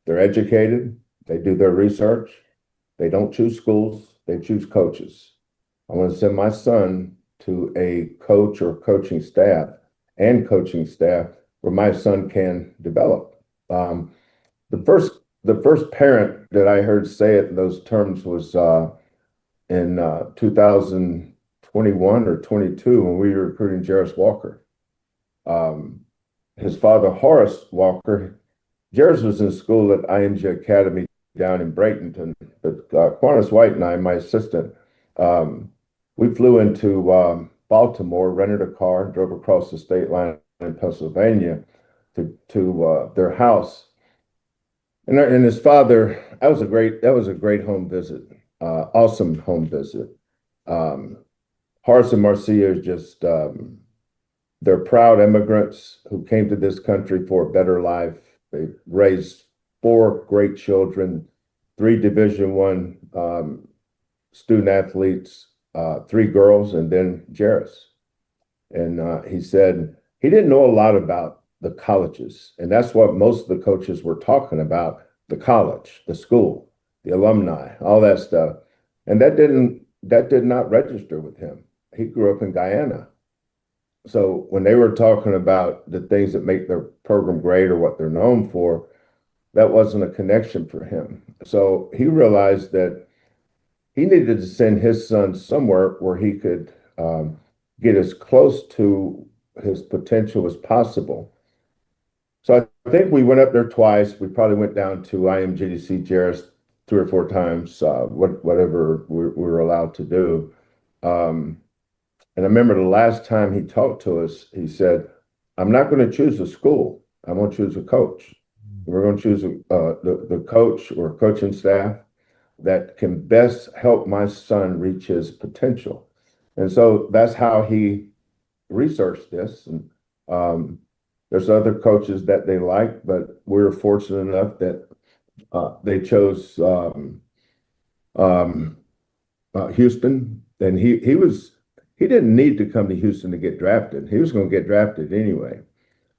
They're educated. They do their research. They don't choose schools. They choose coaches. I want to send my son to a coach or coaching staff where my son can develop. The first parent that I heard say it in those terms was in 2021 or 22 when we were recruiting Jarace Walker. His father, Horace Walker, Jarace was in school at IMG Academy down in Bradenton, but Quantas White and I, my assistant, we flew into Baltimore, rented a car, drove across the state line in Pennsylvania to their house. And his father, that was a great home visit, awesome home visit. Horace and Marcia is just, they're proud immigrants who came to this country for a better life. They raised 4 great children, 3 Division I student athletes, 3 girls, and then Jarace. And he said he didn't know a lot about the colleges, and that's what most of the coaches were talking about: the college, the school, the alumni, all that stuff. And that did not register with him. He grew up in Guyana. So when they were talking about the things that make their program great or what they're known for, that wasn't a connection for him. So he realized that he needed to send his son somewhere where he could get as close to his potential as possible. So I think we went up there twice. We probably went down to IMG to see Jarace 3 or 4 times, whatever we were allowed to do. And I remember the last time he talked to us, he said, "I'm not going to choose a school. I'm going to choose a coach. We're going to choose the coach or coaching staff that can best help my son reach his potential." And so that's how he researched this. And there's other coaches that they like, but we were fortunate enough that they chose Houston. And he didn't need to come to Houston to get drafted. He was going to get drafted anyway.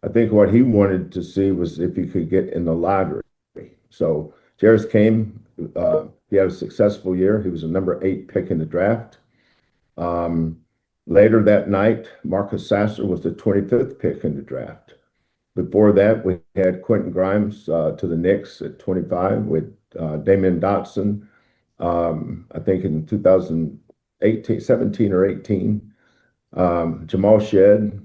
I think what he wanted to see was if he could get in the lottery. So Jarace came. He had a successful year. He was a number 8 pick in the draft. Later that night, Marcus Sasser was the 25th pick in the draft. Before that, we had Quentin Grimes to the Knicks at 25 with Damian Dotson I think in 2018, 17 or 18. Jamal Shed.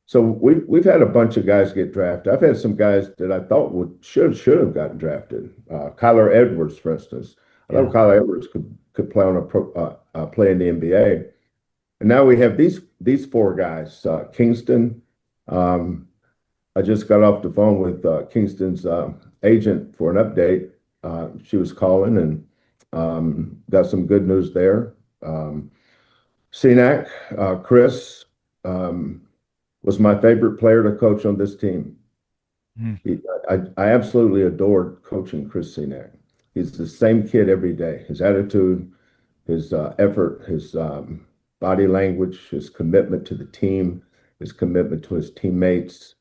So we've had a bunch of guys get drafted. I've had some guys that I thought should have gotten drafted. Kyler Edwards, for instance. I thought Kyler Edwards could play on play in the NBA. And now we have these four guys. Kingston. I just got off the phone with Kingston's agent for an update. She was calling and got some good news there. Cenac, Chris, was my favorite player to coach on this team. I absolutely adored coaching Chris Cenac. He's the same kid every day. His attitude, his effort, his body language, his commitment to the team, his commitment to his teammates,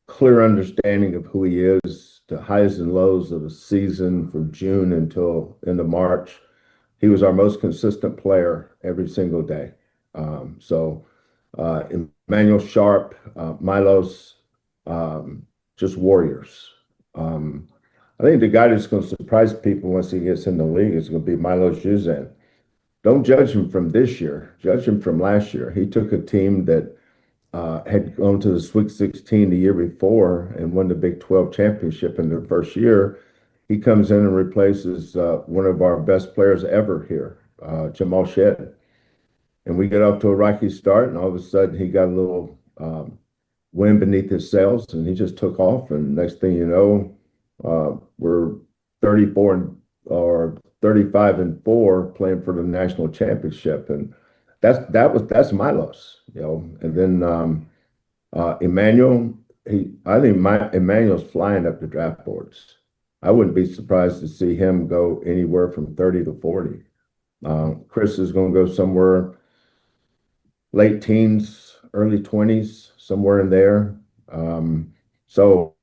clear understanding of who he is, the highs and lows of the season from June until end of March. He was our most consistent player every single day. Emmanuel Sharp, Milos, just warriors. I think the guy that's going to surprise people once he gets in the league is going to be Milos Juzan. Don't judge him from this year. Judge him from last year. He took a team that had gone to the Sweet 16 the year before and won the Big 12 championship in their first year. He comes in and replaces one of our best players ever here, Jamal Shed. And we get off to a rocky start, and all of a sudden he got a little wind beneath his sails, and he just took off. And next thing you know, we're 35-4 playing for the national championship, and that's Milos, you know. And then Emmanuel, I think Emmanuel's flying up the draft boards. I wouldn't be surprised to see him go anywhere from 30 to 40. Chris is going to go somewhere late teens, early 20s, somewhere in there. So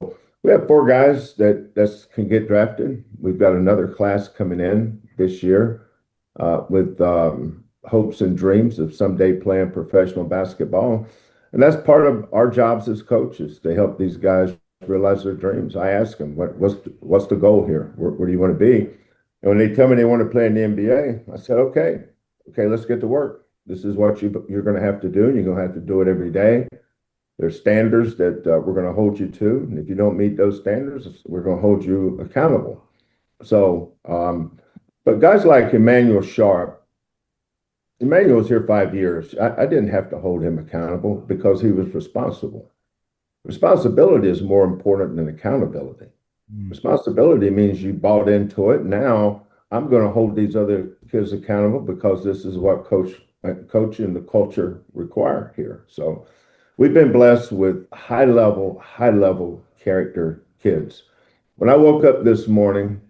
we have four guys that can get drafted. We've got another class coming in this year with hopes and dreams of someday playing professional basketball. And that's part of our jobs as coaches, to help these guys realize their dreams. I ask them, what's the goal here? Where do you want to be? And when they tell me they want to play in the NBA, I said, okay, let's get to work. This is what you're going to have to do, and you're going to have to do it every day. There's standards that we're going to hold you to, and if you don't meet those standards, we're going to hold you accountable. So, but guys like Emmanuel Sharp, Emmanuel was here 5 years. I didn't have to hold him accountable because he was responsible. Responsibility is more important than accountability. Responsibility means you bought into it. Now I'm going to hold these other kids accountable because this is what coach and the culture require here. So we've been blessed with high level character kids. When I woke up this morning,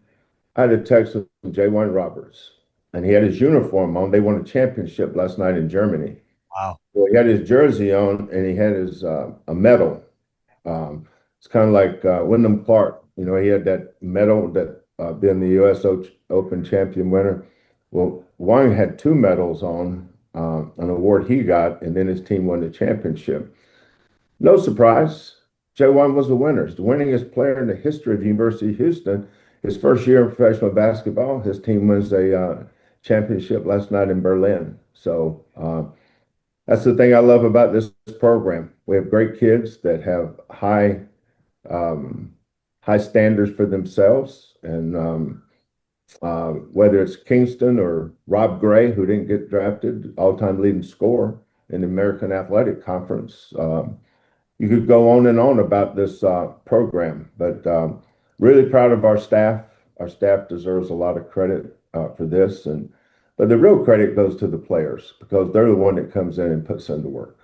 I had a text from J1 Roberts, and he had his uniform on. They won a championship last night in Germany. Wow. So he had his jersey on, and he had his a medal. It's kind of like Wyndham Clark. You know, he had that medal that being the U.S. Open champion winner. Well, Wang had two medals on, an award he got, and then his team won the championship. No surprise, J1 was the winner. He's the winningest player in the history of the University of Houston. His first year in professional basketball, his team wins a championship last night in Berlin. So that's the thing I love about this program. We have great kids that have high standards for themselves, and whether it's Kingston or Rob Gray, who didn't get drafted, all-time leading scorer in the American Athletic Conference. You could go on and on about this program, but really proud of our staff. Our staff deserves a lot of credit for this, but the real credit goes to the players because they're the one that comes in and puts in the work.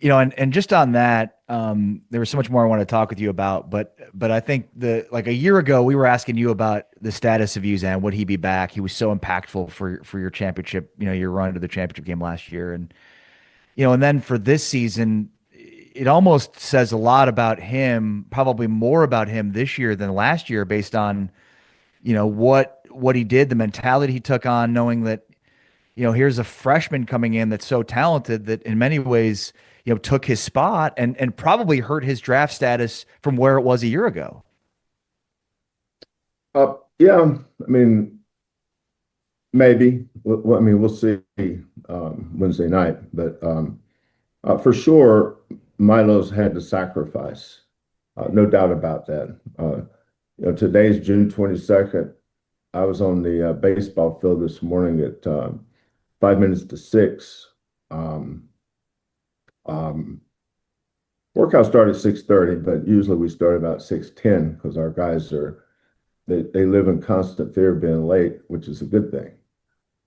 You know, and just on that, there was so much more I want to talk with you about, but I think like a year ago, we were asking you about the status of Juzan. Would he be back? He was so impactful for your championship, you know, your run to the championship game last year. And, you know, and then for this season, it almost says a lot about him, probably more about him this year than last year, based on, you know, what he did, the mentality he took on, knowing that, you know, here's a freshman coming in that's so talented that in many ways, you know, took his spot and probably hurt his draft status from where it was a year ago. Yeah, I mean, maybe. I mean, we'll see Wednesday night, but for sure, Milo's had to sacrifice. No doubt about that. Today's June 22nd. I was on the baseball field this morning at 5 minutes to 6. Workout started at 6:30, but usually we start about 6:10 because our guys they live in constant fear of being late, which is a good thing.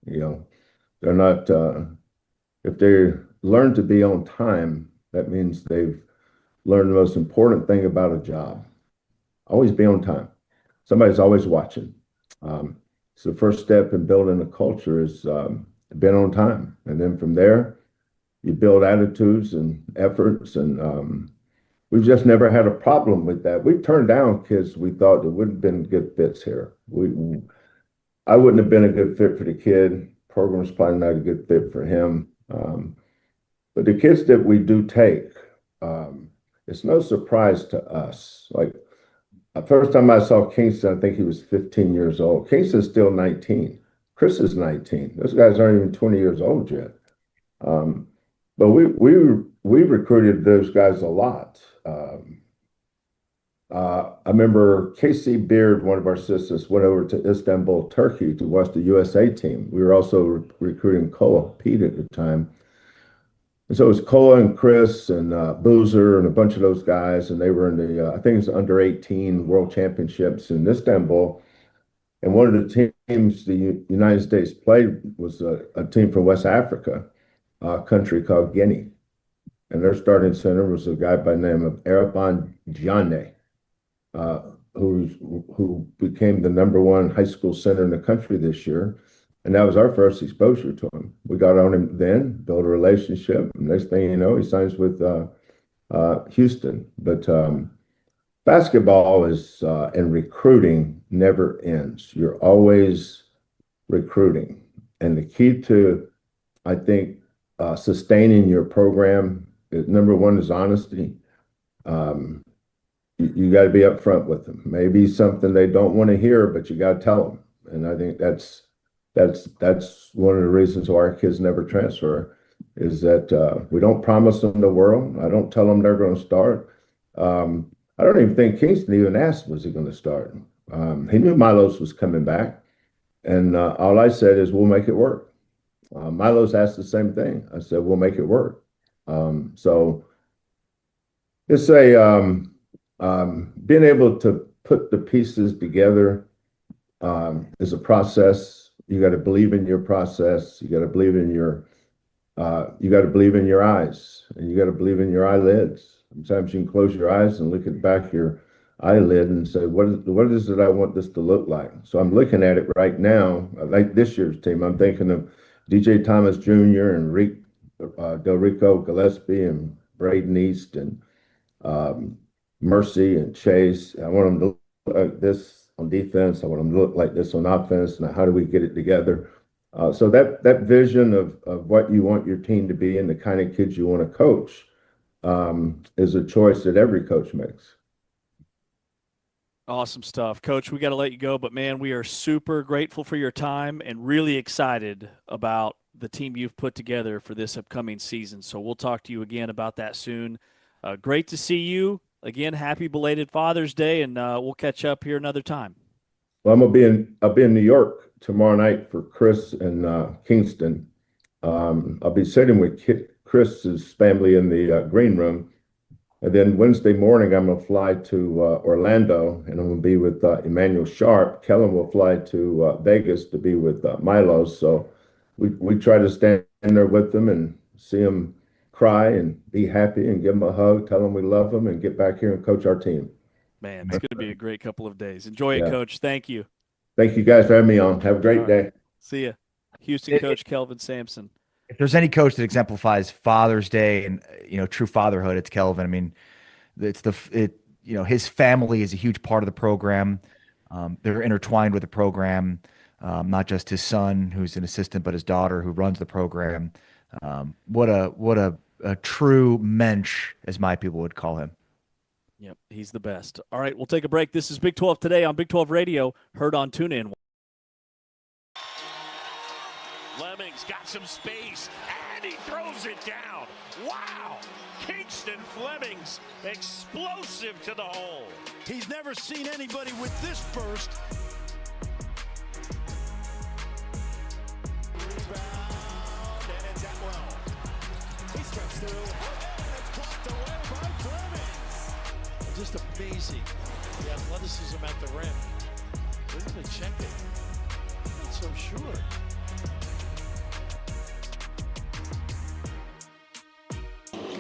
They're not if they learn to be on time, that means they've learned the most important thing about a job. Always be on time. Somebody's always watching. So the first step in building a culture is being on time. And then from there, you build attitudes and efforts. And we've just never had a problem with that. We've turned down kids we thought that wouldn't have been good fits here. I wouldn't have been a good fit for the kid. Program's probably not a good fit for him. But the kids that we do take, it's no surprise to us. Like the first time I saw Kingston, I think he was 15 years old. Kingston's still 19. Chris is 19. Those guys aren't even 20 years old yet. But we recruited those guys a lot. I remember Casey Beard, one of our assistants, went over to Istanbul, Turkey to watch the USA team. We were also recruiting Koa Pete at the time. And so it was Koa and Chris and Boozer and a bunch of those guys. And they were in the, I think it was under 18 World Championships in Istanbul. And one of the teams the United States played was a team from West Africa, a country called Guinea. And their starting center was a guy by the name of Arafan Diane, who became the #1 high school center in the country this year. And that was our first exposure to him. We got on him then, built a relationship. And next thing you know, he signs with Houston. But basketball is and recruiting never ends. You're always recruiting. And the key to, I think, sustaining your program, #1 is honesty. You got to be upfront with them. Maybe something they don't want to hear, but you got to tell them. And I think that's one of the reasons why our kids never transfer, is that we don't promise them the world. I don't tell them they're going to start. I don't even think Kingston even asked, was he going to start? He knew Milos was coming back. And all I said is, we'll make it work. Milos asked the same thing. I said, we'll make it work. So it's being able to put the pieces together is a process. You got to believe in your process. You got to believe in your eyes, and you got to believe in your eyelids. Sometimes you can close your eyes and look at the back of your eyelid and say, what is it I want this to look like? So I'm looking at it right now. Like this year's team, I'm thinking of DJ Thomas Jr. and Delrico Gillespie and Braden East and Mercy and Chase. I want them to look like this on defense. I want them to look like this on offense. Now, how do we get it together? So that vision of what you want your team to be and the kind of kids you want to coach is a choice that every coach makes. Awesome stuff. Coach, we got to let you go, but man, we are super grateful for your time and really excited about the team you've put together for this upcoming season. So we'll talk to you again about that soon. Great to see you. Again, happy belated Father's Day, and we'll catch up here another time. Well, I'll be in New York tomorrow night for Chris and Kingston. I'll be sitting with Chris's family in the green room. And then Wednesday morning, I'm going to fly to Orlando, and I'm going to be with Emmanuel Sharp. Kellen will fly to Vegas to be with Milos. So we try to stand there with them and see them cry and be happy and give them a hug, tell them we love them, and get back here and coach our team. Man, it's going to be a great couple of days. Enjoy it, Coach. Thank you. Thank you guys for having me on. Have a great day. See ya. Houston coach Kelvin Sampson. If there's any coach that exemplifies Father's Day and true fatherhood, it's Kelvin. I mean, his family is a huge part of the program. They're intertwined with the program, not just his son, who's an assistant, but his daughter, who runs the program. What a true mensch, as my people would call him. Yep, he's the best. All right, we'll take a break. This is Big 12 Today on Big 12 Radio, heard on TuneIn. Fleming's got some space, and he throws it down. Wow! Kingston Fleming's explosive to the hole. He's never seen anybody with this burst. Rebound, and it's Atwell. He steps through, and it's blocked away by Flemings. Just amazing. The athleticism at the rim. They're going to check it. I'm not so sure.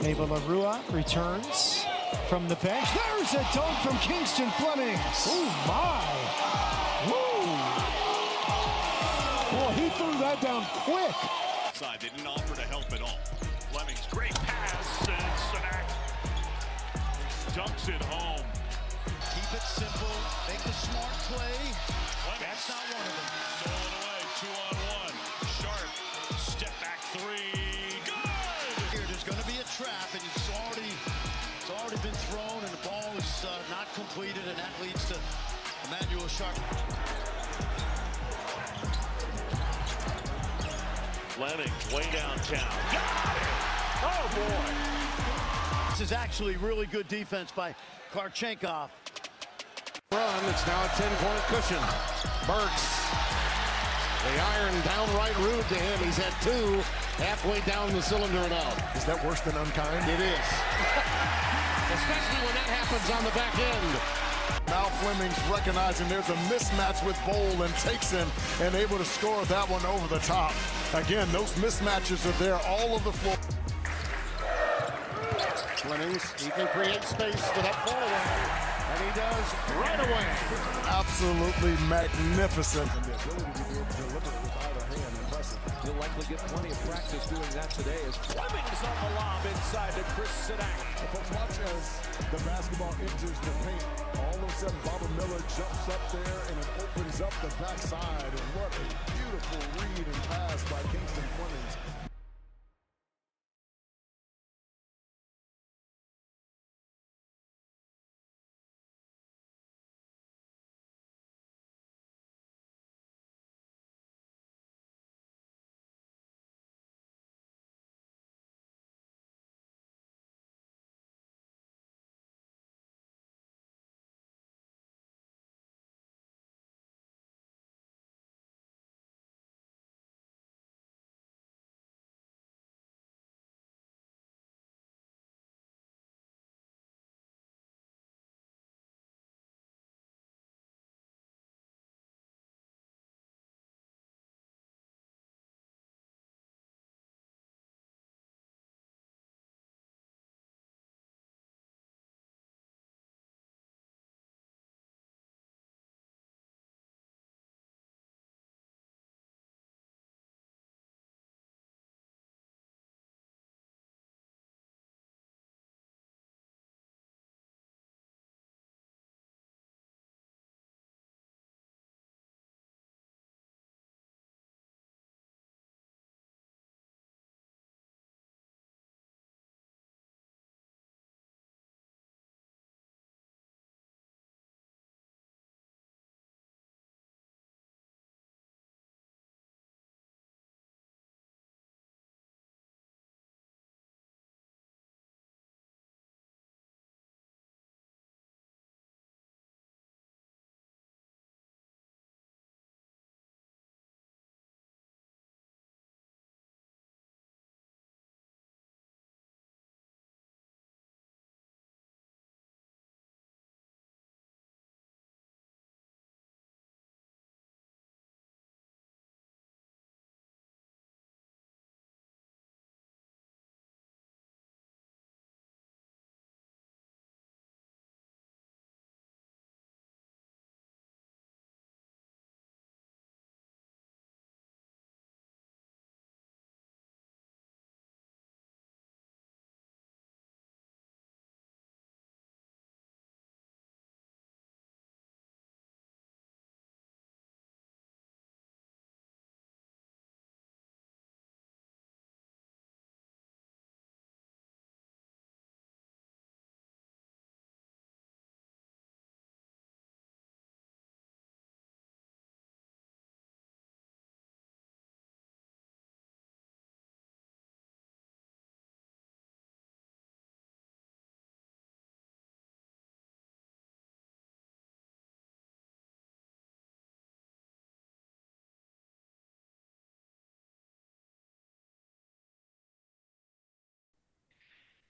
Ava LaRua returns from the bench. There's a dunk from Kingston Flemings. Oh, my. Woo. Boy, he threw that down quick. Side didn't offer to help at all. Fleming's great pass, and Sanak dunks it home. Keep it simple. Make the smart play. That's not one of them. Stolen away, 2-on-1. Sharp, step back three. Here, there's going to be a trap, and it's already been thrown, and the ball is not completed, and that leads to Emmanuel Sharp. Fleming's way downtown. Got it! Oh, boy. This is actually really good defense by Karchenkov. Run, it's now a 10-point cushion. Burks, the iron downright rude to him. He's had two halfway down the cylinder and out. Is that worse than unkind? It is. Especially when that happens on the back end. Now Fleming's recognizing there's a mismatch with Bowl and takes him and able to score that one over the top. Again, those mismatches are there all over the floor. Flemings, he can create space for that forward, and he does right away. Absolutely magnificent. And the ability to be able to deliver it with either hand, impressive. He'll likely get plenty of practice doing that today as Fleming's on the lob inside to Chris Sanak. Folks, watch as the basketball enters the paint. All of a sudden, Bobby Miller jumps up there and it opens up the backside. And what a beautiful read and pass by Kingston Flemings.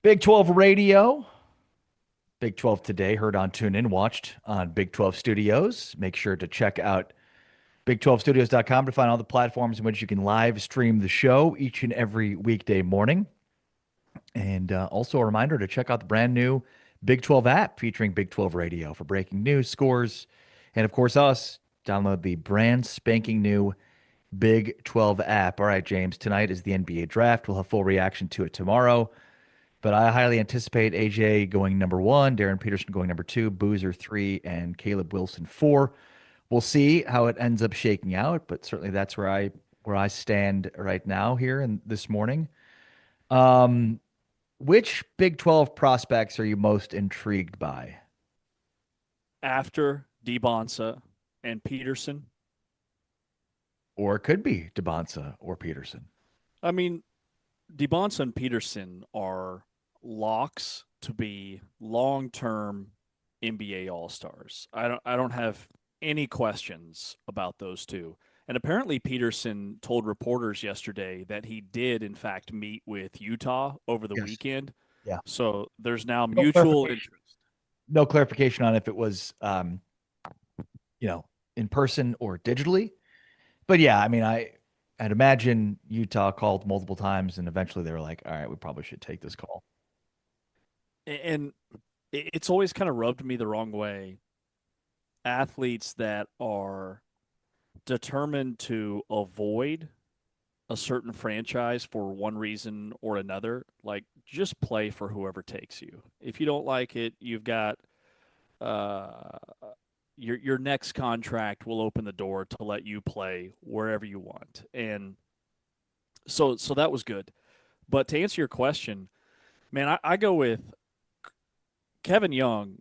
Big 12 radio. Big 12 today, heard on TuneIn, watched on Big 12 Studios. Make sure to check out big12studios.com to find all the platforms in which you can live stream the show each and every weekday morning. And also a reminder to check out the brand new Big 12 app featuring Big 12 radio for breaking news, scores, and of course us. Download the brand spanking new Big 12 app. All right, James, tonight is the NBA draft. We'll have full reaction to it tomorrow. But I highly anticipate AJ going number 1, Darren Peterson going number 2, Boozer 3, and Caleb Wilson 4. We'll see how it ends up shaking out, but certainly that's where I stand right now here and this morning. Which Big 12 prospects are you most intrigued by? After DeBonsa and Peterson? Or it could be DeBonsa or Peterson. I mean, DeBonsa and Peterson are locks to be long-term NBA All-Stars. I don't have any questions about those two. And apparently Peterson told reporters yesterday that he did, in fact, meet with Utah over the weekend. Yeah. So there's now mutual interest. No clarification on if it was, in person or digitally. But yeah, I mean, I'd imagine Utah called multiple times, and eventually they were like, all right, we probably should take this call. And it's always kind of rubbed me the wrong way. Athletes that are determined to avoid a certain franchise for one reason or another, like just play for whoever takes you. If you don't like it, you've got your next contract will open the door to let you play wherever you want. And so that was good. But to answer your question, man, I go with Kevin Young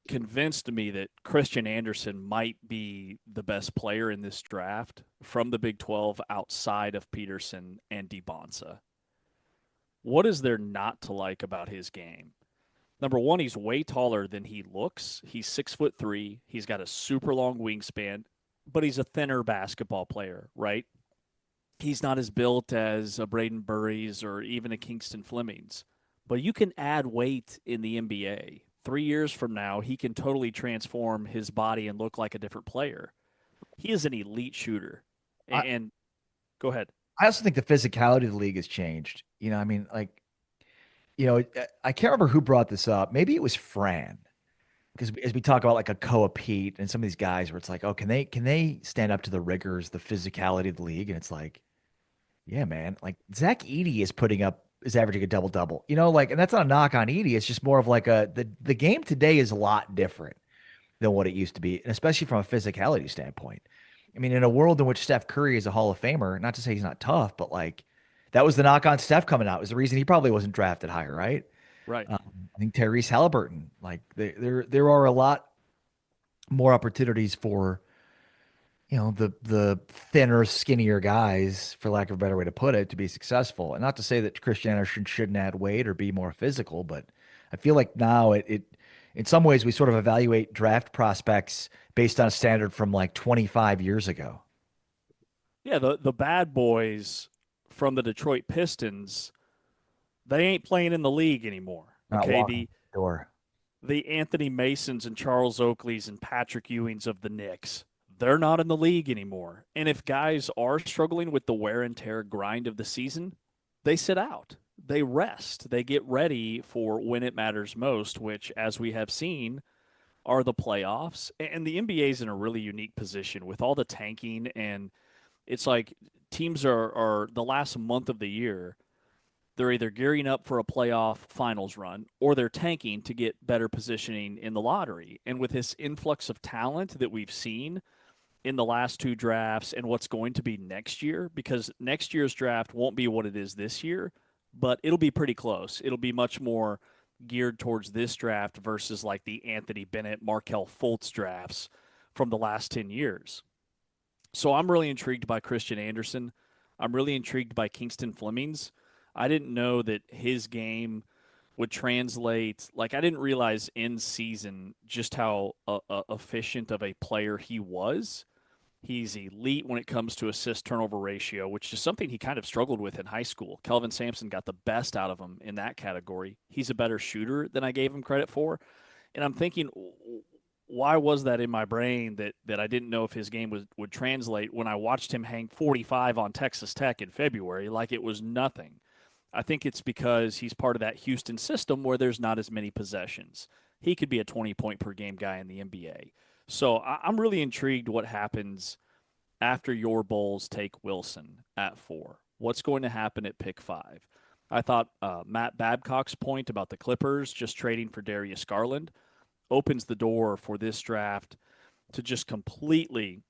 convinced me that Christian Anderson might be the best player in this draft from the Big 12 outside of Peterson and DeBonsa. What is there not to like about his game? Number one, he's way taller than he looks. He's 6'3". He's got a super long wingspan, but he's a thinner basketball player, right? He's not as built as a Braden Burries or even a Kingston Flemings, but you can add weight in the NBA. 3 years from now, he can totally transform his body and look like a different player. He is an elite shooter. And go ahead. I also think the physicality of the league has changed. I mean, I can't remember who brought this up. Maybe it was Fran. Because as we talk about like a Koa Pete and some of these guys where it's like, oh, can they stand up to the rigors, the physicality of the league? And it's like, yeah, man, like Zach Edey is averaging a double-double, and that's not a knock on Edey. It's just more of like the game today is a lot different than what it used to be, and especially from a physicality standpoint. I mean, in a world in which Steph Curry is a Hall of Famer, not to say he's not tough, but like that was the knock on Steph coming out. It was the reason he probably wasn't drafted higher, right? Right. I think Tyrese Halliburton, like there are a lot more opportunities for, the thinner, skinnier guys, for lack of a better way to put it, to be successful. And not to say that Christian Anderson shouldn't add weight or be more physical, but I feel like now it in some ways we sort of evaluate draft prospects based on a standard from like 25 years ago. Yeah, the bad boys from the Detroit Pistons, they ain't playing in the league anymore. Okay, the Anthony Masons and Charles Oakleys and Patrick Ewings of the Knicks, they're not in the league anymore. And if guys are struggling with the wear and tear grind of the season, they sit out. They rest. They get ready for when it matters most, which, as we have seen, are the playoffs. And the NBA is in a really unique position with all the tanking. And it's like teams are the last month of the year, they're either gearing up for a playoff finals run or they're tanking to get better positioning in the lottery. And with this influx of talent that we've seen in the last two drafts and what's going to be next year, because next year's draft won't be what it is this year, but it'll be pretty close. It'll be much more geared towards this draft versus like the Anthony Bennett, Markelle Fultz drafts from the last 10 years. So I'm really intrigued by Christian Anderson. I'm really intrigued by Kingston Flemings. I didn't know that his game would translate. Like, I didn't realize in season just how efficient of a player he was. He's elite when it comes to assist turnover ratio, which is something he kind of struggled with in high school. Kelvin Sampson got the best out of him in that category. He's a better shooter than I gave him credit for. And I'm thinking, why was that in my brain that I didn't know if his game would translate when I watched him hang 45 on Texas Tech in February like it was nothing? I think it's because he's part of that Houston system where there's not as many possessions. He could be a 20-point-per-game guy in the NBA. So I'm really intrigued what happens after your Bulls take Wilson at 4. What's going to happen at pick 5? I thought Matt Babcock's point about the Clippers just trading for Darius Garland opens the door for this draft to just completely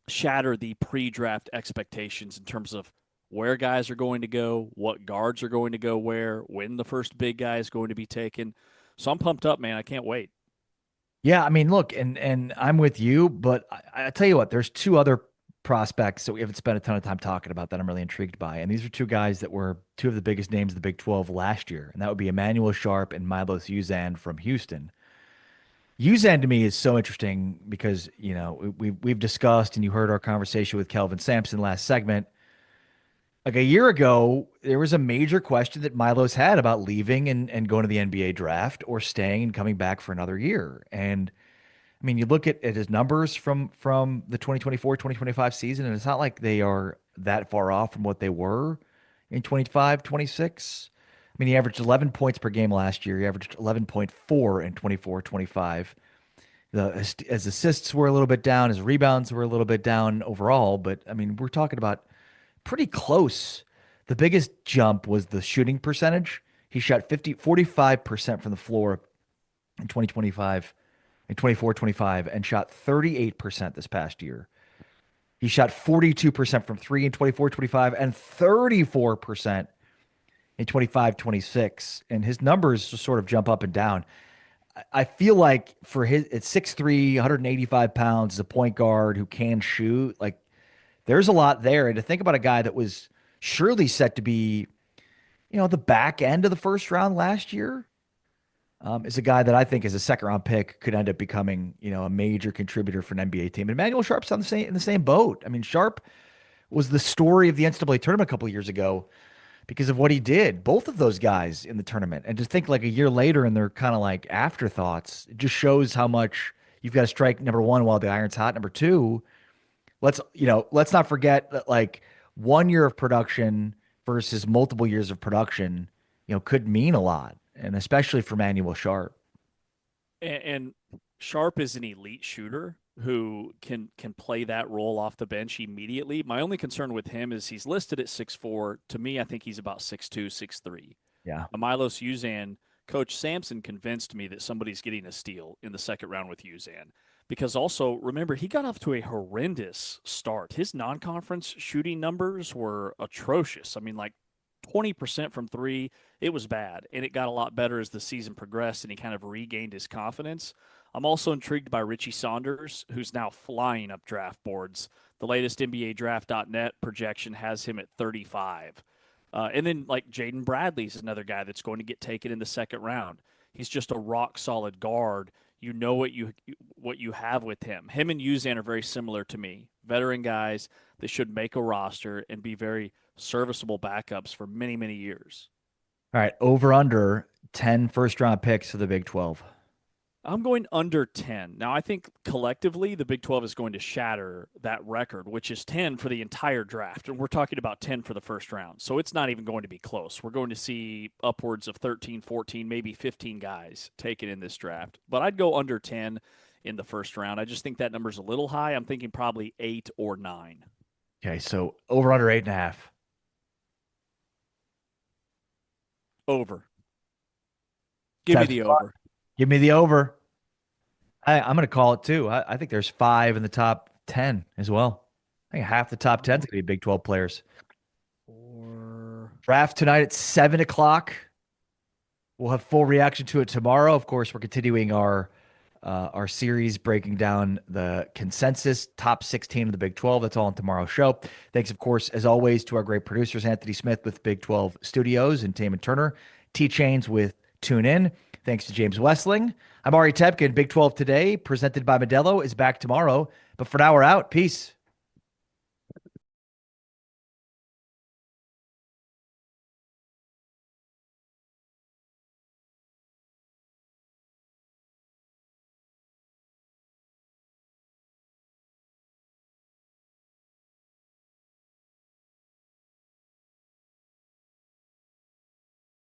shatter the pre-draft expectations in terms of where guys are going to go, what guards are going to go where, when the first big guy is going to be taken. So I'm pumped up, man. I can't wait. Yeah, I mean, look, and I'm with you, but I tell you what, there's two other prospects that we haven't spent a ton of time talking about that I'm really intrigued by. And these are two guys that were two of the biggest names of the Big 12 last year. And that would be Emmanuel Sharp and Milos Uzan from Houston. Uzan to me is so interesting because, you know, we've discussed, and you heard our conversation with Kelvin Sampson last segment. Like a year ago, there was a major question that Milos had about leaving and going to the NBA draft or staying and coming back for another year. And I mean, you look at his numbers from the 2024-2025 season, and it's not like they are that far off from what they were in 25-26. I mean, he averaged 11 points per game last year. He averaged 11.4 in 24-25. His assists were a little bit down. His rebounds were a little bit down overall. But, I mean, we're talking about pretty close. The biggest jump was the shooting percentage. He shot 45% from the floor in 2025 and 24-25 and shot 38% this past year. He shot 42% from 3 in 24-25 and 34% in 25-26. And his numbers just sort of jump up and down. I feel like for his, it's 6'3", 185 pounds, as a point guard who can shoot, like, there's a lot there. And to think about a guy that was surely set to be, you know, the back end of the first round last year, is a guy that I think as a second-round pick could end up becoming, you know, a major contributor for an NBA team. And Emmanuel Sharp's in the same boat. I mean, Sharp was the story of the NCAA tournament a couple of years ago because of what he did. Both of those guys in the tournament. And to think like a year later and they're kind of like afterthoughts, it just shows how much you've got to strike, number one, while the iron's hot. Number two, let's not forget that like 1 year of production versus multiple years of production, you know, could mean a lot, and especially for Emmanuel Sharp. And Sharp is an elite shooter who can play that role off the bench immediately. My only concern with him is he's listed at 6'4". To me, I think he's about 6'2", 6'3". Yeah. Milos Uzan, Coach Sampson convinced me that somebody's getting a steal in the second round with Uzan. Because also, remember, he got off to a horrendous start. His non-conference shooting numbers were atrocious. I mean, like 20% from 3, it was bad. And it got a lot better as the season progressed and he kind of regained his confidence. I'm also intrigued by Richie Saunders, who's now flying up draft boards. The latest NBA Draft.net projection has him at 35. And then, like, Jaden Bradley's another guy that's going to get taken in the second round. He's just a rock-solid guard. You know what you have with him. Him and Uzan are very similar to me. Veteran guys that should make a roster and be very serviceable backups for many, many years. All right, over under 10 first-round picks for the Big 12. I'm going under 10. Now, I think collectively the Big 12 is going to shatter that record, which is 10 for the entire draft. And we're talking about 10 for the first round. So it's not even going to be close. We're going to see upwards of 13, 14, maybe 15 guys taken in this draft. But I'd go under 10 in the first round. I just think that number's a little high. I'm thinking probably 8 or 9. Okay, so over under 8.5. Over. Give me the over. Give me the over. I'm going to call it too. I think there's 5 in the top 10 as well. I think half the top 10 is going to be Big 12 players. Draft tonight at 7 o'clock. We'll have full reaction to it tomorrow. Of course, we're continuing our series breaking down the consensus top 16 of the Big 12. That's all on tomorrow's show. Thanks, of course, as always, to our great producers, Anthony Smith with Big 12 Studios and Taman Turner, T-Chains with Tune In. Thanks to James Westling. I'm Ari Tepkin. Big 12 Today, presented by Modelo, is back tomorrow. But for now, we're out. Peace.